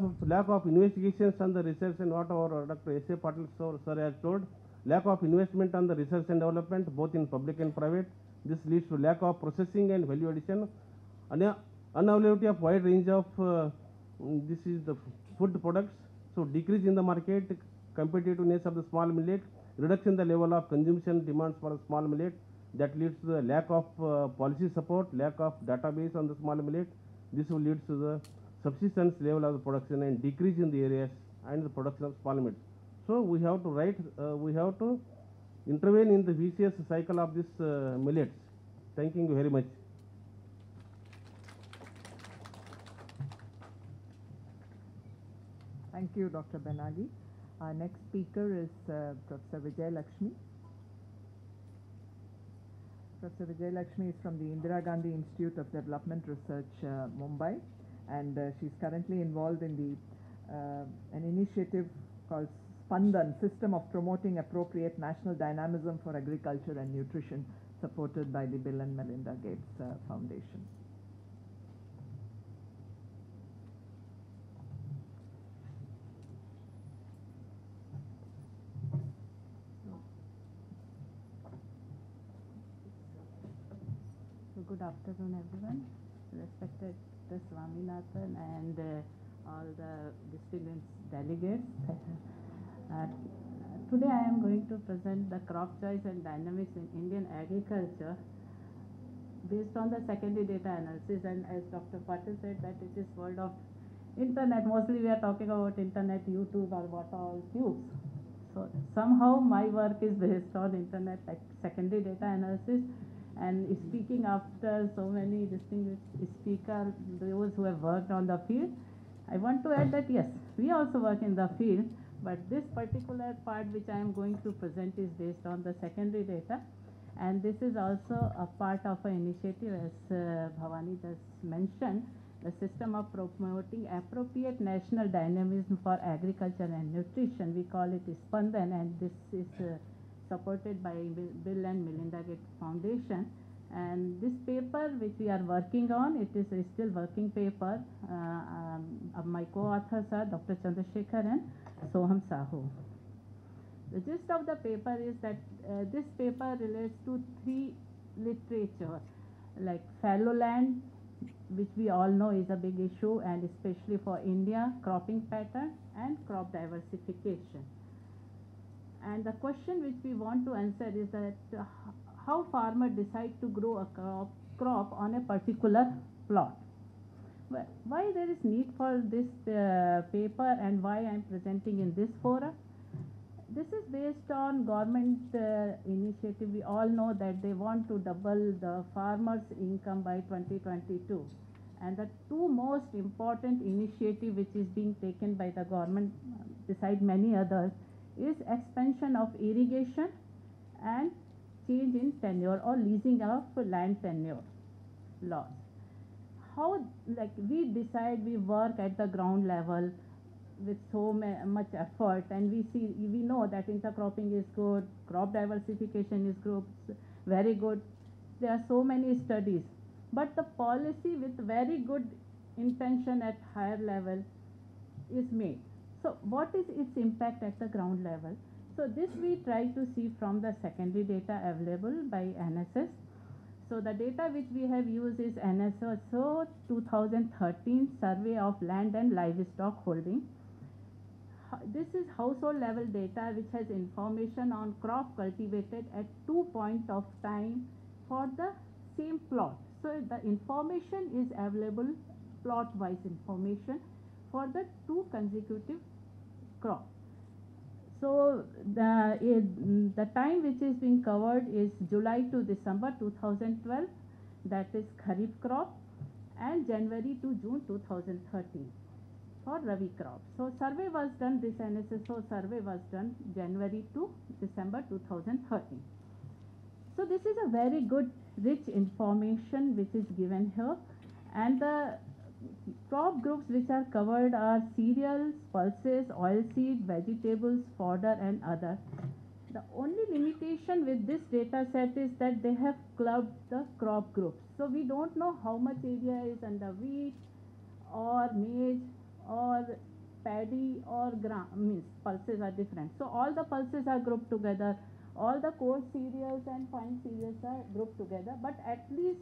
investigations on the research, and what our Dr. S.A. Patil sir has told, lack of investment on the research and development both in public and private. This leads to lack of processing and value addition, unavailability of wide range of this is the food products. So decrease in the market competitiveness of the small millet, reduction in the level of consumption demands for the small millet. That leads to the lack of policy support, lack of database on the small millet. This will lead to the subsistence level of the production and decrease in the areas and the production of small millet. So we have to intervene in the vicious cycle of this millets. Thank you very much. Thank you, Dr. Benagi. Our next speaker is Professor Vijay Lakshmi. Professor Vijay Lakshmi is from the Indira Gandhi Institute of Development Research, Mumbai, and she's currently involved in an initiative called Spandan, System of Promoting Appropriate National Dynamism for Agriculture and Nutrition, supported by the Bill and Melinda Gates Foundation. Good afternoon, everyone. Respected Dr. Swaminathan and all the distinguished delegates. Today I am going to present the crop choice and dynamics in Indian agriculture based on the secondary data analysis, and as Dr. Patil said that it is world of internet. Mostly we are talking about internet, YouTube or what all tubes. So somehow my work is based on internet secondary data analysis. And speaking after so many distinguished speakers, those who have worked on the field, I want to add that yes, we also work in the field, but this particular part which I am going to present is based on the secondary data. And this is also a part of an initiative, as Bhavani just mentioned, the system of promoting appropriate national dynamism for agriculture and nutrition. We call it Spandan, and this is supported by Bill and Melinda Gates Foundation. And this paper which we are working on, it is a still working paper. My co-authors are Dr. Chandrasekhar and Soham Sahu. The gist of the paper is that this paper relates to three literature, like fallow land, which we all know is a big issue, and especially for India, cropping pattern and crop diversification. And the question which we want to answer is that how farmers decide to grow a crop on a particular plot. Well, why there is need for this paper and why I am presenting in this forum? This is based on government initiative. We all know that they want to double the farmers' income by 2022. And the two most important initiative which is being taken by the government, beside many others, is expansion of irrigation and change in tenure or leasing of land tenure laws. How, like, we decide, we work at the ground level with so much effort, and we know that intercropping is good, crop diversification is good, very good. There are so many studies, but the policy with very good intention at higher level is made. So what is its impact at the ground level? So this we try to see from the secondary data available by NSS. So the data which we have used is NSSO 2013 Survey of Land and Livestock Holding. This is household level data which has information on crop cultivated at 2 points of time for the same plot. So the information is available, plot wise information for the 2 consecutive crops. So the time which is being covered is July to December 2012, that is Kharif crop, and January to June 2013 for Rabi crop. So survey was done, this NSSO survey was done January to December 2013. So this is a very good rich information which is given here, and the crop groups which are covered are cereals, pulses, oilseed, vegetables, fodder and other. The only limitation with this data set is that they have clubbed the crop groups. So we don't know how much area is under wheat or maize or paddy or means pulses are different. So all the pulses are grouped together, all the coarse cereals and fine cereals are grouped together, but at least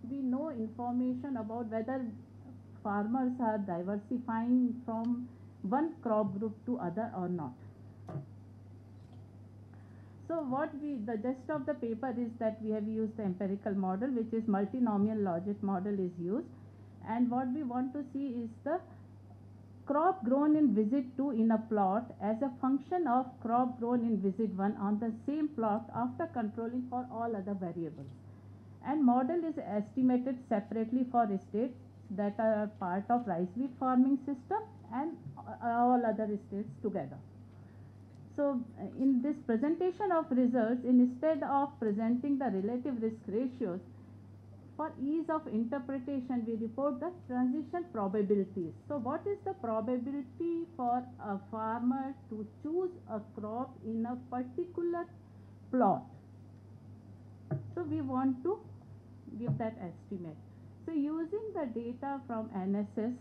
we know information about whether farmers are diversifying from one crop group to other or not. So the gist of the paper is that we have used the empirical model, which is multinomial logic model is used, and what we want to see is the crop grown in visit 2 in a plot as a function of crop grown in visit 1 on the same plot after controlling for all other variables. And model is estimated separately for states that are part of rice wheat farming system and all other states together. So in this presentation of results, instead of presenting the relative risk ratios, for ease of interpretation, we report the transition probabilities. So what is the probability for a farmer to choose a crop in a particular plot? So we want to give that estimate. So using the data from NSS,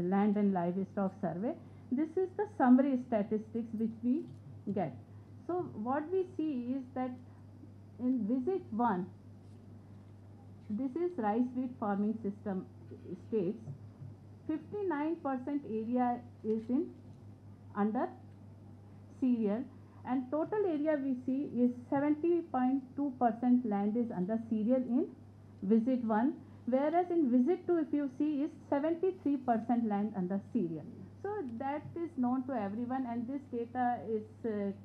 Land and Livestock Survey, this is the summary statistics which we get. So what we see is that in visit 1, this is rice wheat farming system states, 59% area is in under cereal, and total area we see is 70.2% land is under cereal in visit 1, whereas in visit 2 if you see is 73% land under cereal. So that is known to everyone, and this data is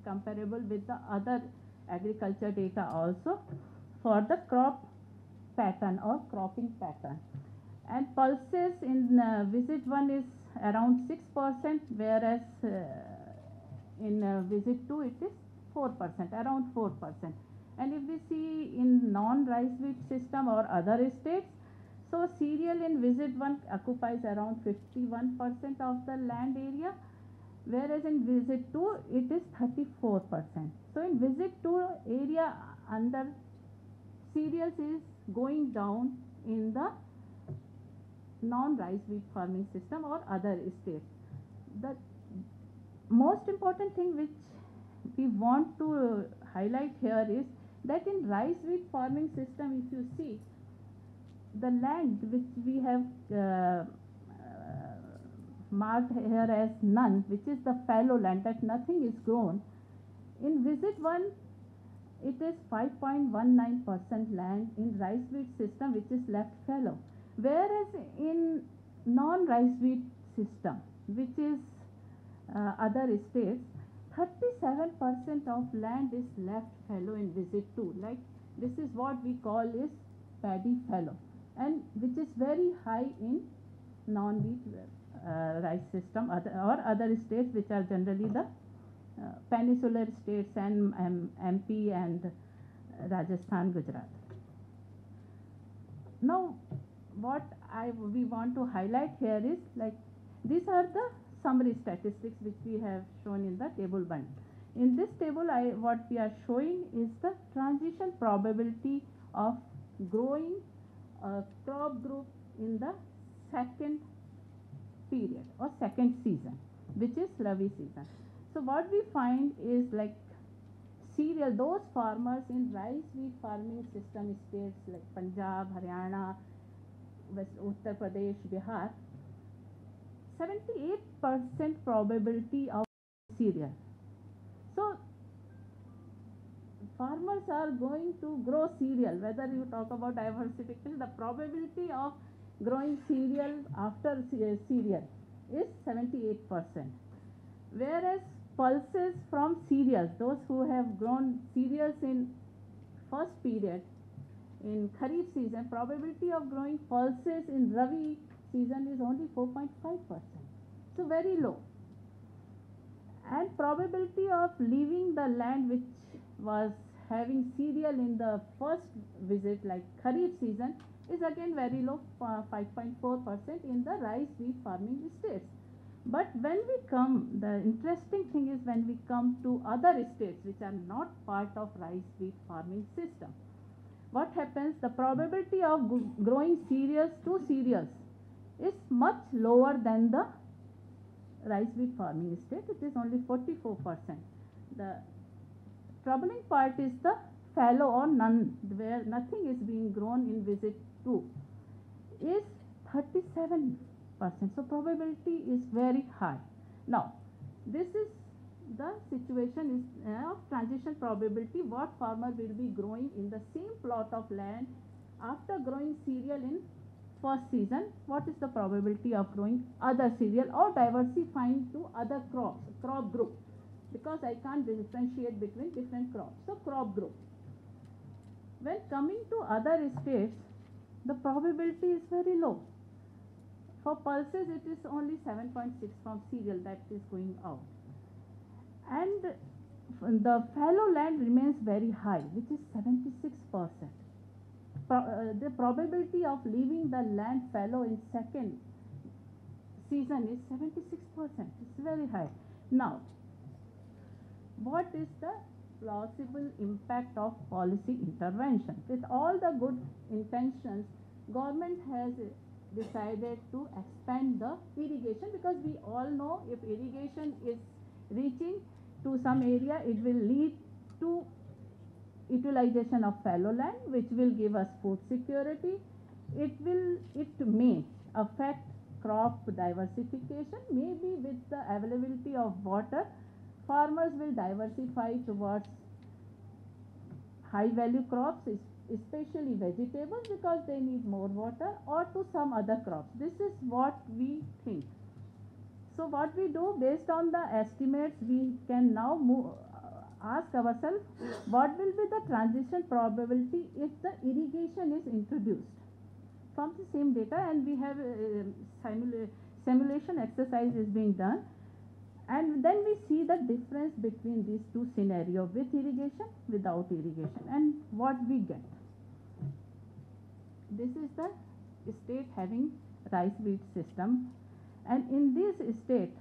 comparable with the other agriculture data also for the crop pattern or cropping pattern. And pulses in visit 1 is around 6%, whereas in visit 2 it is 4%, around 4%. And if we see in non-rice wheat system or other states, so cereal in visit 1 occupies around 51% of the land area, whereas in visit 2 it is 34%. So in visit 2 area under cereals is going down in the non-rice wheat farming system or other states. The most important thing which we want to highlight here is that in rice wheat farming system, if you see, the land which we have marked here as none, which is the fallow land, that nothing is grown, in visit 1 it is 5.19% land in rice wheat system which is left fallow, whereas in non-rice wheat system, which is other states, 37% of land is left fallow in visit 2. Like this is what we call is paddy fallow, and which is very high in non-wheat rice system or other states which are generally the peninsular states and MP and Rajasthan, Gujarat. Now what we want to highlight here is like these are the summary statistics which we have shown in the table 1. In this table what we are showing is the transition probability of growing a crop group in the second period or second season, which is Rabi season. So So what we find is like cereal, those farmers in rice wheat farming system states like Punjab, Haryana, West Uttar Pradesh, Bihar, 78% probability of cereal. So farmers are going to grow cereal, whether you talk about diversification, the probability of growing cereal after cereal is 78%. Whereas pulses from cereals, those who have grown cereals in first period, in Kharif season, probability of growing pulses in Rabi season is only 4.5%. So very low. And probability of leaving the land which was having cereal in the first visit, like Kharif season, is again very low, 5.4% in the rice wheat farming states. But when we come, the interesting thing is when we come to other states which are not part of rice wheat farming system, what happens, the probability of growing cereals to cereals is much lower than the rice wheat farming state. It is only 44%. The troubling part is the fallow or none, where nothing is being grown in visit 2, is 37%. So probability is very high. Now, this is the situation is of transition probability, what farmer will be growing in the same plot of land after growing cereal in first season, what is the probability of growing other cereal or diversifying to other crops, crop group, because I can't differentiate between different crops. So crop group. When coming to other states, the probability is very low. For pulses, it is only 7.6 from cereal that is going out. And the fallow land remains very high, which is 76%. The probability of leaving the land fallow in second season is 76%. It's very high. Now, what is the plausible impact of policy intervention? With all the good intentions, government has decided to expand the irrigation, because we all know if irrigation is reaching to some area, it will lead to utilization of fallow land, which will give us food security. It may affect crop diversification. Maybe with the availability of water, farmers will diversify towards high value crops, especially vegetables, because they need more water, or to some other crops. This is what we think. So what we do, based on the estimates, we can now ask ourselves, what will be the transition probability if the irrigation is introduced from the same data, and we have simulation exercise is being done, and then we see the difference between these two scenarios, with irrigation, without irrigation, and what we get. This is the state having rice wheat system, and in this state,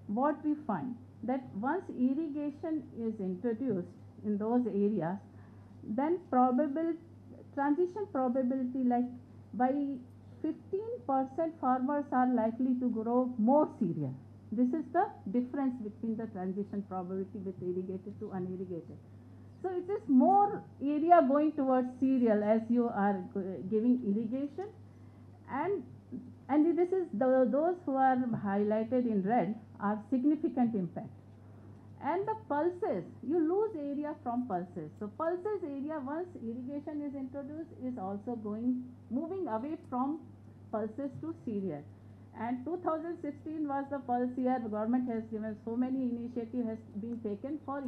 what we find, that once irrigation is introduced in those areas, then transition probability, like by 15% farmers are likely to grow more cereal. This is the difference between the transition probability with irrigated to unirrigated. So it is more area going towards cereal as you are giving irrigation, and this is those who are highlighted in red are significant impact. And the pulses, you lose area from pulses. So pulses area, once irrigation is introduced, is also moving away from pulses to cereal. And 2016 was the pulse year. The government has given so many initiatives has been taken for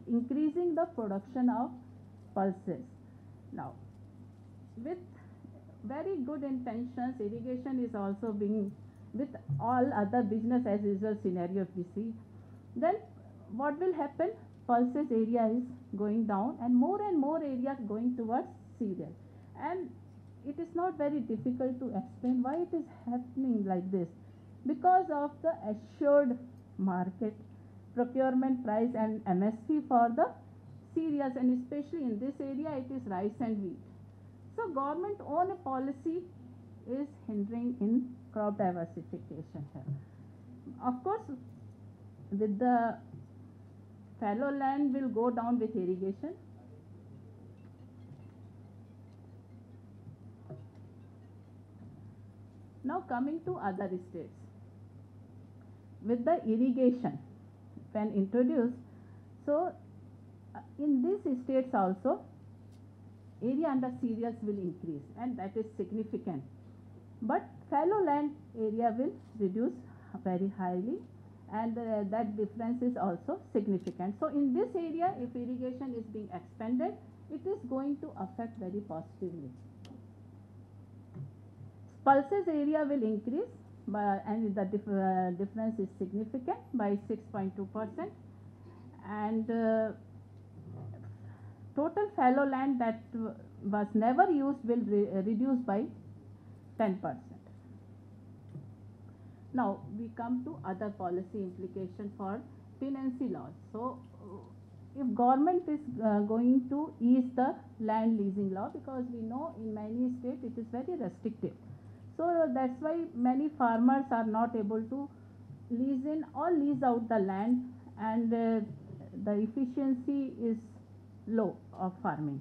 increasing the production of pulses. Now, with very good intentions, irrigation is also being, with all other business as usual scenario if we see, then what will happen? Pulses area is going down, and more area going towards cereal. And it is not very difficult to explain why it is happening like this, because of the assured market, procurement price and MSP for the cereals, and especially in this area it is rice and wheat. So government own policy is hindering in crop diversification here. Of course, with the fallow land will go down with irrigation. Now coming to other states. With the irrigation, when introduced, so in these states also, area under cereals will increase, and that is significant. But fallow land area will reduce very highly, and that difference is also significant. So in this area, if irrigation is being expanded, it is going to affect very positively. Pulses area will increase, and the difference is significant by 6.2%, and total fallow land that was never used will reduce by 10%. Now we come to other policy implication for tenancy laws. So if government is going to ease the land leasing law, because we know in many states it is very restrictive. So that's why many farmers are not able to lease in or lease out the land, and the efficiency is low of farming.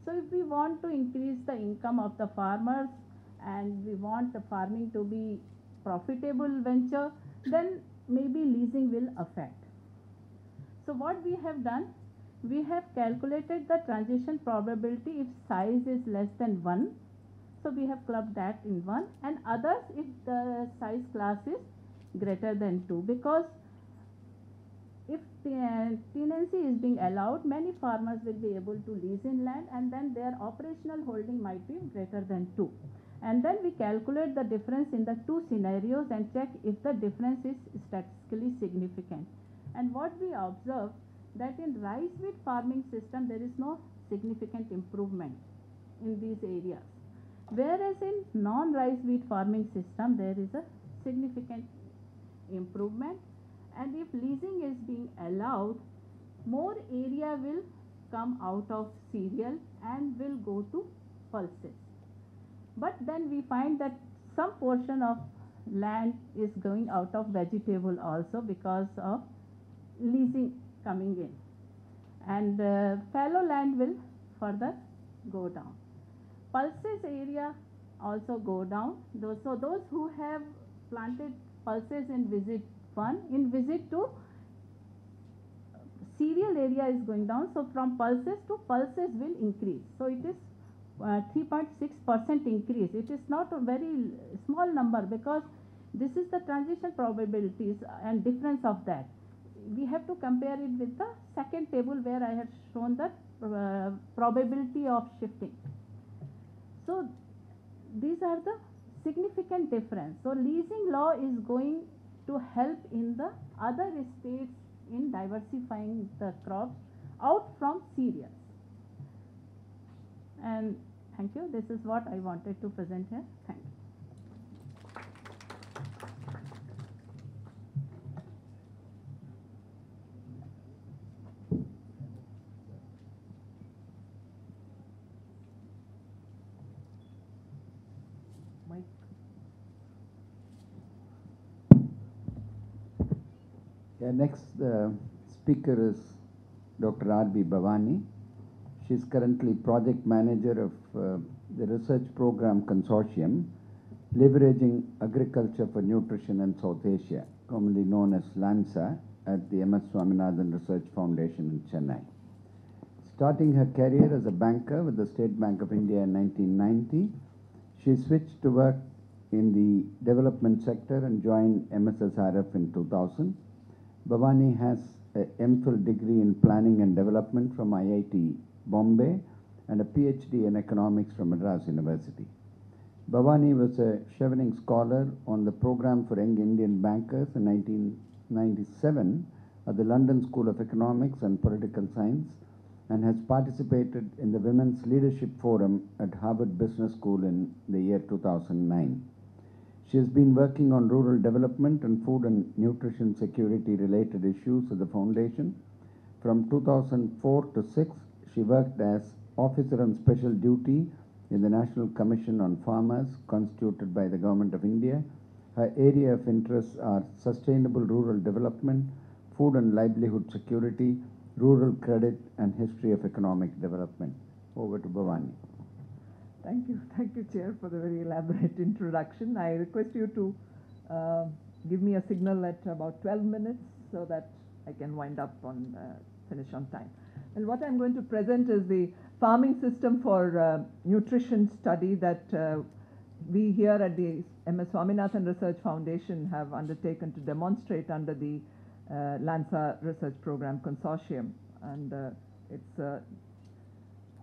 So if we want to increase the income of the farmers and we want the farming to be profitable venture, then maybe leasing will affect. So what we have done, we have calculated the transition probability if size is less than 1. So we have clubbed that in 1, and others if the size class is greater than 2, because if tenancy is being allowed, many farmers will be able to lease in land, and then their operational holding might be greater than 2. And then we calculate the difference in the two scenarios and check if the difference is statistically significant. And what we observe, that in rice wheat farming system there is no significant improvement in these areas, whereas in non-rice wheat farming system there is a significant improvement. And if leasing is being allowed, more area will come out of cereal and will go to pulses. But then we find that some portion of land is going out of vegetable also because of leasing coming in, and fallow land will further go down. Pulses area also go down. So those who have planted pulses in visit 1, in visit 2, cereal area is going down. So from pulses to pulses will increase. So it is 3.6% increase. It is not a very small number, because this is the transition probabilities and difference of that. We have to compare it with the second table where I have shown the probability of shifting. So these are the significant difference. So leasing law is going to help in the other states in diversifying the crops out from cereals. And thank you. This is what I wanted to present here. Thank you. Yeah, next speaker is Dr. R.B. Bhavani. She is currently project manager of the research program consortium leveraging agriculture for nutrition in South Asia, commonly known as LANSA, at the M.S. Swaminathan Research Foundation in Chennai. Starting her career as a banker with the State Bank of India in 1990, she switched to work in the development sector and joined MSSRF in 2000. Bhavani has a MPhil degree in planning and development from IIT Bombay and a PhD in economics from Madras University. Bhavani was a Chevening Scholar on the program for young Indian bankers in 1997 at the London School of Economics and Political Science, and has participated in the Women's Leadership Forum at Harvard Business School in the year 2009. She has been working on rural development and food and nutrition security related issues at the foundation. From 2004 to 6, she worked as Officer on Special Duty in the National Commission on Farmers, constituted by the Government of India. Her area of interests are sustainable rural development, food and livelihood security, rural credit, and history of economic development. Over to Bhavani. Thank you, Chair, for the very elaborate introduction. I request you to give me a signal at about 12 minutes so that I can wind up on finish on time. And what I'm going to present is the farming system for nutrition study that we here at the MS Swaminathan Research Foundation have undertaken to demonstrate under the LANSA Research Program Consortium. And it's a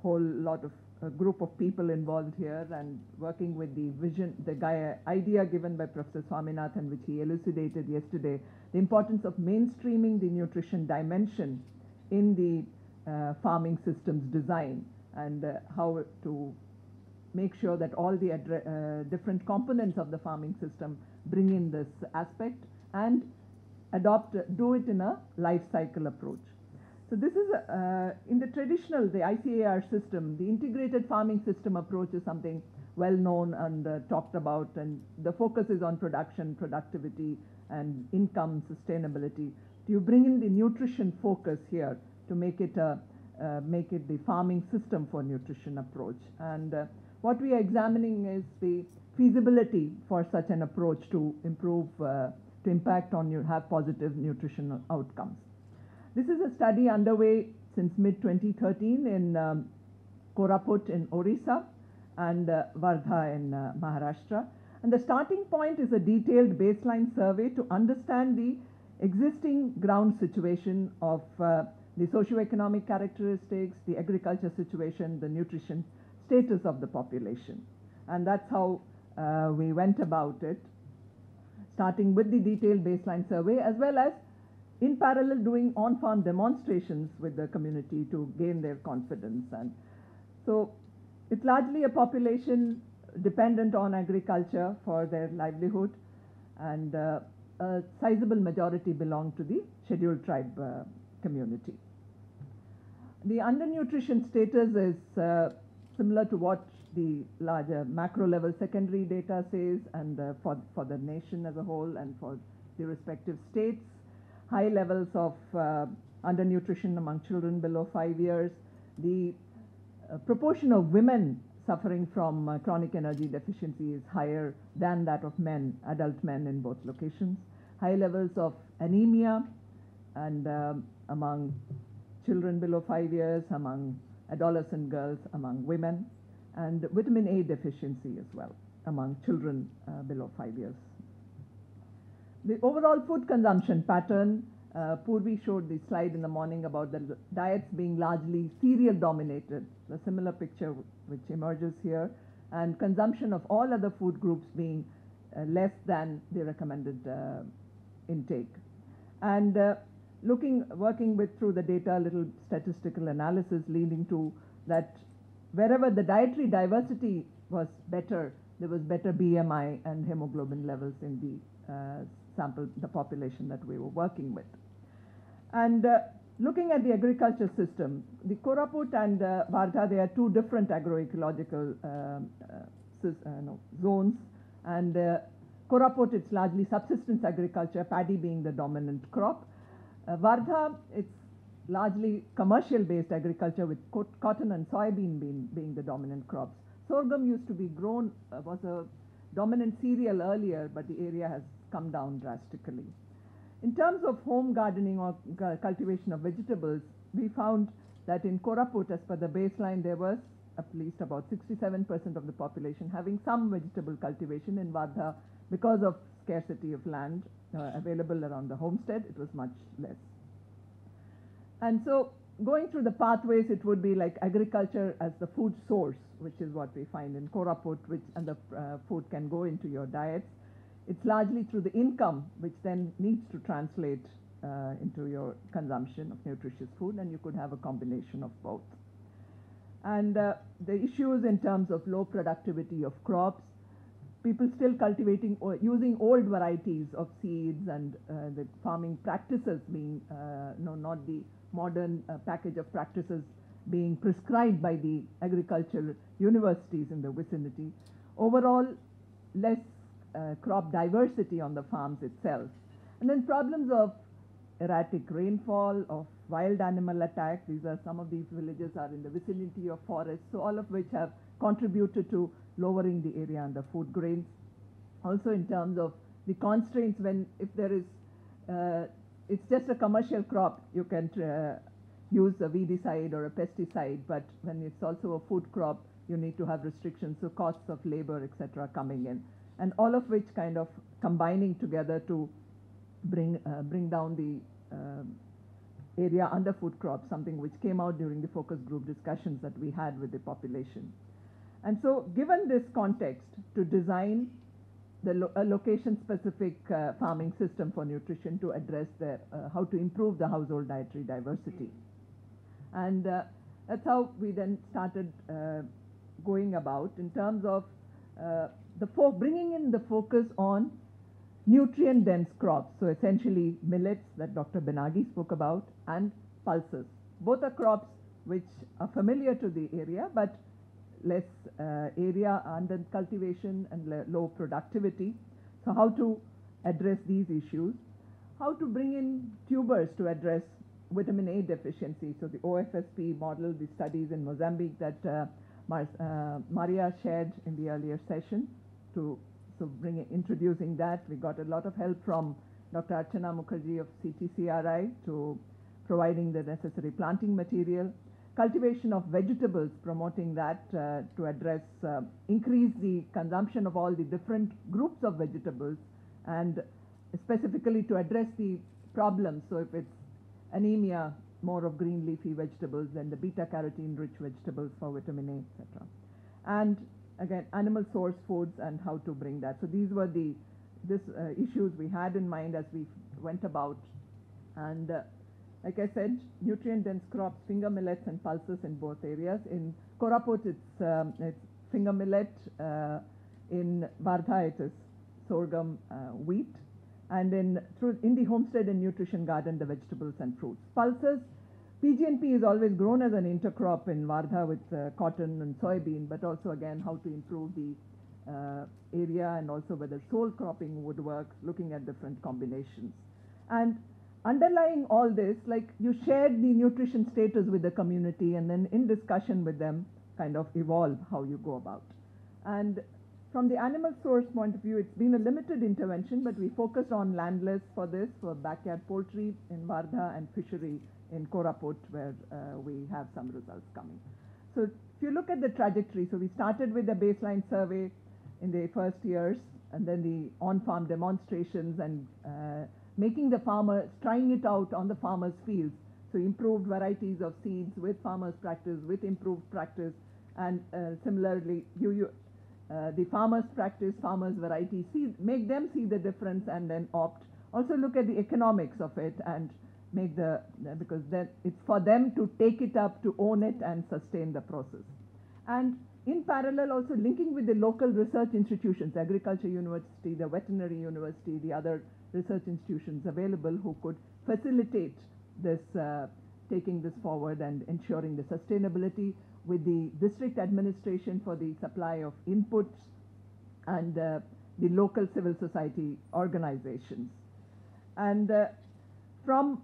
whole lot of a group of people involved here and working with the vision, the idea given by Professor Swaminathan, which he elucidated yesterday, the importance of mainstreaming the nutrition dimension in the farming systems design and how to make sure that all the different components of the farming system bring in this aspect and do it in a life cycle approach. So this is, in the traditional, the ICAR system, the integrated farming system approach is something well known and talked about, and the focus is on production, productivity, and income sustainability. You bring in the nutrition focus here to make it the farming system for nutrition approach. And what we are examining is the feasibility for such an approach to improve, to impact on have positive nutritional outcomes. This is a study underway since mid-2013 in Koraput in Orissa and Wardha in Maharashtra. And the starting point is a detailed baseline survey to understand the existing ground situation of the socioeconomic characteristics, the agriculture situation, the nutrition status of the population. And that's how we went about it, starting with the detailed baseline survey as well as in parallel doing on-farm demonstrations with the community to gain their confidence. And so it's largely a population dependent on agriculture for their livelihood, and a sizable majority belong to the scheduled tribe community. The undernutrition status is similar to what the larger macro level secondary data says, and for the nation as a whole and for the respective states. High levels of undernutrition among children below 5 years. The proportion of women suffering from chronic energy deficiency is higher than that of men, adult men in both locations. High levels of anemia and among children below 5 years, among adolescent girls, among women, and vitamin A deficiency as well among children below 5 years. The overall food consumption pattern, Purvi showed the slide in the morning about the diets being largely cereal dominated, a similar picture which emerges here, and consumption of all other food groups being less than the recommended intake. And working through the data, a little statistical analysis leading to that wherever the dietary diversity was better, there was better BMI and hemoglobin levels in the sample, the population that we were working with. And looking at the agriculture system, the Koraput and Wardha, they are two different agroecological zones. And Koraput, it's largely subsistence agriculture, paddy being the dominant crop. Wardha, it's largely commercial-based agriculture with cotton and soybean being the dominant crops. Sorghum used to be grown, was a dominant cereal earlier, but the area has come down drastically. In terms of home gardening or cultivation of vegetables, we found that in Koraput, as per the baseline, there was at least about 67% of the population having some vegetable cultivation. In Wardha, because of scarcity of land available around the homestead, it was much less. And so going through the pathways, it would be like agriculture as the food source, which is what we find in Koraput, and the food can go into your diets. It's largely through the income, which then needs to translate into your consumption of nutritious food, and you could have a combination of both. And the issues in terms of low productivity of crops, people still cultivating or using old varieties of seeds, and the farming practices being not the modern package of practices being prescribed by the agricultural universities in the vicinity. Overall, less crop diversity on the farms itself. And then problems of erratic rainfall, of wild animal attack. Some of these villages are in the vicinity of forests, so all of which have contributed to lowering the area under food grains. Also in terms of the constraints, if there is, it's just a commercial crop, you can use a weedicide or a pesticide, but when it's also a food crop, you need to have restrictions, so costs of labor, etc., coming in. And all of which kind of combining together to bring down the area under food crops, something which came out during the focus group discussions that we had with the population. And so given this context, to design a location-specific farming system for nutrition to address how to improve the household dietary diversity. And that's how we then started going about in terms of bringing in the focus on nutrient-dense crops, so essentially millets that Dr. Benagi spoke about, and pulses. Both are crops which are familiar to the area, but less area under cultivation and low productivity. So how to address these issues, how to bring in tubers to address vitamin A deficiency. So the OFSP model, the studies in Mozambique that Maria shared in the earlier session, introducing that. We got a lot of help from Dr. Archana Mukherjee of CTCRI to providing the necessary planting material. Cultivation of vegetables, promoting that to address, increase the consumption of all the different groups of vegetables, and specifically to address the problems. So if it's anemia, more of green leafy vegetables than the beta-carotene rich vegetables for vitamin A, etc. And again, animal source foods and how to bring that. So these were the issues we had in mind as we went about. And like I said, nutrient-dense crops, finger millets and pulses in both areas. In Koraput, it's finger millet. In Vardha, it is sorghum wheat. And in the homestead and nutrition garden, the vegetables and fruits. Pulses, PGNP is always grown as an intercrop in Vardha with cotton and soybean, but also again how to improve the area and also whether sole cropping would work, looking at different combinations. And underlying all this, like you shared the nutrition status with the community and then in discussion with them kind of evolve how you go about. And from the animal source point of view, it's been a limited intervention, but we focused on landless for this, for backyard poultry in Vardha and fishery in Koraput, where we have some results coming. So if you look at the trajectory, so we started with the baseline survey in the first years, and then the on-farm demonstrations and making the farmers, trying it out on the farmers' fields. So improved varieties of seeds with farmers' practice, with improved practice, and similarly, the farmers' practice, farmers' variety, make them see the difference and then opt. Also look at the economics of it and make because then it's for them to take it up, to own it and sustain the process. And in parallel also linking with the local research institutions, Agriculture University, the Veterinary University, the other research institutions available who could facilitate this, taking this forward and ensuring the sustainability, with the district administration for the supply of inputs and the local civil society organizations. And from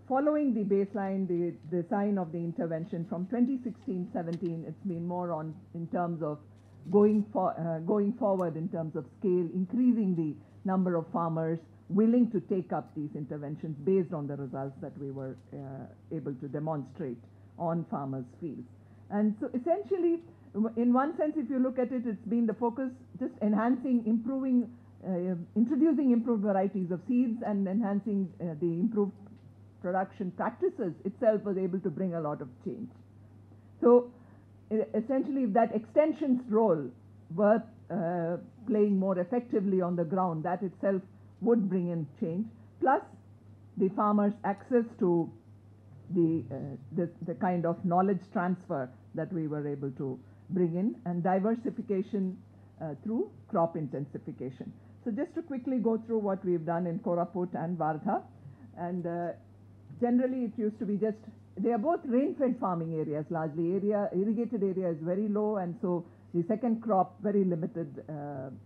following the baseline, the design of the intervention from 2016-17, it's been more on in terms of going forward in terms of scale, increasing the number of farmers willing to take up these interventions based on the results that we were able to demonstrate on farmers' fields. And so essentially, in one sense, if you look at it, it's been the focus just enhancing, improving, introducing improved varieties of seeds and enhancing the improved production practices itself was able to bring a lot of change. So essentially, if that extension's role were playing more effectively on the ground, that itself would bring in change, plus the farmers' access to the kind of knowledge transfer that we were able to bring in, and diversification through crop intensification. So just to quickly go through what we've done in Koraput and Vardha, and generally it used to be just, they are both rain-fed farming areas largely. Irrigated area is very low, and so the second crop, very limited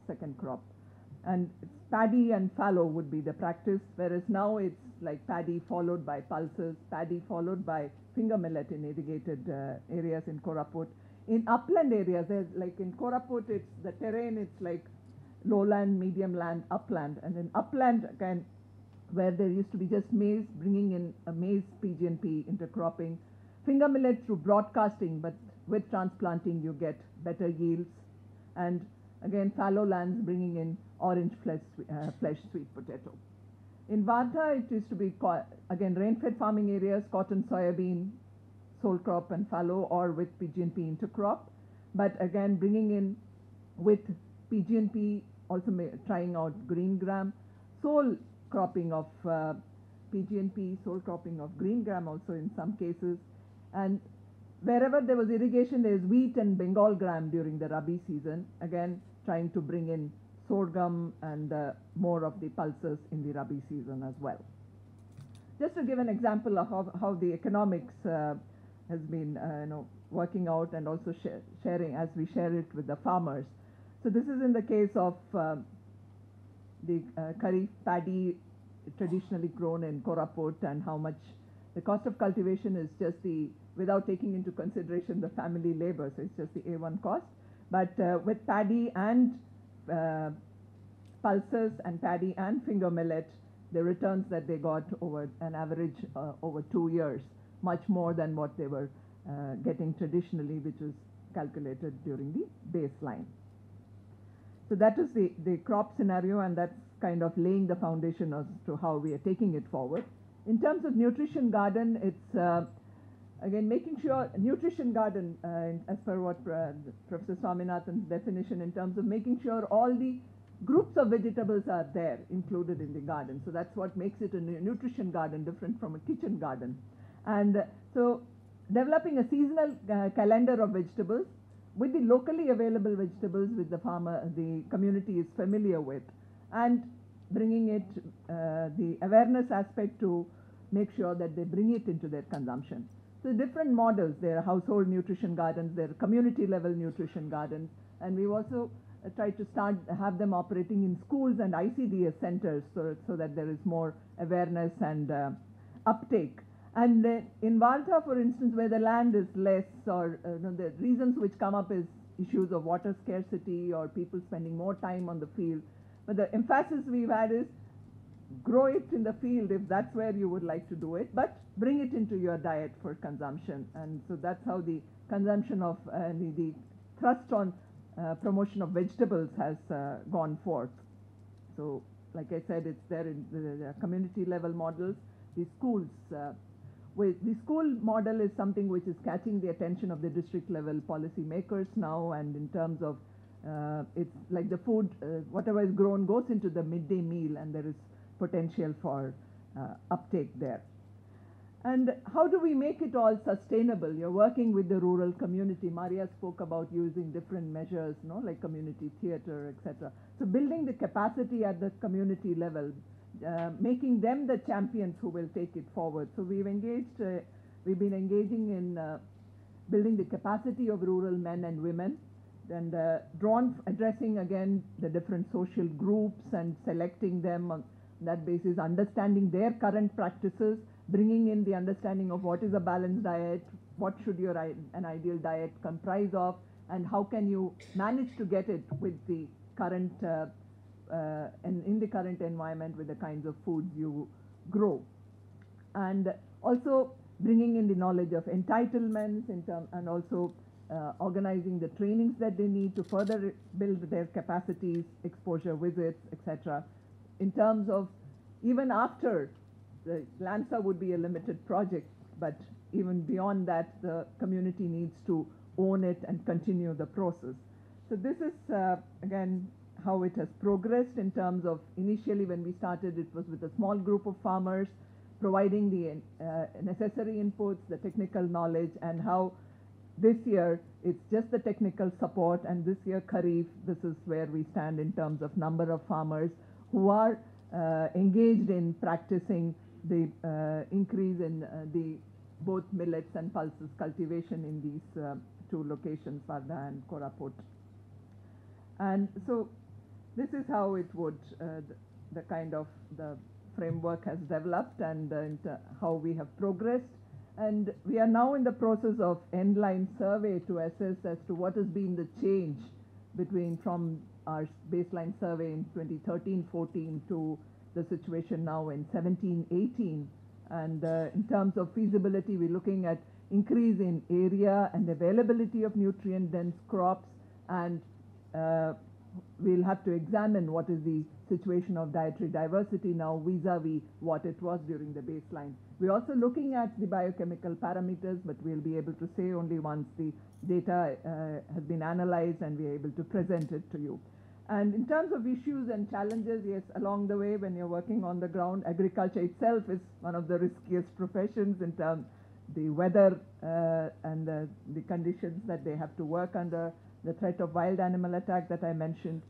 second crop. And paddy and fallow would be the practice, whereas now it's like paddy followed by pulses, paddy followed by finger millet in irrigated areas in Koraput. In upland areas, there's like in Koraput, it's the terrain, it's like lowland, medium land, upland. And in upland, again, where there used to be just maize, bringing in a maize PGNP intercropping. Finger millet through broadcasting, but with transplanting you get better yields. And again, fallow lands bringing in orange flesh sweet potato. In Varta, it used to be, again, rain-fed farming areas, cotton, soybean, sole crop and fallow, or with PGNP intercrop. But again, bringing in with PGNP, also trying out green gram, sole cropping of PGNP, sole cropping of green gram also in some cases. And wherever there was irrigation, there is wheat and Bengal gram during the Rabi season, again trying to bring in sorghum and more of the pulses in the Rabi season as well. Just to give an example of how the economics has been working out, and also sharing as we share it with the farmers. So this is in the case of the kharif paddy traditionally grown in Koraput, and how much the cost of cultivation is just without taking into consideration the family labor, so it's just the A1 cost. But with paddy and pulses and paddy and finger millet, the returns that they got over an average over 2 years, much more than what they were getting traditionally, which was calculated during the baseline. So that is the crop scenario, and that's kind of laying the foundation as to how we are taking it forward. In terms of nutrition garden, it's again making sure nutrition garden, as per what Professor Swaminathan's definition, in terms of making sure all the groups of vegetables are there included in the garden. So that's what makes it a nutrition garden, different from a kitchen garden. And so developing a seasonal calendar of vegetables with the locally available vegetables with the community is familiar with, and bringing it the awareness aspect to make sure that they bring it into their consumption. So different models, there are household nutrition gardens, there are community level nutrition gardens, and we've also tried to have them operating in schools and ICDS centers, so that there is more awareness and uptake. And in Varta, for instance, where the land is less, or the reasons which come up is issues of water scarcity or people spending more time on the field. But the emphasis we've had is grow it in the field if that's where you would like to do it, but bring it into your diet for consumption. And so that's how the consumption of the thrust on promotion of vegetables has gone forth. So like I said, it's there in the community level models, the schools. The school model is something which is catching the attention of the district level policy makers now, and in terms of it's like the food, whatever is grown goes into the midday meal, and there is potential for uptake there. And how do we make it all sustainable? You're working with the rural community. Maria spoke about using different measures, like community theater, etc. So building the capacity at the community level, making them the champions who will take it forward. So we've been engaging in building the capacity of rural men and women, and addressing again the different social groups and selecting them on that basis, understanding their current practices, bringing in the understanding of what is a balanced diet, what should an ideal diet comprise of, and how can you manage to get it with the current and in the current environment with the kinds of foods you grow. And also bringing in the knowledge of entitlements and also organizing the trainings that they need to further build their capacities, exposure visits, etc. In terms of even after the LANSA would be a limited project, but even beyond that, the community needs to own it and continue the process. So this is again how it has progressed in terms of initially when we started, it was with a small group of farmers providing the necessary inputs, the technical knowledge, and how this year it's just the technical support, and this year Kharif, this is where we stand in terms of number of farmers who are engaged in practicing the increase in the both millets and pulses cultivation in these two locations, Varda and Koraput. And so this is how it would, the kind of the framework has developed and how we have progressed. And we are now in the process of end-line survey to assess as to what has been the change from our baseline survey in 2013-14 to the situation now in 17-18. And in terms of feasibility, we're looking at increase in area and availability of nutrient-dense crops, and we'll have to examine what is the situation of dietary diversity now vis-a-vis what it was during the baseline. We're also looking at the biochemical parameters, but we'll be able to say only once the data has been analyzed and we're able to present it to you. And in terms of issues and challenges, yes, along the way when you're working on the ground, agriculture itself is one of the riskiest professions in terms of the weather and the conditions that they have to work under, the threat of wild animal attack that I mentioned.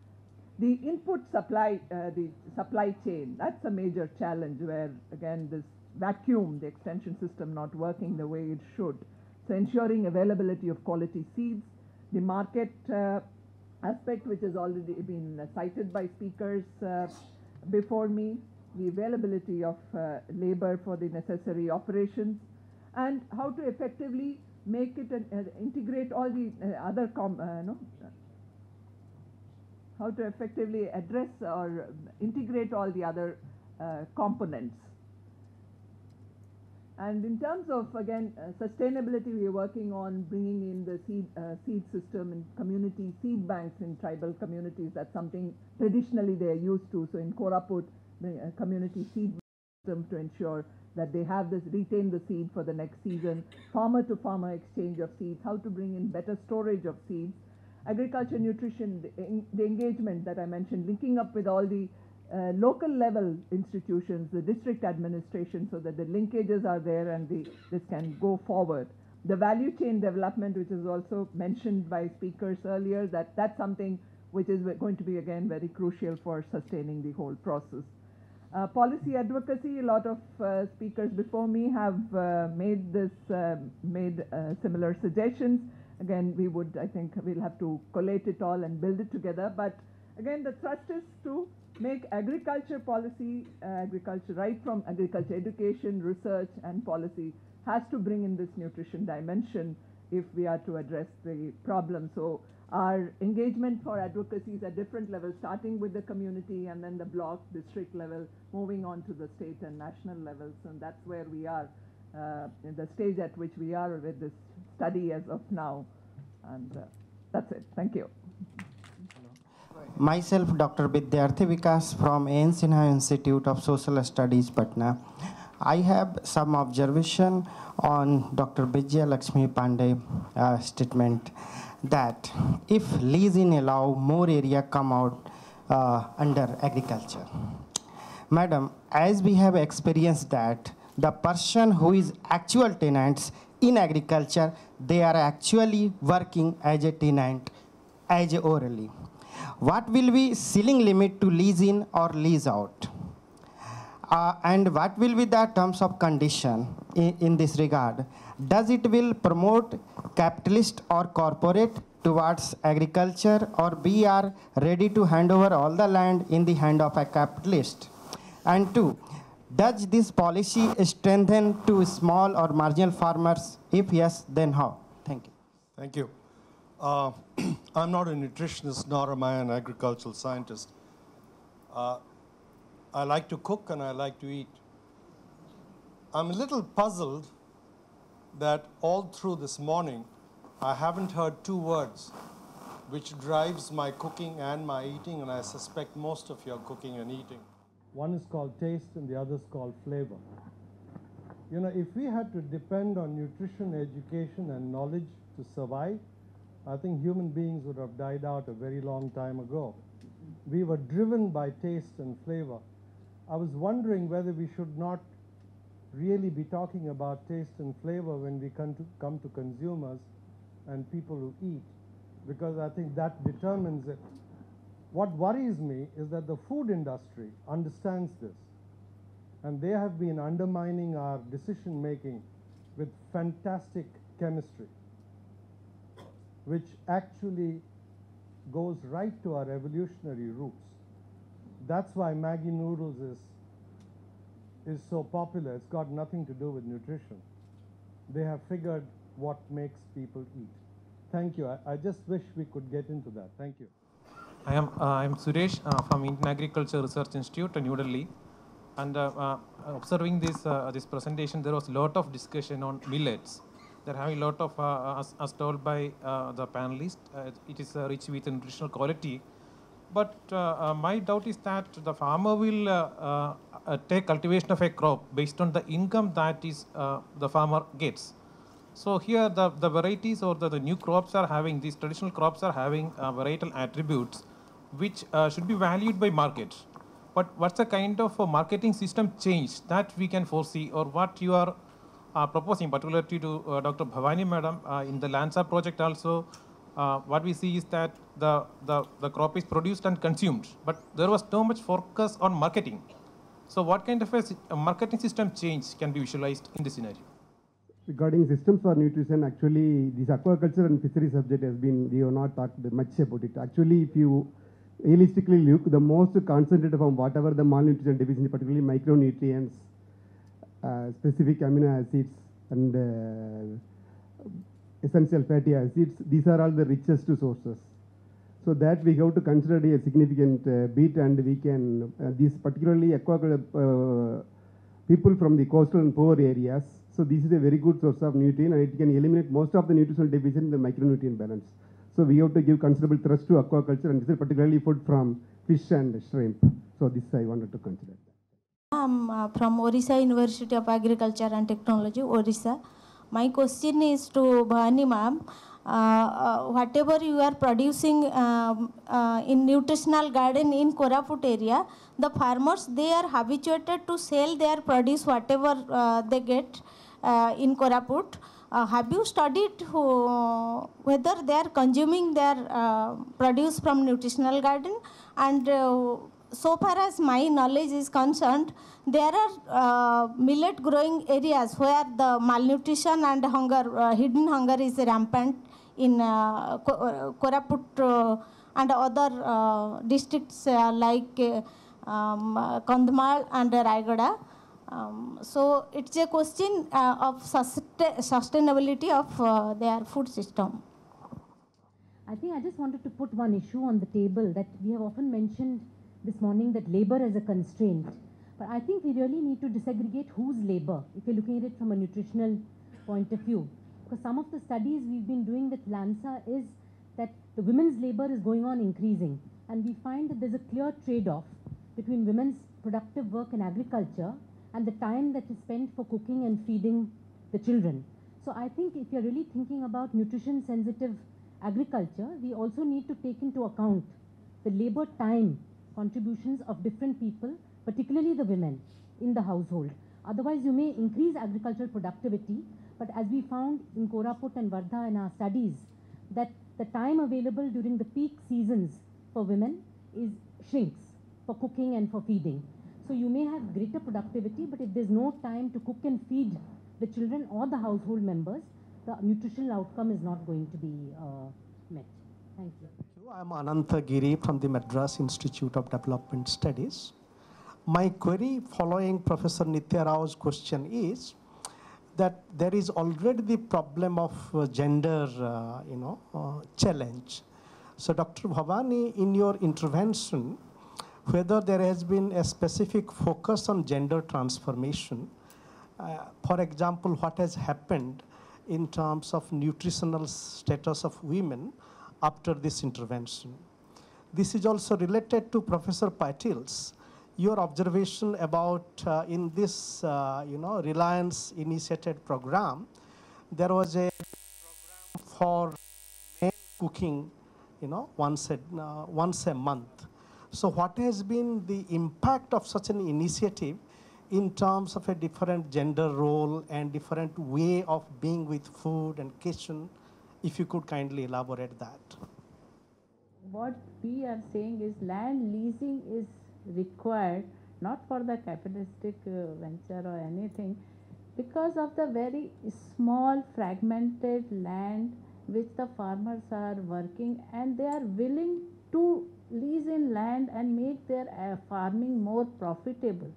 The input supply, the supply chain, that's a major challenge where, again, this vacuum, the extension system not working the way it should. So ensuring availability of quality seeds, the market aspect, which has already been cited by speakers before me, the availability of labor for the necessary operations, and how to effectively make it integrate all the other how to effectively address or integrate all the other components. And in terms of, again, sustainability, we are working on bringing in the seed system and community seed banks in tribal communities. That's something traditionally they are used to. So in Koraput, the community seed system to ensure that they have this, retain the seed for the next season, farmer-to-farmer exchange of seeds, how to bring in better storage of seeds, agriculture, nutrition, the engagement that I mentioned, linking up with all the local level institutions, the district administration, so that the linkages are there and this can go forward. The value chain development, which is also mentioned by speakers earlier, that's something which is going to be, again, very crucial for sustaining the whole process. Policy advocacy, a lot of speakers before me have made similar suggestions. Again, we would, I think, we'll have to collate it all and build it together. But again, the thrust is to make agriculture policy, right from agriculture education, research, and policy, has to bring in this nutrition dimension if we are to address the problem. So our engagement for advocacy is at different levels, starting with the community and then the block, district level, moving on to the state and national levels. And that's where we are, in the stage at which we are with this study as of now. And that's it. Thank you. Myself, Dr. Vidyarthi Vikas from Antony Whitbread Institute of Social Studies, Patna. I have some observation on Dr. Vijaya Lakshmi Pandey statement that if lease-in allow, more area come out under agriculture. Madam, as we have experienced that the person who is actual tenants in agriculture, they are actually working as a tenant, as a orally. What will be ceiling limit to lease in or lease out? And what will be the terms of condition in this regard? Does it will promote capitalist or corporate towards agriculture, or we are ready to hand over all the land in the hand of a capitalist? And two, does this policy strengthen to small or marginal farmers? If yes, then how? Thank you. Thank you. I'm not a nutritionist, nor am I an agricultural scientist. I like to cook and I like to eat. I'm a little puzzled that all through this morning, I haven't heard two words which drives my cooking and my eating, and I suspect most of your cooking and eating. One is called taste and the other is called flavor. You know, if we had to depend on nutrition, education, and knowledge to survive, I think human beings would have died out a very long time ago. We were driven by taste and flavor. I was wondering whether we should not really be talking about taste and flavor when we come to consumers and people who eat, because I think that determines it. What worries me is that the food industry understands this, and they have been undermining our decision making with fantastic chemistry, which actually goes right to our evolutionary roots. That's why Maggi noodles is so popular. It's got nothing to do with nutrition. They have figured what makes people eat. Thank you. I just wish we could get into that. Thank you. I'm Suresh from Indian Agriculture Research Institute in New Delhi. And observing this presentation, there was a lot of discussion on millets. They're having a lot of, as told by the panelists, it is rich with nutritional quality. But my doubt is that the farmer will take cultivation of a crop based on the income that is the farmer gets. So here the varieties or the new crops are having, these traditional crops are having varietal attributes which should be valued by market. But what's the kind of marketing system change that we can foresee, or what you are proposing, particularly to Dr. Bhavani Madam, in the Lansa project also, what we see is that the crop is produced and consumed, but there was so much focus on marketing. So what kind of a marketing system change can be visualized in this scenario? Regarding systems for nutrition, actually, this aquaculture and fishery subject has been, we have not talked much about it. Actually, if you realistically look, the most concentrated from whatever the malnutrition deficiency, particularly micronutrients, specific amino acids, and essential fatty acids, these are all the richest sources. So that we have to consider a significant bit, and we can, these particularly aquaculture people from the coastal and poor areas. So this is a very good source of nutrient, and it can eliminate most of the nutritional deficiency in the micronutrient balance. So we have to give considerable thrust to aquaculture, and this is particularly food from fish and shrimp. So this I wanted to consider. I'm from Orissa University of Agriculture and Technology, Orissa. My question is to Bhavani ma'am. Whatever you are producing in nutritional garden in Koraput area, the farmers, they are habituated to sell their produce, whatever they get in Koraput. Have you studied whether they are consuming their produce from nutritional garden? And so far as my knowledge is concerned, there are millet growing areas where the malnutrition and hunger, hidden hunger is rampant in Koraput and other districts like Kandhamal and Raigada. So it's a question of sustainability of their food system. I think I just wanted to put one issue on the table that we have often mentioned this morning, that labor is a constraint. But I think we really need to disaggregate whose labor, if you're looking at it from a nutritional point of view. Because some of the studies we've been doing with LANSA is that the women's labor is going on increasing. And we find that there's a clear trade-off between women's productive work in agriculture and the time that is spent for cooking and feeding the children. So I think if you're really thinking about nutrition-sensitive agriculture, we also need to take into account the labor time contributions of different people, particularly the women in the household. Otherwise, you may increase agricultural productivity, but as we found in Koraput and Wardha in our studies, that the time available during the peak seasons for women shrinks for cooking and for feeding. So you may have greater productivity, but if there's no time to cook and feed the children or the household members, the nutritional outcome is not going to be met. Thank you. I'm Ananta Giri from the Madras Institute of Development Studies. My query following Professor Nitya Rao's question is that there is already the problem of gender challenge. So Dr. Bhavani, in your intervention, whether there has been a specific focus on gender transformation, for example, what has happened in terms of nutritional status of women after this intervention. This is also related to Professor Patil's, your observation about in this Reliance initiated program, there was a program for men cooking once a month. So what has been the impact of such an initiative in terms of a different gender role and different way of being with food and kitchen? If you could kindly elaborate that. What we are saying is land leasing is required not for the capitalistic venture or anything, because of the very small fragmented land which the farmers are working, and they are willing to lease in land and make their farming more profitable,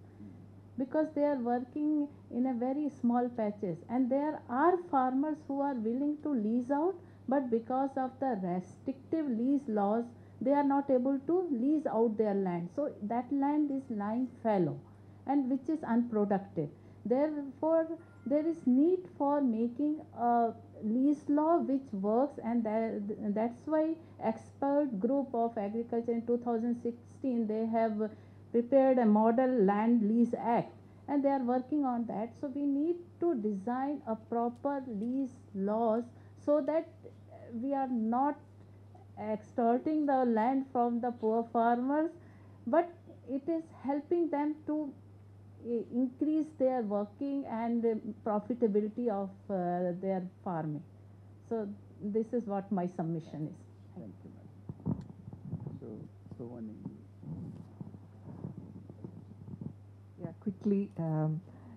because they are working in a very small patches, and there are farmers who are willing to lease out, but because of the restrictive lease laws they are not able to lease out their land, so that land is lying fallow and which is unproductive. Therefore there is need for making a lease law which works, and that's why expert group of agriculture in 2016 they have prepared a model land lease act, and they are working on that. So we need to design a proper lease laws so that we are not extorting the land from the poor farmers, but it is helping them to increase their working and profitability of their farming. So this is what my submission is. Thank you, ma'am. So one. Yeah, quickly,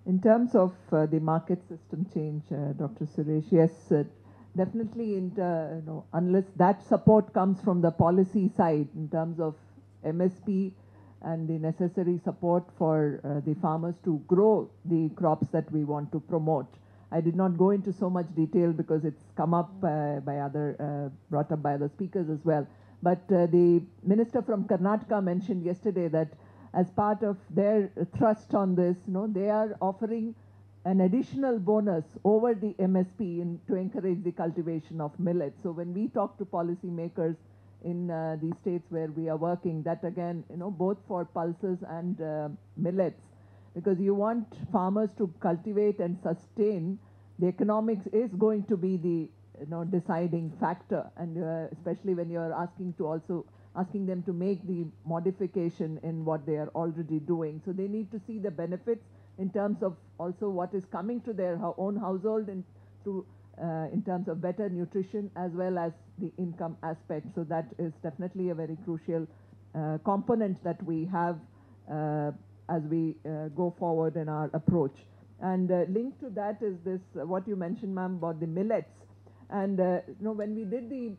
in terms of the market system change, Dr. Suresh, yes, definitely, unless that support comes from the policy side in terms of MSP and the necessary support for the farmers to grow the crops that we want to promote. I did not go into so much detail because it's come up brought up by other speakers as well. But the minister from Karnataka mentioned yesterday that as part of their thrust on this, they are offering an additional bonus over the MSP to encourage the cultivation of millet. So when we talk to policymakers in the states where we are working, that again, both for pulses and millets, because you want farmers to cultivate and sustain, the economics is going to be the deciding factor, and especially when you are asking them to make the modification in what they are already doing. So they need to see the benefits in terms of also what is coming to their own household and through in terms of better nutrition as well as the income aspect. So that is definitely a very crucial component that we have as we go forward in our approach. And linked to that is this, what you mentioned, ma'am, about the millets. And when we did the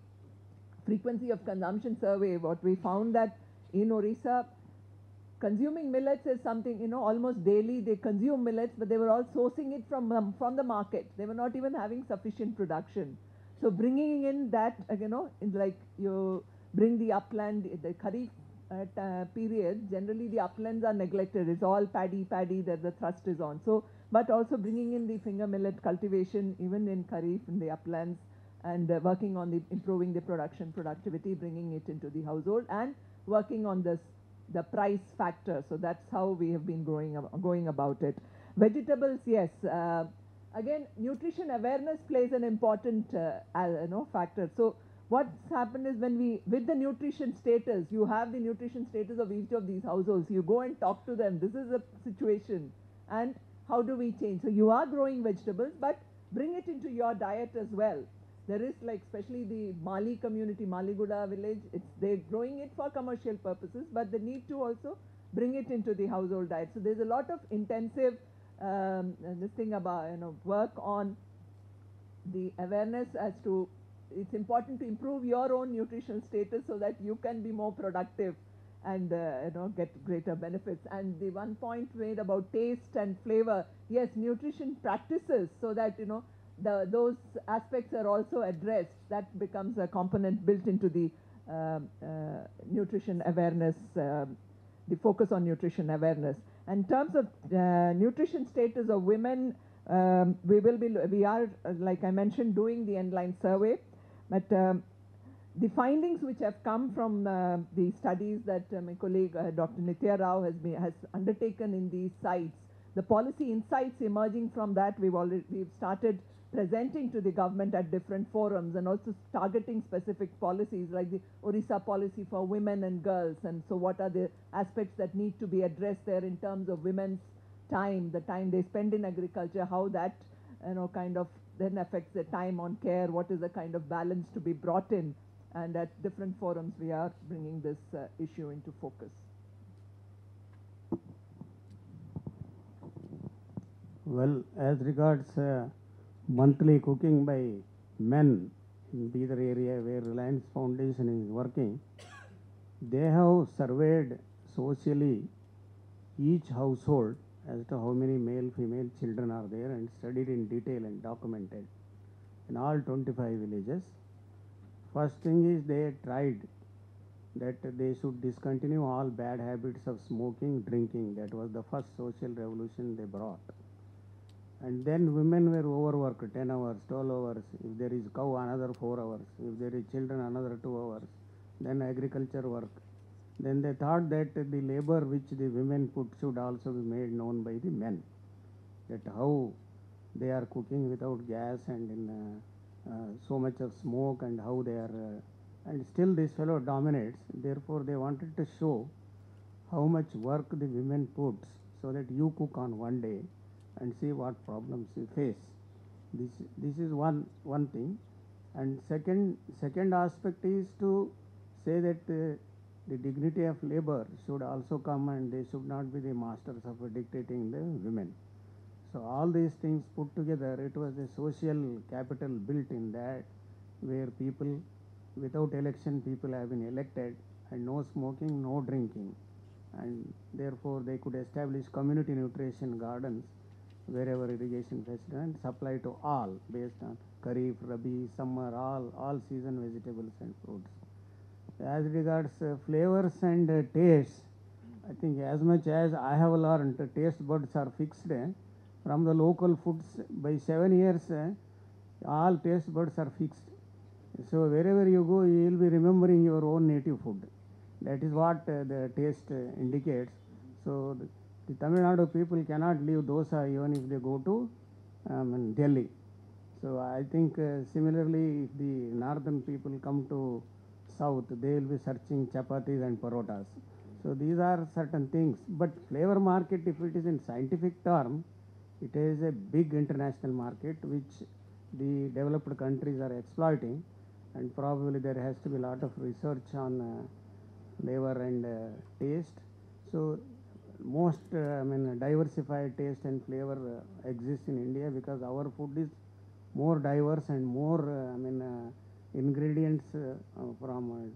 frequency of consumption survey, what we found that in Orissa, consuming millets is something, almost daily they consume millets, but they were all sourcing it from the market. They were not even having sufficient production. So bringing in that, like you bring the upland, the Kharif period, generally the uplands are neglected. It's all paddy that the thrust is on. So, but also bringing in the finger millet cultivation, even in Kharif in the uplands, and working on improving the productivity, bringing it into the household, and working on the price factor. So that's how we have been going about it. Vegetables, yes. Again, nutrition awareness plays an important factor. So what's happened is with the nutrition status, you have the nutrition status of each of these households. You go and talk to them. This is the situation, and how do we change? So you are growing vegetables, but bring it into your diet as well. There is, like, especially the Mali community, Maliguda village, they're growing it for commercial purposes, but they need to also bring it into the household diet. So there's a lot of intensive work on the awareness as to it's important to improve your own nutritional status so that you can be more productive and get greater benefits. And the one point made about taste and flavor, yes, nutrition practices, so that those aspects are also addressed. That becomes a component built into the nutrition awareness, the focus on nutrition awareness. In terms of nutrition status of women, we are, like I mentioned, doing the end-line survey, but the findings which have come from the studies that my colleague Dr. Nitya Rao has undertaken in these sites, the policy insights emerging from that, we've started presenting to the government at different forums, and also targeting specific policies like the Orissa policy for women and girls. And so what are the aspects that need to be addressed there in terms of women's time, the time they spend in agriculture, how that kind of then affects their time on care, what is the kind of balance to be brought in. And at different forums we are bringing this issue into focus. Well, as regards monthly cooking by men in Bidar area where Reliance Foundation is working, they have surveyed socially each household as to how many male, female children are there and studied in detail and documented in all 25 villages. First thing is they tried that they should discontinue all bad habits of smoking, drinking. That was the first social revolution they brought. And then women were overworked 10 hours, 12 hours. If there is cow, another 4 hours. If there is children, another 2 hours. Then agriculture work. Then they thought that the labor which the women put should also be made known by the men. That how they are cooking without gas and in so much of smoke, and how they are and still this fellow dominates. Therefore they wanted to show how much work the women puts, so that you cook on one day and see what problems you face. This is one thing. And second aspect is to say that the dignity of labor should also come, and they should not be the masters of dictating the women. So all these things put together, it was a social capital built in that, where people, without election, people have been elected, and no smoking, no drinking. And therefore they could establish community nutrition gardens wherever irrigation facility, and supply to all based on Kharif, Rabi, summer, all season vegetables and fruits. As regards flavors and tastes, I think as much as I have learned, taste buds are fixed from the local foods. By 7 years, all taste buds are fixed. So wherever you go, you will be remembering your own native food. That is what the taste indicates. So the Tamil Nadu people cannot leave dosa even if they go to Delhi. So I think similarly, if the northern people come to south, they will be searching chapatis and parotas. So these are certain things. But flavor market, if it is in scientific term, it is a big international market which the developed countries are exploiting, and probably there has to be a lot of research on flavor and taste. So most diversified taste and flavor exists in India, because our food is more diverse and more ingredients from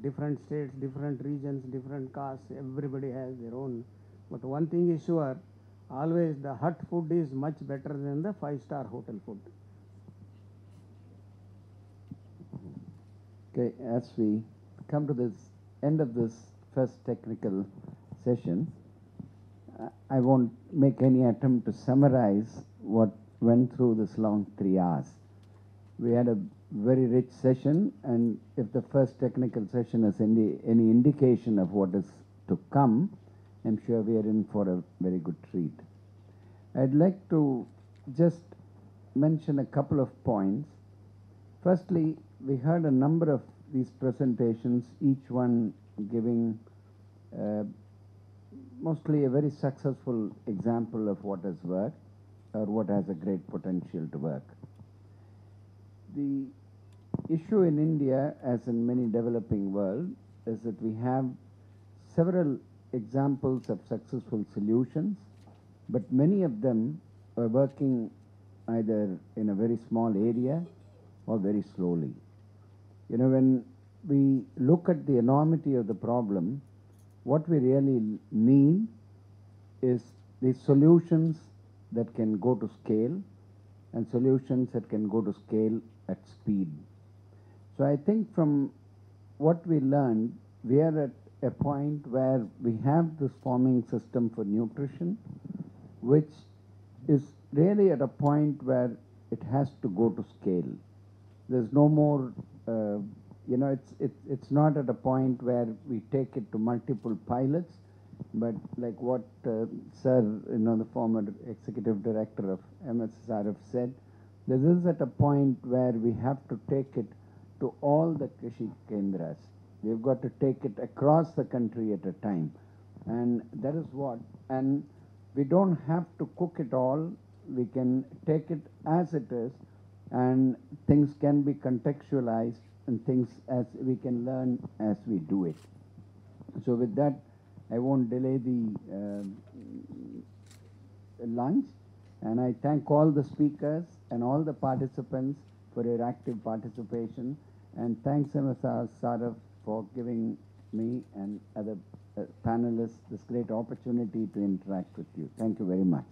different states, different regions, different castes. Everybody has their own. But one thing is sure, always the hut food is much better than the 5-star hotel food. Okay, as we come to this end of this first technical session, I won't make any attempt to summarize what went through this long 3 hours. We had a very rich session, and if the first technical session is any indication of what is to come, I'm sure we are in for a very good treat. I'd like to just mention a couple of points. Firstly, we heard a number of these presentations, each one giving mostly a very successful example of what has worked or what has a great potential to work. The issue in India, as in many developing world, is that we have several examples of successful solutions, but many of them are working either in a very small area or very slowly. You know, when we look at the enormity of the problem, what we really need is the solutions that can go to scale, and solutions that can go to scale at speed. So I think from what we learned, we are at a point where we have this farming system for nutrition, which is really at a point where it has to go to scale. There's no more, it's not at a point where we take it to multiple pilots, but like what Sir, the former executive director of MSSRF said, this is at a point where we have to take it to all the Krishi Kendras. We've got to take it across the country at a time. And that is what, and we don't have to cook it all. We can take it as it is, and things can be contextualized, and things as we can learn as we do it. So with that, I won't delay the lunch, and I thank all the speakers and all the participants for your active participation, and thanks MSSRF for giving me me and other panelists this great opportunity to interact with you. Thank you very much.